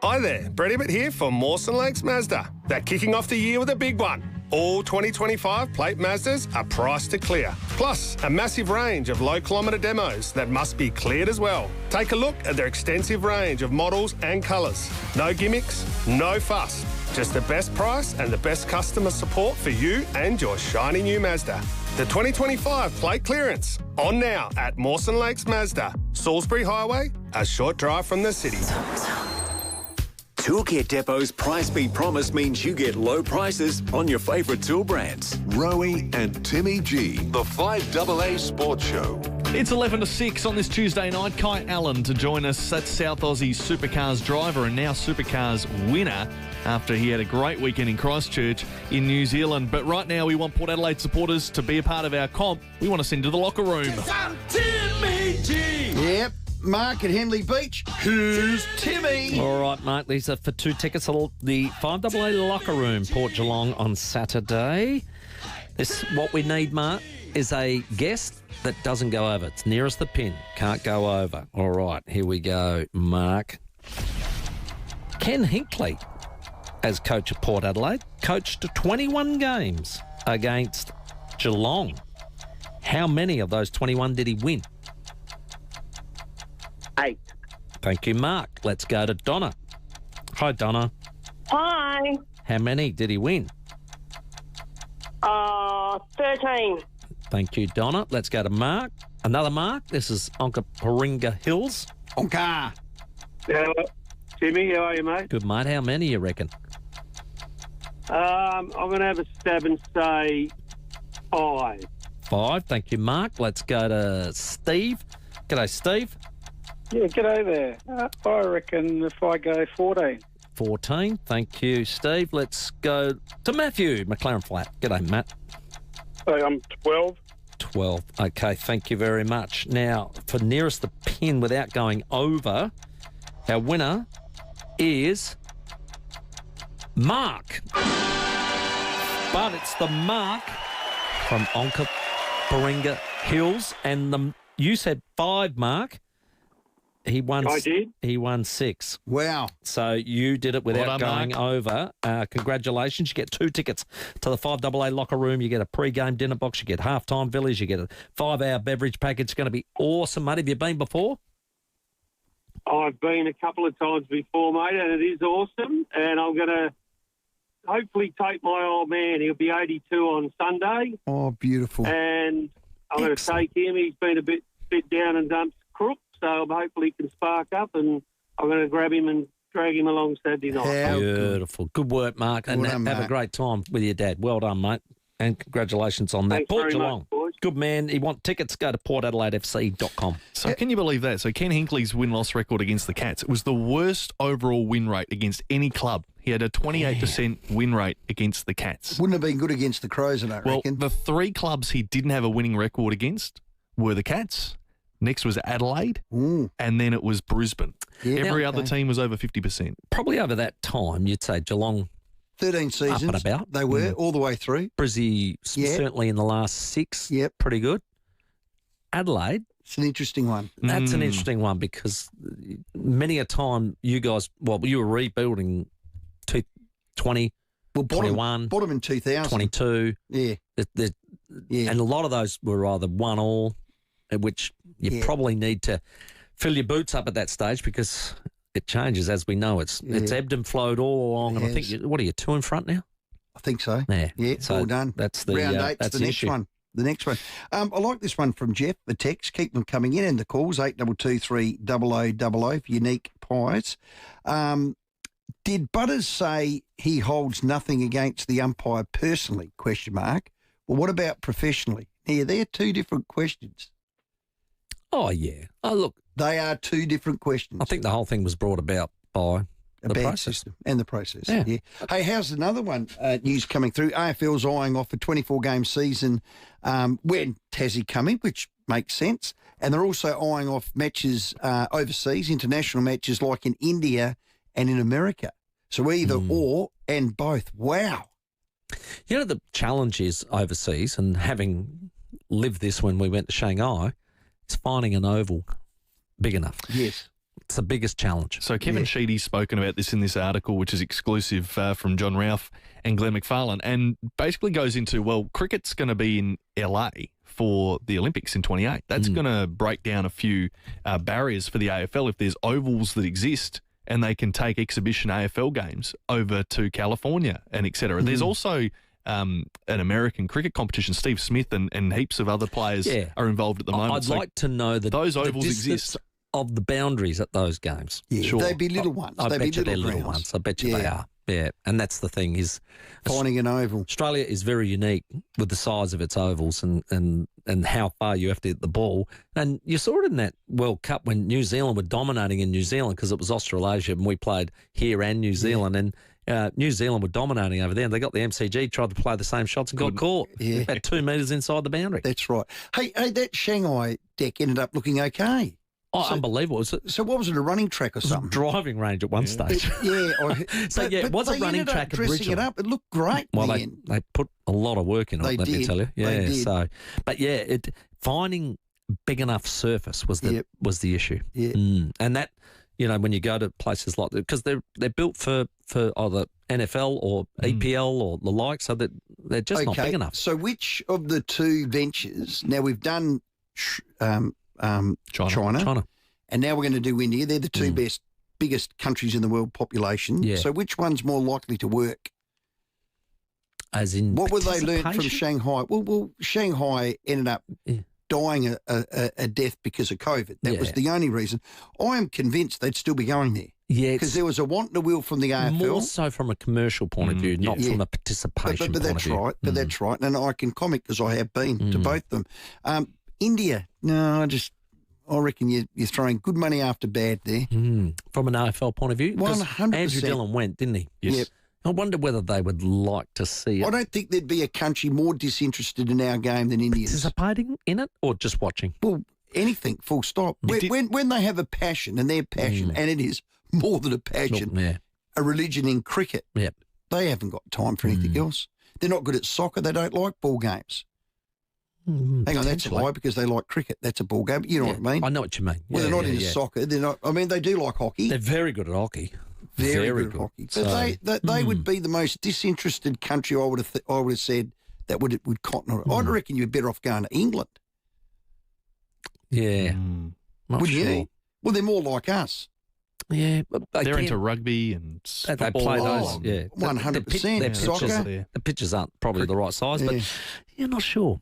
Hi there, Brett Ibbott here for Mawson Lakes Mazda. They're kicking off the year with a big one. All 2025 plate Mazdas are priced to clear. Plus, a massive range of low-kilometre demos that must be cleared as well. Take a look at their extensive range of models and colours. No gimmicks, no fuss. Just the best price and the best customer support for you and your shiny new Mazda. The 2025 plate clearance. On now at Mawson Lakes Mazda. Salisbury Highway, a short drive from the city. Toolkit Depot's Price Beat Promise means you get low prices on your favourite tool brands. Rowey and Timmy G, the 5AA Sports Show. It's 11 to 6 on this Tuesday night. Kai Allen to join us. That's South Aussie's Supercars driver and now Supercars winner after he had a great weekend in Christchurch in New Zealand. But right now we want Port Adelaide supporters to be a part of our comp. We want to send to the locker room. Timmy G. Yep. Mark at Henley Beach. Who's Timmy? All right, mate. These are for 2 tickets to the 5AA locker room, Port Geelong on Saturday. What we need, Mark, is a guest that doesn't go over. It's nearest the pin. Can't go over. All right, here we go, Mark. Ken Hinkley, as coach of Port Adelaide, coached 21 games against Geelong. How many of those 21 did he win? 8. Thank you, Mark. Let's go to Donna. Hi, Donna. Hi. How many did he win? 13. Thank you, Donna. Let's go to Mark. Another Mark. This is Onkaparinga Hills. Onka. Timmy, how are you, mate? Good, mate. How many you reckon? I'm going to have a stab and say 5. 5. Thank you, Mark. Let's go to Steve. G'day, Steve. Yeah, g'day there. I reckon if I go 14. 14. Thank you, Steve. Let's go to Matthew, McLaren Flat. G'day, Matt. So I'm 12. 12. Okay, thank you very much. Now, for nearest the pin without going over, our winner is Mark. But it's the Mark from Onkaparinga Hills. And you said 5, Mark. He won. I did. He won 6. Wow. So you did it without going over. Congratulations. You get 2 tickets to the 5AA locker room. You get a pre-game dinner box. You get halftime village. You get a 5-hour beverage package. It's going to be awesome, mate. Have you been before? I've been a couple of times before, mate, and it is awesome. And I'm going to hopefully take my old man. He'll be 82 on Sunday. Oh, beautiful. And I'm going to take him. He's been a bit down and dumps crook. So hopefully he can spark up, and I'm going to grab him and drag him along Saturday night. Beautiful. Good work, Mark. And have a great time with your dad. Well done, mate. And congratulations on that. Thanks Port very Geelong. much, boys. Good man. You want tickets, go to portadelaidefc.com. So can you believe that? So Ken Hinkley's win-loss record against the Cats, it was the worst overall win rate against any club. He had a 28% win rate against the Cats. Wouldn't have been good against the Crows, I reckon. The 3 clubs he didn't have a winning record against were the Cats. Next was Adelaide, and then it was Brisbane. Yeah, Every other team was over 50%. Probably over that time, you'd say Geelong 13 seasons. Up and about. They were all the way through. Brizzy certainly in the last 6. Yep. Pretty good. Adelaide. It's an interesting one. That's an interesting one because many a time you guys, you were rebuilding 20, 21. Bottom in 2000. 22. Yeah. And a lot of those were either 1-1, which you probably need to fill your boots up at that stage because it changes, as we know. It's ebbed and flowed all along. And I think, what are you, 2 in front now? I think so. Yeah. Yeah, so all done. That's the round 8's that's the next one. The next one. I like this one from Jeff, the text. Keep them coming in, and the calls, 8223 0000 for unique pies. Did Butters say he holds nothing against the umpire personally, ? Well, what about professionally? Now, they're 2 different questions. Oh, yeah. Oh, look. They are 2 different questions. I think the whole thing was brought about by the process. System and the process. Yeah. Hey, how's another one? News coming through. AFL's eyeing off a 24-game season when Tassie come in, which makes sense. And they're also eyeing off matches overseas, international matches like in India and in America. So either or and both. Wow. You know, the challenge is overseas, and having lived this when we went to Shanghai, it's finding an oval big enough. Yes. That's the biggest challenge. So Kevin Sheedy's spoken about this in this article, which is exclusive from John Ralph and Glenn McFarlane, and basically goes into, well, cricket's going to be in LA for the Olympics in 28. That's going to break down a few barriers for the AFL if there's ovals that exist and they can take exhibition AFL games over to California and et cetera. There's also an American cricket competition. Steve Smith and heaps of other players are involved at the moment. I'd like to know that those ovals exist. Of the boundaries at those games. Yeah, sure. they'd be little ones. I They'd bet be you they're little little ones. I bet you they are. Yeah, and that's the thing is finding an oval. Australia is very unique with the size of its ovals and how far you have to hit the ball. And you saw it in that World Cup when New Zealand were dominating in New Zealand because it was Australasia and we played here and New Zealand and New Zealand were dominating over there and they got the MCG, tried to play the same shots and got caught. Yeah. About 2 metres inside the boundary. That's right. Hey, that Shanghai deck ended up looking okay. Oh, unbelievable. So what was it, a running track or something? A driving range at one stage. It was a running track dressing originally. it up. It looked great. Well, they put a lot of work in it, let me tell you. Yeah, They did. so, but yeah, finding big enough surface was the issue. Yeah. And that, when you go to places like that, because they're built for either NFL or EPL or the like, so that they're just not big enough. So which of the two ventures, now we've done China, and now we're going to do India. They're the two biggest countries in the world population. Yeah. So which one's more likely to work? As in what were they learned from participation? Shanghai? Well, Shanghai ended up dying a death because of COVID. That was the only reason. I am convinced they'd still be going there. Yeah, because there was a want and a will from the AFL. More so from a commercial point of view, not from a participation but point that's of view. right. But that's right. And I can comment because I have been to both of them. India, no, I reckon you're throwing good money after bad there. From an AFL point of view? 100%. Andrew Dillon went, didn't he? Yes. Yep. I wonder whether they would like to see it. I don't think there'd be a country more disinterested in our game than India. Participating in it or just watching? Well, anything, full stop. When they have a passion, and their passion, and it is more than a passion, a religion in cricket, they haven't got time for anything else. They're not good at soccer. They don't like ball games. Hang on, that's a lie because they like cricket. That's a ball game. You know what I mean? I know what you mean. Well, they're not into soccer. They're not. I mean, they do like hockey. They're very good at hockey. Very good at hockey. But they would be the most disinterested country. I would have said that would cotton. I'd reckon you're better off going to England. Yeah, would you? Well, they're more like us. Yeah, but they're into rugby and they play those. 100%. Soccer. The pitches aren't probably the right size, but not sure.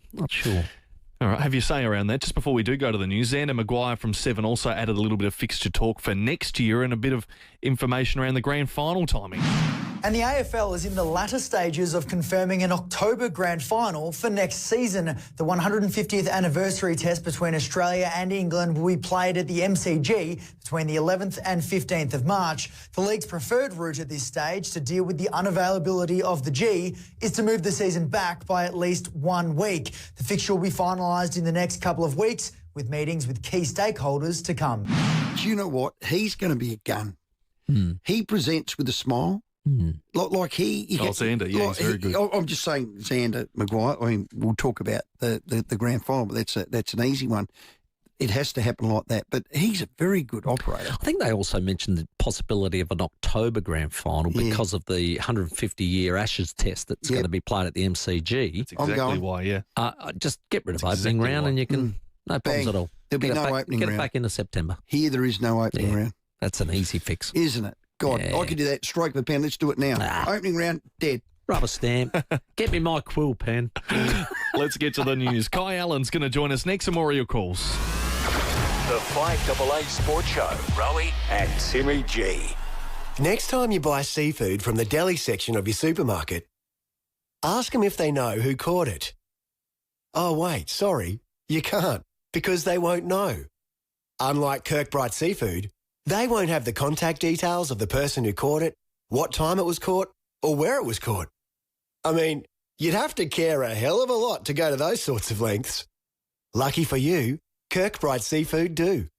All right, have your say around that. Just before we do go to the news, Xander McGuire from 7 also added a little bit of fixture talk for next year and a bit of information around the grand final timing. And the AFL is in the latter stages of confirming an October grand final for next season. The 150th anniversary test between Australia and England will be played at the MCG between the 11th and 15th of March. The league's preferred route at this stage to deal with the unavailability of the G is to move the season back by at least 1 week. The fixture will be finalised in the next couple of weeks with meetings with key stakeholders to come. Do you know what? He's going to be a gun. He presents with a smile. Like Xander, he's very good. I'm just saying Xander McGuire. I mean, we'll talk about the grand final, but that's an easy one. It has to happen like that. But he's a very good operator. I think they also mentioned the possibility of an October grand final because of the 150-year Ashes test that's going to be played at the MCG. That's exactly why, just get rid of opening round and you can, no problems at all. There'll be no opening round. Get it back into September. Here there is no opening round. That's an easy fix. Isn't it? God, I could do that. Stroke of a pen. Let's do it now. Opening round, dead. Rubber stamp. Get me my quill pen. Let's get to the news. Kai Allen's going to join us next. Some more of your calls. The 5AA Sports Show, Rowey and Timmy G. Next time you buy seafood from the deli section of your supermarket, ask them if they know who caught it. Oh, wait, sorry, you can't, because they won't know. Unlike Kirkbride Seafood, they won't have the contact details of the person who caught it, what time it was caught, or where it was caught. I mean, you'd have to care a hell of a lot to go to those sorts of lengths. Lucky for you, Kirkbride Seafood do.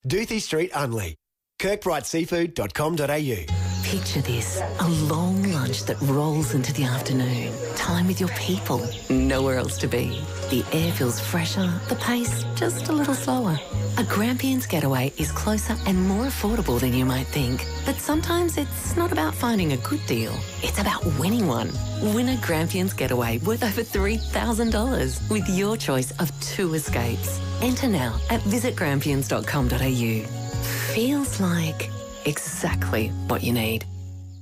Doothie Street, Unley. kirkbrideseafood.com.au. Picture this, a long lunch that rolls into the afternoon. Time with your people, nowhere else to be. The air feels fresher, the pace just a little slower. A Grampians getaway is closer and more affordable than you might think. But sometimes it's not about finding a good deal. It's about winning one. Win a Grampians getaway worth over $3,000 with your choice of 2 escapes. Enter now at visitgrampians.com.au. Feels like exactly what you need.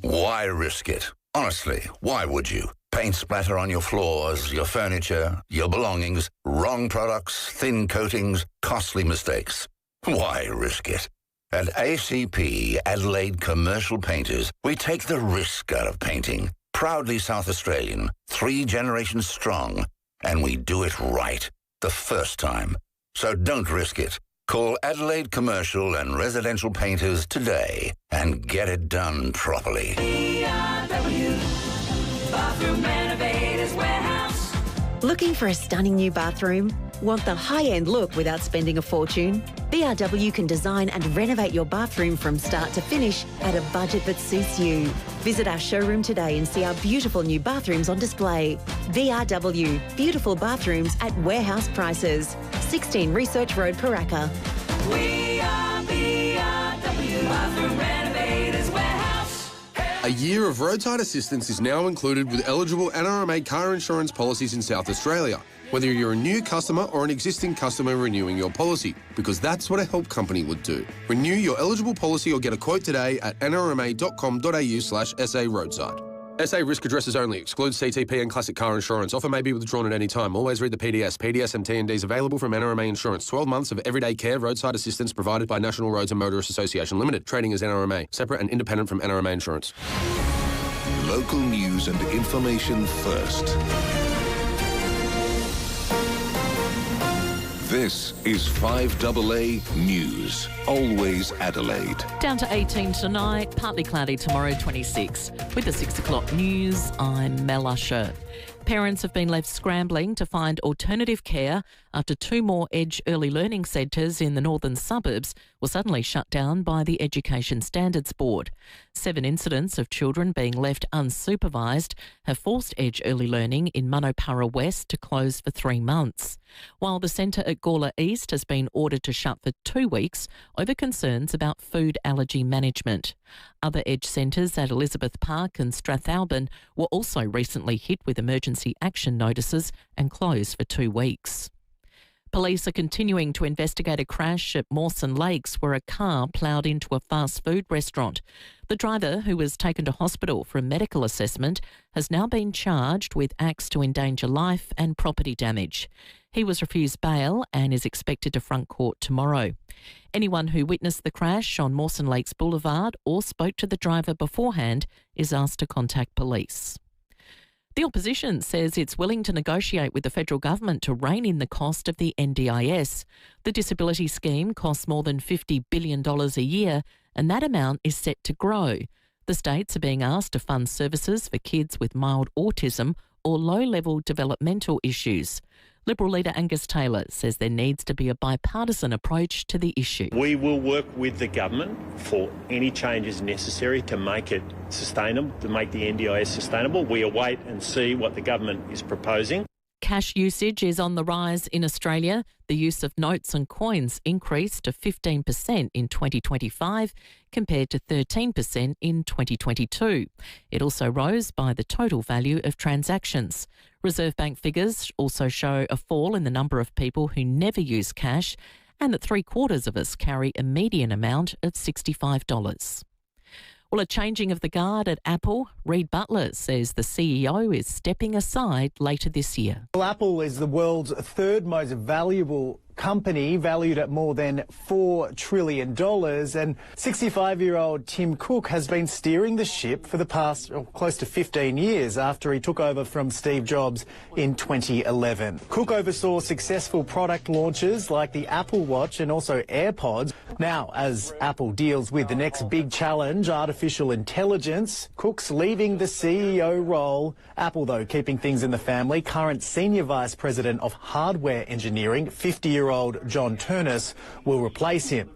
Why risk it? Honestly, why would you? Paint splatter on your floors, your furniture, your belongings, wrong products, thin coatings, costly mistakes. Why risk it? At ACP, Adelaide Commercial Painters, we take the risk out of painting. Proudly South Australian, 3 generations strong, and we do it right the first time. So don't risk it. Call Adelaide Commercial and Residential Painters today and get it done properly. Bathroom Renovators Warehouse. Looking for a stunning new bathroom? Want the high-end look without spending a fortune? BRW can design and renovate your bathroom from start to finish at a budget that suits you. Visit our showroom today and see our beautiful new bathrooms on display. BRW, beautiful bathrooms at warehouse prices. 16 Research Road, Paraka. We are BRW Bathroom Renovators Warehouse. A year of roadside assistance is now included with eligible NRMA car insurance policies in South Australia, whether you're a new customer or an existing customer renewing your policy, because that's what a help company would do. Renew your eligible policy or get a quote today at nrma.com.au/SA roadside. SA risk addresses only. Excludes CTP and classic car insurance. Offer may be withdrawn at any time. Always read the PDS. PDS and T&Ds available from NRMA Insurance. 12 months of everyday care roadside assistance provided by National Roads and Motorists Association Limited. Trading as NRMA. Separate and independent from NRMA Insurance. Local news and information first. This is 5AA News. Always Adelaide. Down to 18 tonight, partly cloudy tomorrow, 26. With the 6 o'clock news, I'm Mel Usher. Parents have been left scrambling to find alternative care after 2 more Edge early learning centres in the northern suburbs were suddenly shut down by the Education Standards Board. 7 incidents of children being left unsupervised have forced Edge early learning in Manopara West to close for 3 months, while the centre at Gawler East has been ordered to shut for 2 weeks over concerns about food allergy management. Other Edge centres at Elizabeth Park and Strathalbyn were also recently hit with emergency action notices and closed for 2 weeks. Police are continuing to investigate a crash at Mawson Lakes where a car ploughed into a fast food restaurant. The driver, who was taken to hospital for a medical assessment, has now been charged with acts to endanger life and property damage. He was refused bail and is expected to front court tomorrow. Anyone who witnessed the crash on Mawson Lakes Boulevard or spoke to the driver beforehand is asked to contact police. The opposition says it's willing to negotiate with the federal government to rein in the cost of the NDIS. The disability scheme costs more than $50 billion a year, and that amount is set to grow. The states are being asked to fund services for kids with mild autism or low-level developmental issues. Liberal leader Angus Taylor says there needs to be a bipartisan approach to the issue. We will work with the government for any changes necessary to make it sustainable, to make the NDIS sustainable. We await and see what the government is proposing. Cash usage is on the rise in Australia. The use of notes and coins increased to 15% in 2025 compared to 13% in 2022. It also rose by the total value of transactions. Reserve Bank figures also show a fall in the number of people who never use cash and that 3/4 of us carry a median amount of $65. Well, a changing of the guard at Apple. Reid Butler says the CEO is stepping aside later this year. Well, Apple is the world's 3rd most valuable company, valued at more than $4 trillion, and 65-year-old Tim Cook has been steering the ship for the past close to 15 years after he took over from Steve Jobs in 2011. Cook oversaw successful product launches like the Apple Watch and also AirPods. Now, as Apple deals with the next big challenge, artificial intelligence, Cook's leaving the CEO role. Apple, though, keeping things in the family. Current Senior Vice President of Hardware Engineering, 50-year-old John Turnus, will replace him.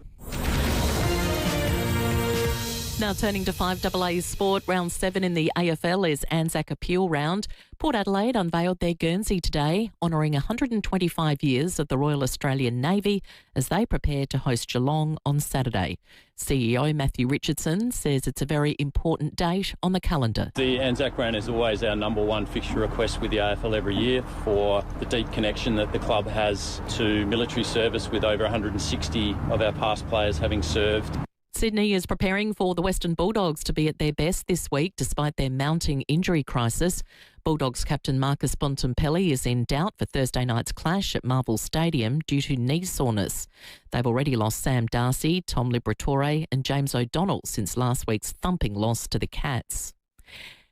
Now turning to 5AA sport, round 7 in the AFL is Anzac Appeal Round. Port Adelaide unveiled their Guernsey today, honouring 125 years of the Royal Australian Navy as they prepare to host Geelong on Saturday. CEO Matthew Richardson says it's a very important date on the calendar. The Anzac Round is always our number one fixture request with the AFL every year for the deep connection that the club has to military service, with over 160 of our past players having served. Sydney is preparing for the Western Bulldogs to be at their best this week despite their mounting injury crisis. Bulldogs captain Marcus Bontempelli is in doubt for Thursday night's clash at Marvel Stadium due to knee soreness. They've already lost Sam Darcy, Tom Liberatore and James O'Donnell since last week's thumping loss to the Cats.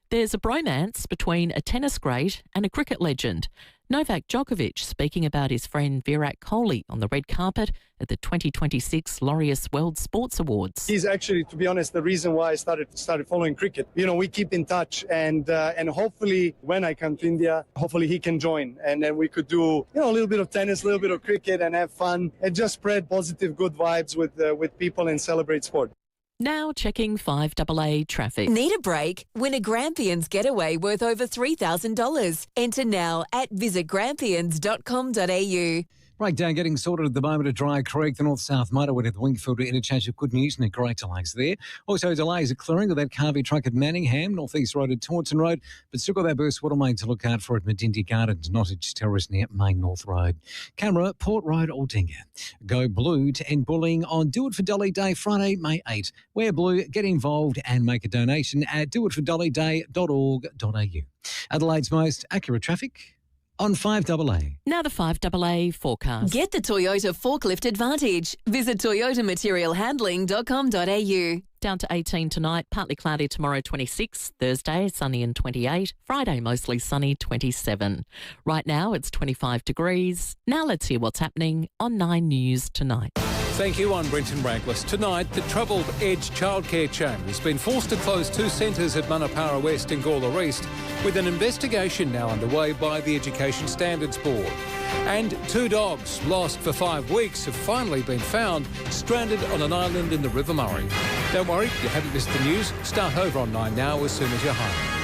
There's a bromance between a tennis great and a cricket legend. Novak Djokovic speaking about his friend Virat Kohli on the red carpet at the 2026 Laureus World Sports Awards. He's actually, to be honest, the reason why I started following cricket. You know, we keep in touch, and hopefully when I come to India, hopefully he can join, and then we could do, you know, a little bit of tennis, a little bit of cricket, and have fun, and just spread positive, good vibes with people and celebrate sport. Now checking 5AA traffic. Need a break? Win a Grampians getaway worth over $3,000. Enter now at visitgrampians.com.au. Breakdown getting sorted at the moment at Dry Creek, the north-south motorway at the Wingfield interchange of good news, and great delays there. Also delays are clearing with that Carvey truck at Manningham, north-east road at Taunton Road, but still got that burst water main to look out for at Medindy Gardens, Nottage Terrace near Main North Road. Camera, Port Road, Aldinga. Go blue to end bullying on Do It For Dolly Day, Friday, May 8. Wear blue, get involved and make a donation at doitfordollyday.org.au. Adelaide's most accurate traffic on 5AA. Now the 5AA forecast. Get the Toyota Forklift Advantage. Visit toyotamaterialhandling.com.au. Down to 18 tonight, partly cloudy tomorrow 26, Thursday sunny and 28, Friday mostly sunny 27. Right now it's 25 degrees. Now let's hear what's happening on 9 News tonight. Thank you, I'm Brenton Raglis. Tonight, the troubled Edge childcare chain has been forced to close 2 centres at Manapara West and Gawler East, with an investigation now underway by the Education Standards Board. And 2 dogs, lost for 5 weeks, have finally been found stranded on an island in the River Murray. Don't worry, you haven't missed the news. Start over on 9 now as soon as you're home.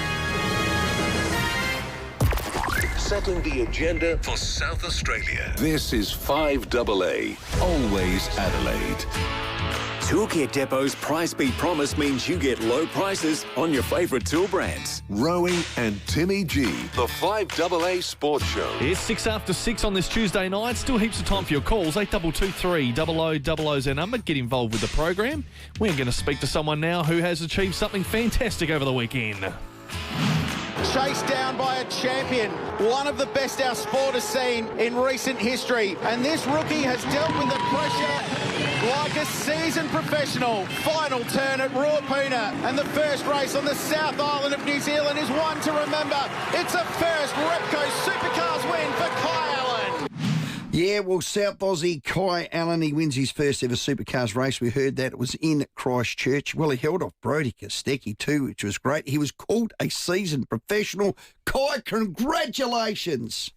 Setting the agenda for South Australia. This is 5AA, always Adelaide. Toolkit Depot's Price Beat Promise means you get low prices on your favourite tool brands. Rowey and Timmy G, the 5AA Sports Show. It's 6 after 6 on this Tuesday night. Still heaps of time for your calls. 8223 0000 is our number. Get involved with the program. We're going to speak to someone now who has achieved something fantastic over the weekend. Chased down by a champion, one of the best our sport has seen in recent history. And this rookie has dealt with the pressure like a seasoned professional. Final turn at Ruapuna, and the first race on the South Island of New Zealand is one to remember. It's a first Repco Supercars win for Kai Allen. Yeah, well, South Aussie Kai Allen, he wins his first ever Supercars race. We heard that it was in Christchurch. Well, he held off Brodie Kostecki too, which was great. He was called a seasoned professional. Kai, congratulations.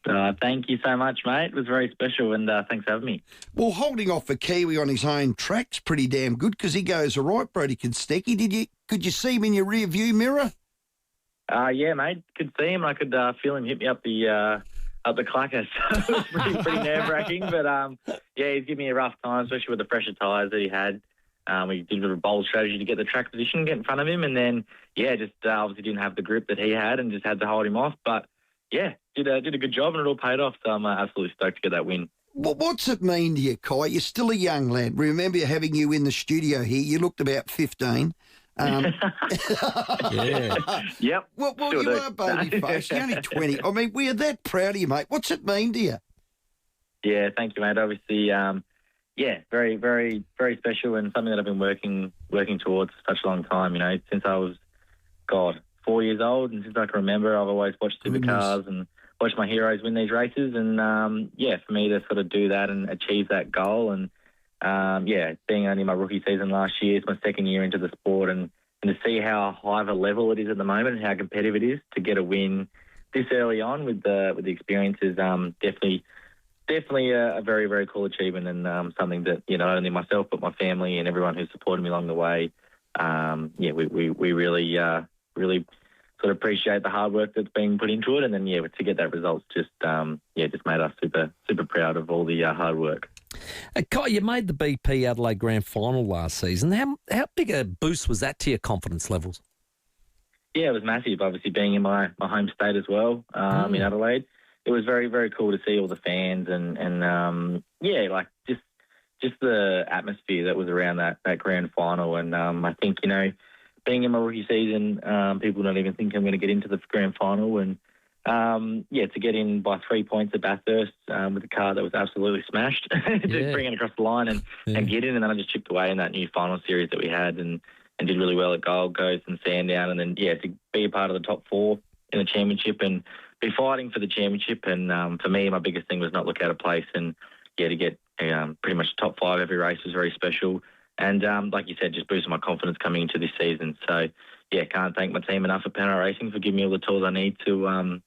Thank you so much, mate. It was very special, and thanks for having me. Well, holding off a Kiwi on his own track's pretty damn good because he goes all right, Brodie Kostecki. Could you see him in your rear view mirror? Yeah, mate. Could see him. I could feel him hit me up the clacker. So it was pretty nerve-wracking. But, yeah, he's given me a rough time, especially with the pressure tyres that he had. We did a bit of a bold strategy to get the track position, get in front of him, and then, yeah, just obviously didn't have the grip that he had and just had to hold him off. But, yeah, did a good job and it all paid off. So I'm absolutely stoked to get that win. Well, what's it mean to you, Kai? You're still a young lad. Remember having you in the studio here. You looked about 15. Yeah. Yep. Well, you are baby face. You're only 20. I mean, we're that proud of you, mate. What's it mean to you? Yeah, thank you, mate. Obviously, yeah, very, very, very special and something that I've been working towards for such a long time, you know, since I was, 4 years old, and since I can remember, I've always watched Supercars and watched my heroes win these races, and, yeah, for me to sort of do that and achieve that goal, and, yeah, being only my rookie season last year, it's my second year into the sport, and to see how high of a level it is at the moment and how competitive it is to get a win this early on with the experience is definitely a very, very cool achievement, and something that, you know, not only myself but my family and everyone who supported me along the way we really sort of appreciate the hard work that's been put into it, and then to get that result just made us super proud of all the hard work. Kai, you made the BP Adelaide Grand Final last season. How big a boost was that to your confidence levels? Yeah, it was massive. Obviously, being in my home state as well, in Adelaide, it was very, very cool to see all the fans and just the atmosphere that was around that grand final. And I think, being in my rookie season, people don't even think I'm going to get into the grand final. And, to get in by 3 points at Bathurst with a car that was absolutely smashed, to bring it across the line and get in. And then I just chipped away in that new final series that we had and did really well at Gold Coast and Sandown. And then, to be a part of the top 4 in the championship and be fighting for the championship. And for me, my biggest thing was not look out of place. And, to get pretty much top 5 every race was very special. And like you said, just boosted my confidence coming into this season. So, can't thank my team enough at Penrite Racing for giving me all the tools I need to,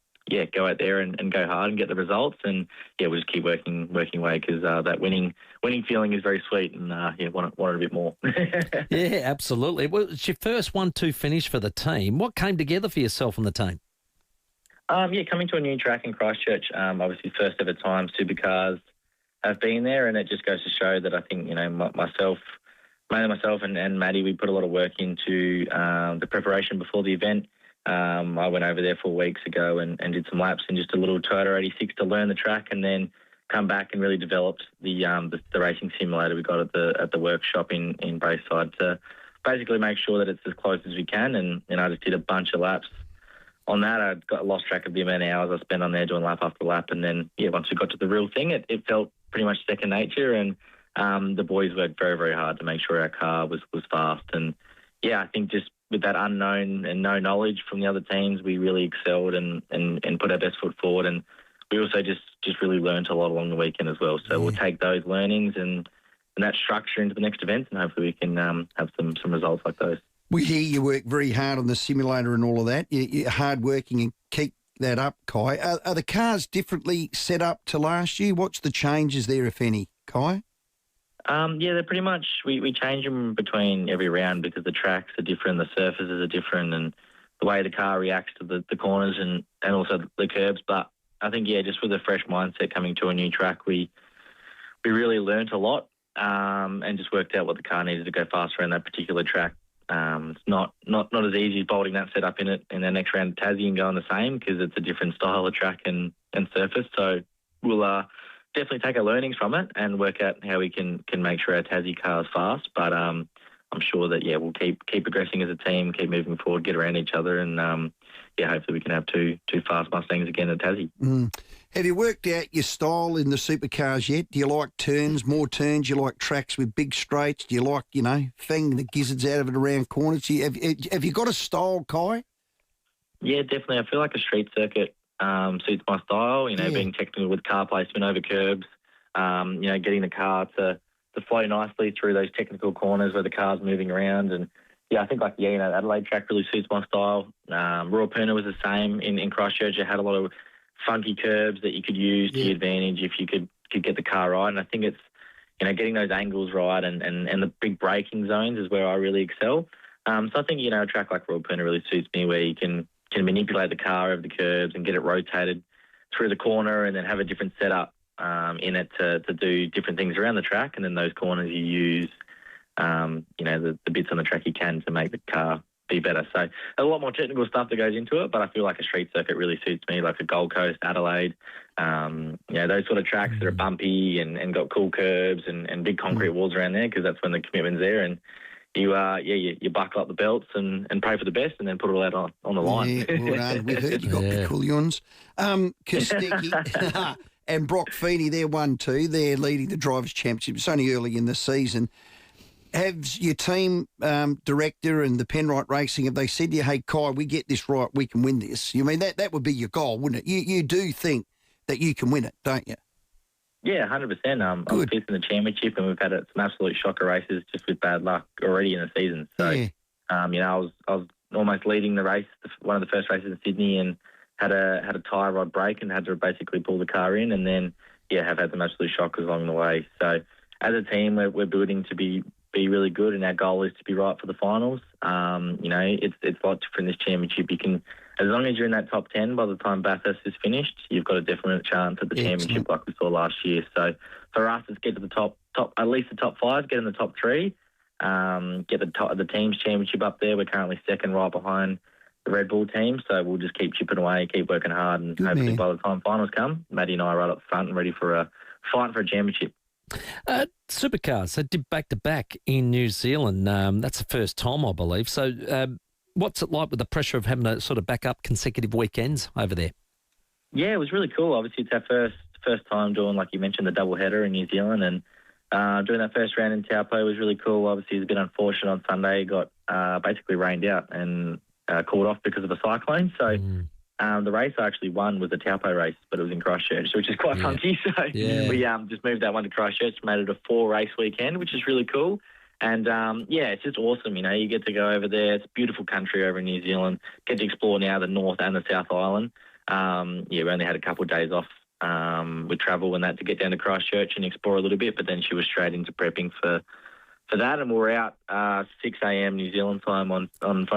go out there and go hard and get the results. And, we'll just keep working away because that winning feeling is very sweet and, want it a bit more. Yeah, absolutely. Well, it's your first 1-2 finish for the team. What came together for yourself and the team? Coming to a new track in Christchurch, obviously first ever time Supercars have been there, and it just goes to show that I think, mainly myself and Maddie, we put a lot of work into the preparation before the event. I went over there 4 weeks ago and did some laps in just a little Toyota 86 to learn the track, and then come back and really developed the racing simulator we got at the workshop in Bayside to basically make sure that it's as close as we can. And I just did a bunch of laps on that. I lost track of the amount of hours I spent on there doing lap after lap. And then, once we got to the real thing, it felt pretty much second nature. And the boys worked very, very hard to make sure our car was fast. And, I think just with that unknown and no knowledge from the other teams, we really excelled and put our best foot forward. And we also just really learned a lot along the weekend as well. So we'll take those learnings and that structure into the next events, and hopefully we can have some results like those. We hear you work very hard on the simulator and all of that. You're hard-working and keep that up, Kai. Are the cars differently set up to last year? What's the changes there, if any, Kai? They're pretty much, we change them between every round because the tracks are different, the surfaces are different, and the way the car reacts to the corners and also the curbs. But I think, just with a fresh mindset coming to a new track, we really learnt a lot and just worked out what the car needed to go faster on that particular track. It's not as easy as bolting that setup in the next round of Tassie and going the same because it's a different style of track and surface. So we'll definitely take our learnings from it and work out how we can make sure our Tassie car is fast. But I'm sure that we'll keep progressing as a team, keep moving forward, get around each other, and hopefully we can have two fast Mustangs again at Tassie. Have you worked out your style in the supercars yet? Do you like more turns? Do you like tracks with big straights? Do you like, fang the gizzards out of it around corners? Have you got a style, Kai? Yeah, definitely. I feel like a street circuit suits my style, being technical with car placement over curbs, getting the car to flow nicely through those technical corners where the car's moving around. And, I think the Adelaide track really suits my style. Royal Puna was the same in Christchurch. It had a lot of funky curbs that you could use to your advantage if you could get the car right. And I think it's, getting those angles right and the big braking zones is where I really excel. So I think, a track like Royal Puna really suits me where you can manipulate the car over the curbs and get it rotated through the corner and then have a different setup in it to do different things around the track. And then those corners you use, the bits on the track you can to make the car be better. So a lot more technical stuff that goes into it, but I feel like a street circuit really suits me, like a Gold Coast, Adelaide, those sort of tracks that are bumpy and got cool curbs and big concrete walls around there because that's when the commitment's there. And you buckle up the belts and pray for the best and then put it all out on the line. Yeah, well done. We've heard you got the coolions. Kostecki and Brock Feeney, they're 1-2. They're leading the Drivers' Championship. It's only early in the season. Have your team director and the Penrite Racing, have they said to you, hey, Kai, we get this right, we can win this? You mean, that would be your goal, wouldn't it? You do think that you can win it, don't you? Yeah, 100%. I'm fifth in the championship, and we've had some absolute shocker races just with bad luck already in the season. So, I was almost leading the race, one of the first races in Sydney, and had a tyre rod break and had to basically pull the car in, and then have had some absolute shockers along the way. So, as a team, we're building to be be really good, and our goal is to be right for the finals. You know, it's a lot different in this championship. You can, as long as you're in that top 10 by the time Bathurst is finished, you've got a definite chance at the championship like we saw last year. So for us, it's get to the top, at least the top 5, get in the top 3, get the team's championship up there. We're currently second right behind the Red Bull team, so we'll just keep chipping away, keep working hard, and hopefully by the time finals come, Maddie and I are right up front and ready for a fight for a championship. Supercars, they did back-to-back in New Zealand. That's the first time, I believe. So what's it like with the pressure of having to sort of back up consecutive weekends over there? Yeah, it was really cool. Obviously, it's our first time doing, like you mentioned, the double-header in New Zealand, and doing that first round in Taupo was really cool. Obviously, it was a bit unfortunate on Sunday. Got basically rained out and called off because of a cyclone. So the race I actually won was a Taupo race, but it was in Christchurch, which is quite funky. So we just moved that one to Christchurch, made it a 4-race weekend, which is really cool. And, it's just awesome. You know, you get to go over there. It's a beautiful country over in New Zealand. Get to explore now the North and the South Island. We only had a couple of days off with travel and that to get down to Christchurch and explore a little bit, but then she was straight into prepping for that, and we were out 6 a.m. New Zealand time on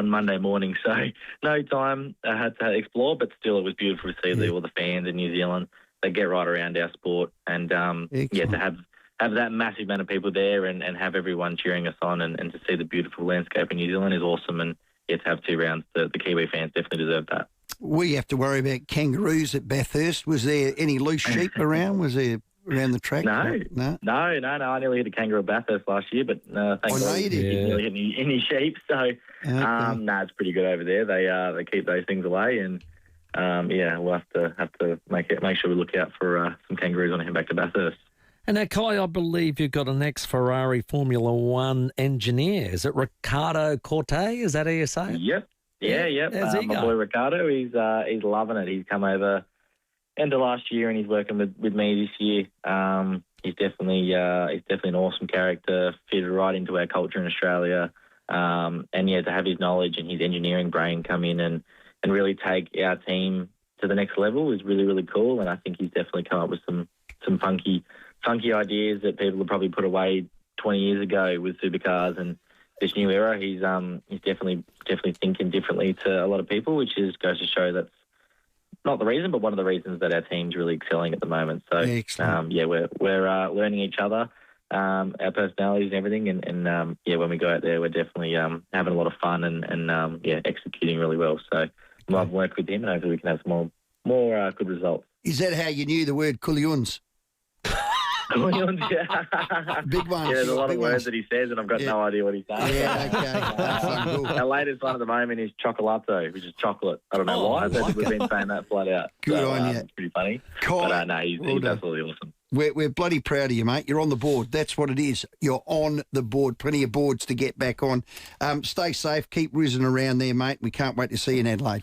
Monday morning, so no time had to explore, but still it was beautiful to see all the fans in New Zealand. They get right around our sport, and to have that massive amount of people there and have everyone cheering us on and to see the beautiful landscape in New Zealand is awesome, and to have 2 rounds, the Kiwi fans definitely deserve that. We have to worry about kangaroos at Bathurst. Was there any loose sheep around? Was there around the track? No. I nearly hit a kangaroo at Bathurst last year, but thank God you didn't nearly hit any sheep. So, it's pretty good over there. They keep those things away, and we'll have to make sure we look out for some kangaroos on our head back to Bathurst. And now, Kai, I believe you've got an ex-Ferrari Formula One engineer. Is it Riccardo Corte? Is that how you say it? Yep. Yeah. My boy Riccardo, he's loving it. He's come over end of last year and he's working with me this year. He's definitely an awesome character, fit right into our culture in Australia. To have his knowledge and his engineering brain come in and really take our team to the next level is really, really cool. And I think he's definitely come up with some funky ideas that people would probably put away 20 years ago with supercars and this new era. He's definitely thinking differently to a lot of people, which goes to show that's not the reason, but one of the reasons that our team's really excelling at the moment. So, we're learning each other, our personalities and everything. And when we go out there, we're definitely having a lot of fun and executing really well. So, I've worked with him and hopefully we can have some more good results. Is that how you knew the word Kulliuns? Big one. Yeah, there's a lot of words that he says, and I've got no idea what he's saying. Yeah, okay. Our latest one at the moment is chocolato, which is chocolate. I don't know why, but we've been saying that flat out. Good on you. It's pretty funny. Kai, but he's absolutely awesome. We're bloody proud of you, mate. You're on the board. That's what it is. You're on the board. Plenty of boards to get back on. Stay safe. Keep whizzing around there, mate. We can't wait to see you in Adelaide.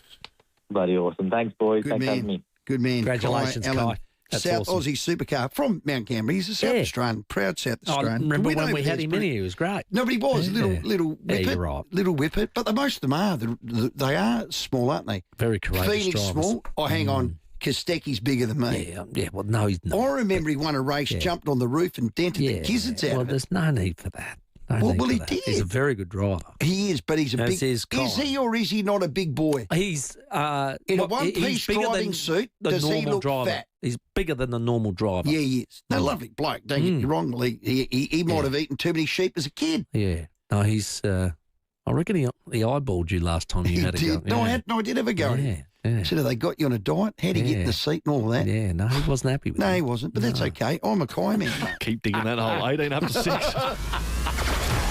Bloody awesome. Thanks, boys. Thanks for having me. Good man. Congratulations, Kai. That's South awesome. Aussie supercar from Mount Gambier. He's a South Australian, proud South Australian. I remember when we had him in here, he was great. No, but he was little whippet. You're right. Little whippet, but most of them are. They are small, aren't they? Very courageous Phoenix drivers. small. Oh, hang on. Kostecki's bigger than me. Yeah. Well, no, he's not. I remember he won a race, jumped on the roof and dented the gizzards out. Well, of it. there's no need for that. He did. He's a very good driver. He is, but he's a big. Is he or is he not a big boy? He's in a one-piece driving suit. Does he look fat? He's bigger than the normal driver. Yeah, he is. No, lovely bloke. Don't get me wrong. He might have eaten too many sheep as a kid. Yeah. No, he's. I reckon he eyeballed you last time you had a go. No, I did have a go. Yeah. So they got you on a diet? How'd he get in the seat and all that? Yeah, no, he wasn't happy with it. No, he wasn't, but that's okay. I'm a Kai man. Keep digging that hole. 18 up to 6.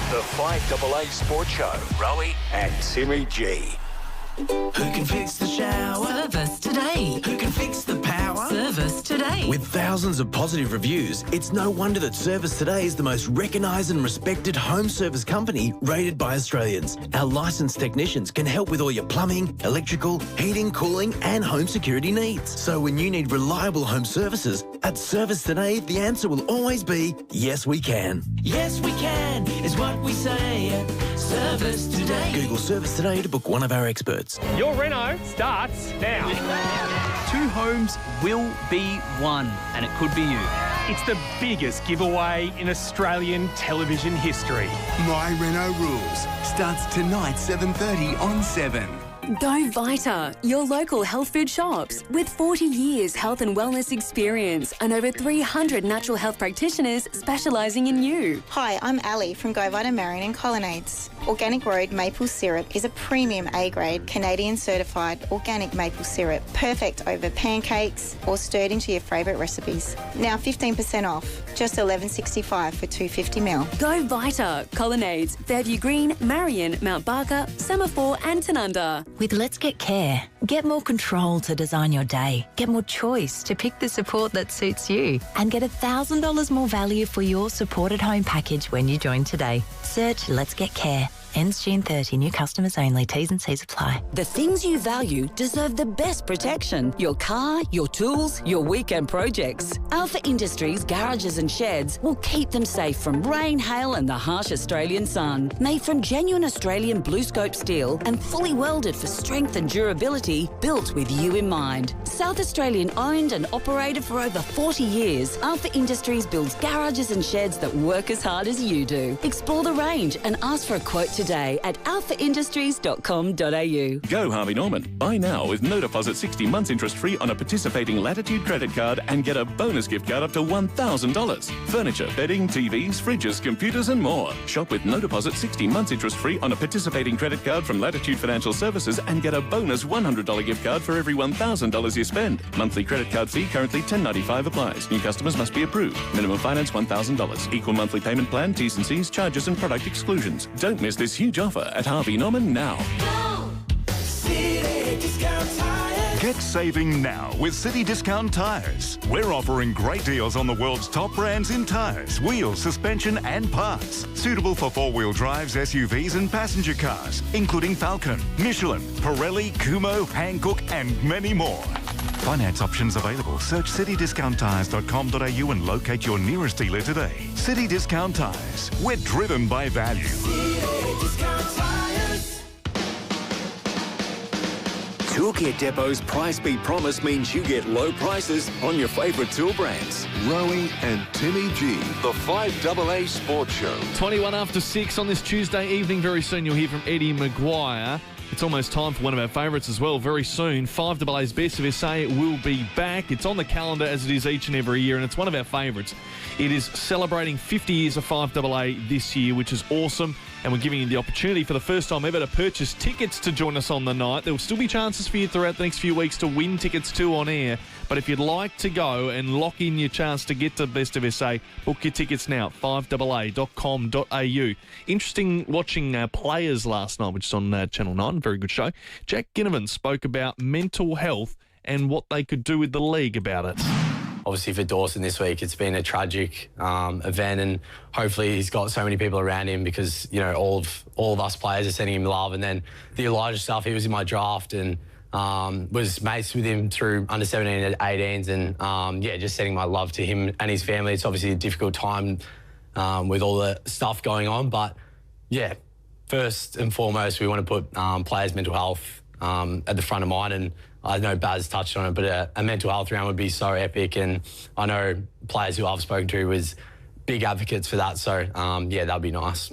The 5AA Sports Show, Rowey and Timmy G. Who can fix the shower? Service today. Who can fix the power? Service today. With thousands of positive reviews, it's no wonder that Service Today is the most recognised and respected home service company rated by Australians. Our licensed technicians can help with all your plumbing, electrical, heating, cooling and home security needs. So when you need reliable home services, at Service Today, the answer will always be, yes, we can. Yes, we can, is what we say at Service Today. Google Service Today to book one of our experts. Your reno starts now. 2 homes will be one, and it could be you. It's the biggest giveaway in Australian television history. My Renault Rules starts tonight, 7:30 on 7. Go Vita, your local health food shops. With 40 years health and wellness experience and over 300 natural health practitioners specialising in you. Hi, I'm Ali from Go Vita Marion and Colonnades. Organic Road maple syrup is a premium A-grade Canadian certified organic maple syrup, perfect over pancakes or stirred into your favourite recipes. Now 15% off, just $11.65 for 250ml. Go Vita, Colonnades, Fairview Green, Marion, Mount Barker, Semaphore and Tanunda. With Let's Get Care, get more control to design your day, get more choice to pick the support that suits you, and get $1,000 more value for your supported home package when you join today. Search Let's Get Care. Ends June 30. New customers only. T's and C's apply. The things you value deserve the best protection. Your car, your tools, your weekend projects. Alpha Industries garages and sheds will keep them safe from rain, hail and the harsh Australian sun. Made from genuine Australian blue scope steel and fully welded for strength and durability, built with you in mind. South Australian owned and operated for over 40 years, Alpha Industries builds garages and sheds that work as hard as you do. Explore the range and ask for a quote today at alphaindustries.com.au. Go Harvey Norman. Buy now with no deposit 60 months interest free on a participating Latitude credit card and get a bonus gift card up to $1,000. Furniture, bedding, TVs, fridges, computers and more. Shop with no deposit 60 months interest free on a participating credit card from Latitude Financial Services and get a bonus $100 gift card for every $1,000 you spend. Monthly credit card fee currently $10.95 applies. New customers must be approved. Minimum finance $1,000. Equal monthly payment plan, T's and C's, charges and product exclusions. Don't miss this huge offer at Harvey Norman now. Get saving now with City Discount Tyres. We're offering great deals on the world's top brands in tyres, wheels, suspension and parts. Suitable for four-wheel drives, SUVs and passenger cars, including Falcon, Michelin, Pirelli, Kumho, Hankook and many more. Finance options available. Search citydiscounttires.com.au and locate your nearest dealer today. City Discount Tyres. We're driven by value. Toolkit Depot's Price Beat Promise means you get low prices on your favourite tool brands. Rowey and Timmy G, the 5AA Sports Show. 21 after 6 on this Tuesday evening. Very soon you'll hear from Eddie McGuire. It's almost time for one of our favourites as well. Very soon, 5AA's Best of SA will be back. It's on the calendar as it is each and every year, and it's one of our favourites. It is celebrating 50 years of 5AA this year, which is awesome. And we're giving you the opportunity for the first time ever to purchase tickets to join us on the night. There will still be chances for you throughout the next few weeks to win tickets too on air. But if you'd like to go and lock in your chance to get to Best of SA, book your tickets now at 5AA.com.au. Interesting watching Players last night, which is on Channel 9. Very good show. Jack Ginnivan spoke about mental health and what they could do with the league about it. Obviously for Dawson this week, it's been a tragic event, and hopefully he's got so many people around him because, you know, all of us players are sending him love. And then the Elijah stuff, he was in my draft and was mates with him through under 17 and 18s, and yeah, just sending my love to him and his family. It's obviously a difficult time with all the stuff going on, but yeah, first and foremost, we want to put players' mental health at the front of mind. And I know Baz touched on it, but a mental health round would be so epic, and I know players who I've spoken to was big advocates for that. So, yeah, that'd be nice.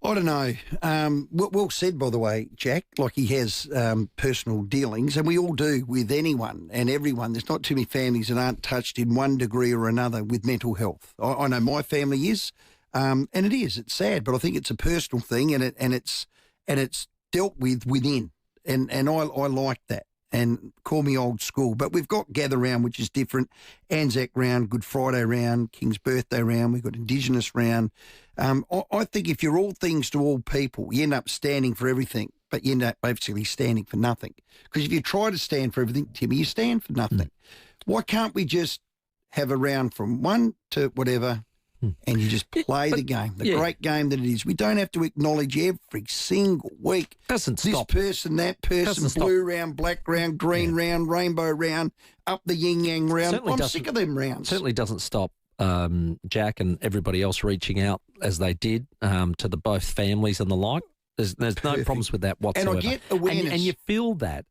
I don't know. Well said, by the way, Jack. Like, he has personal dealings, and we all do with anyone and everyone. There's not too many families that aren't touched in one degree or another with mental health. I know my family is, and it is. It's sad, but I think it's a personal thing, and it's dealt with within. And I like that, and call me old school. But we've got Gather Round, which is different, Anzac Round, Good Friday Round, King's Birthday Round, we've got Indigenous Round. I think if you're all things to all people, you end up standing for everything, but you end up basically standing for nothing. Because if you try to stand for everything, Timmy, you stand for nothing. Why can't we just have a round from one to whatever, and you just play the game, the great game that it is? We don't have to acknowledge every single week. Doesn't this stop. Person, that person, blue round, black round, green round, rainbow round, up the yin-yang round. I'm sick of them rounds. Certainly doesn't stop Jack and everybody else reaching out as they did to the both families and the like. There's no problems with that whatsoever. And I get awareness. And you feel that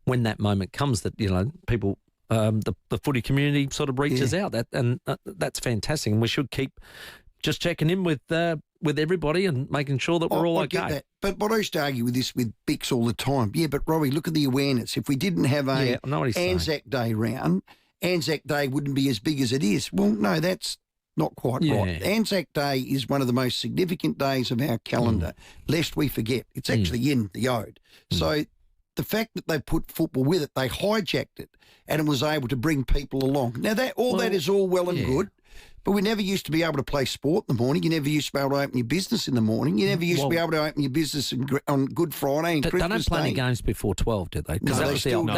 when that moment comes that, you know, people the footy community sort of reaches out. That's fantastic, and we should keep just checking in with everybody and making sure that we're all okay. Get that. But what I used to argue with this with Bix all the time. Yeah, but Rowey, look at the awareness. If we didn't have a Anzac Day round, Anzac Day wouldn't be as big as it is. Well, no, that's not quite right. Anzac Day is one of the most significant days of our calendar, lest we forget. It's actually in the Ode. So the fact that they put football with it, they hijacked it, and it was able to bring people along. Now, that is all well and good, but we never used to be able to play sport in the morning. You never used to be able to open your business in the morning. You never used to be able to open your business on Good Friday and Christmas Day. They don't play any games before 12, did they? No, that was the old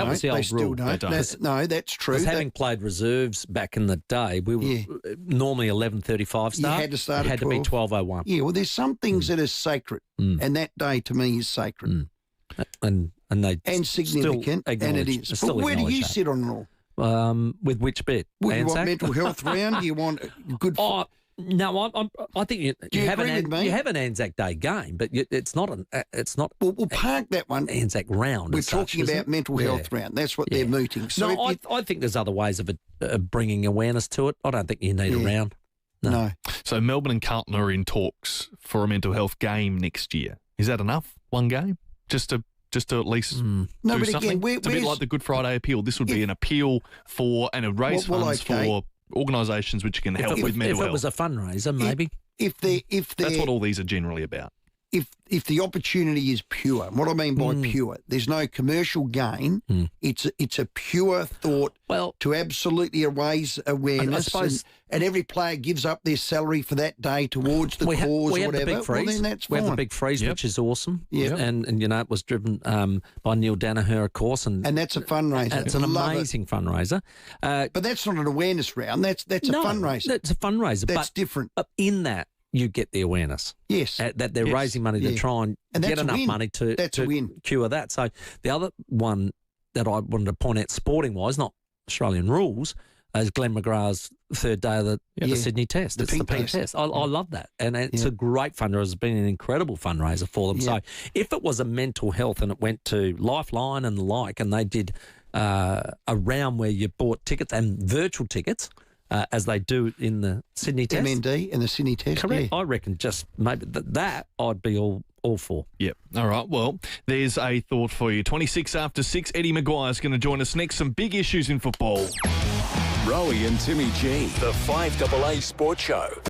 rule. That's true. Because having played reserves back in the day, we were normally 11:35 start. You had to start at 12. It had to be 12:01. Yeah, well, there's some things that are sacred, and that day to me is sacred. And significant, and it is. But where do you sit on it all? With which bit? Well, you want mental health round? Do you want good? No, I think you have an Anzac Day game, but it's not We'll park that one. Anzac round. We're talking about mental health round. That's what they're mooting. So I think there's other ways of bringing awareness to it. I don't think you need a round. No. So Melbourne and Carlton are in talks for a mental health game next year. Is that enough? One game, just to at least do something. Again, it's a bit like the Good Friday appeal. This would be an appeal for and a raise funds for organisations which can help with mental health. If it was a fundraiser, maybe. That's what all these are generally about. If the opportunity is pure, and what I mean by pure, there's no commercial gain. It's a pure thought to absolutely raise awareness, and every player gives up their salary for that day towards the cause or whatever. The big freeze. Well, then that's fine. We have the big freeze, which is awesome. Yeah, and it was driven by Neil Danaher, of course, and that's a fundraiser. It's an amazing fundraiser. But that's not an awareness round. That's a fundraiser. That's a fundraiser. That's different. But in that, you get the awareness. Yes. That they're raising money to try and get enough money to cure that. So the other one that I wanted to point out sporting-wise, not Australian rules, is Glenn McGrath's third day of the Sydney Test. It's the pink test. I love that. And it's a great fundraiser. It's been an incredible fundraiser for them. So if it was a mental health and it went to Lifeline and the like, and they did a round where you bought tickets and virtual tickets, as they do in the Sydney Test. MND and the Sydney Test. Correct. I reckon just maybe that I'd be all for. Yep. All right. Well, there's a thought for you. 26 after 6, Eddie McGuire's going to join us next. Some big issues in football. Rowey and Timmy G, the 5AA Sports Show.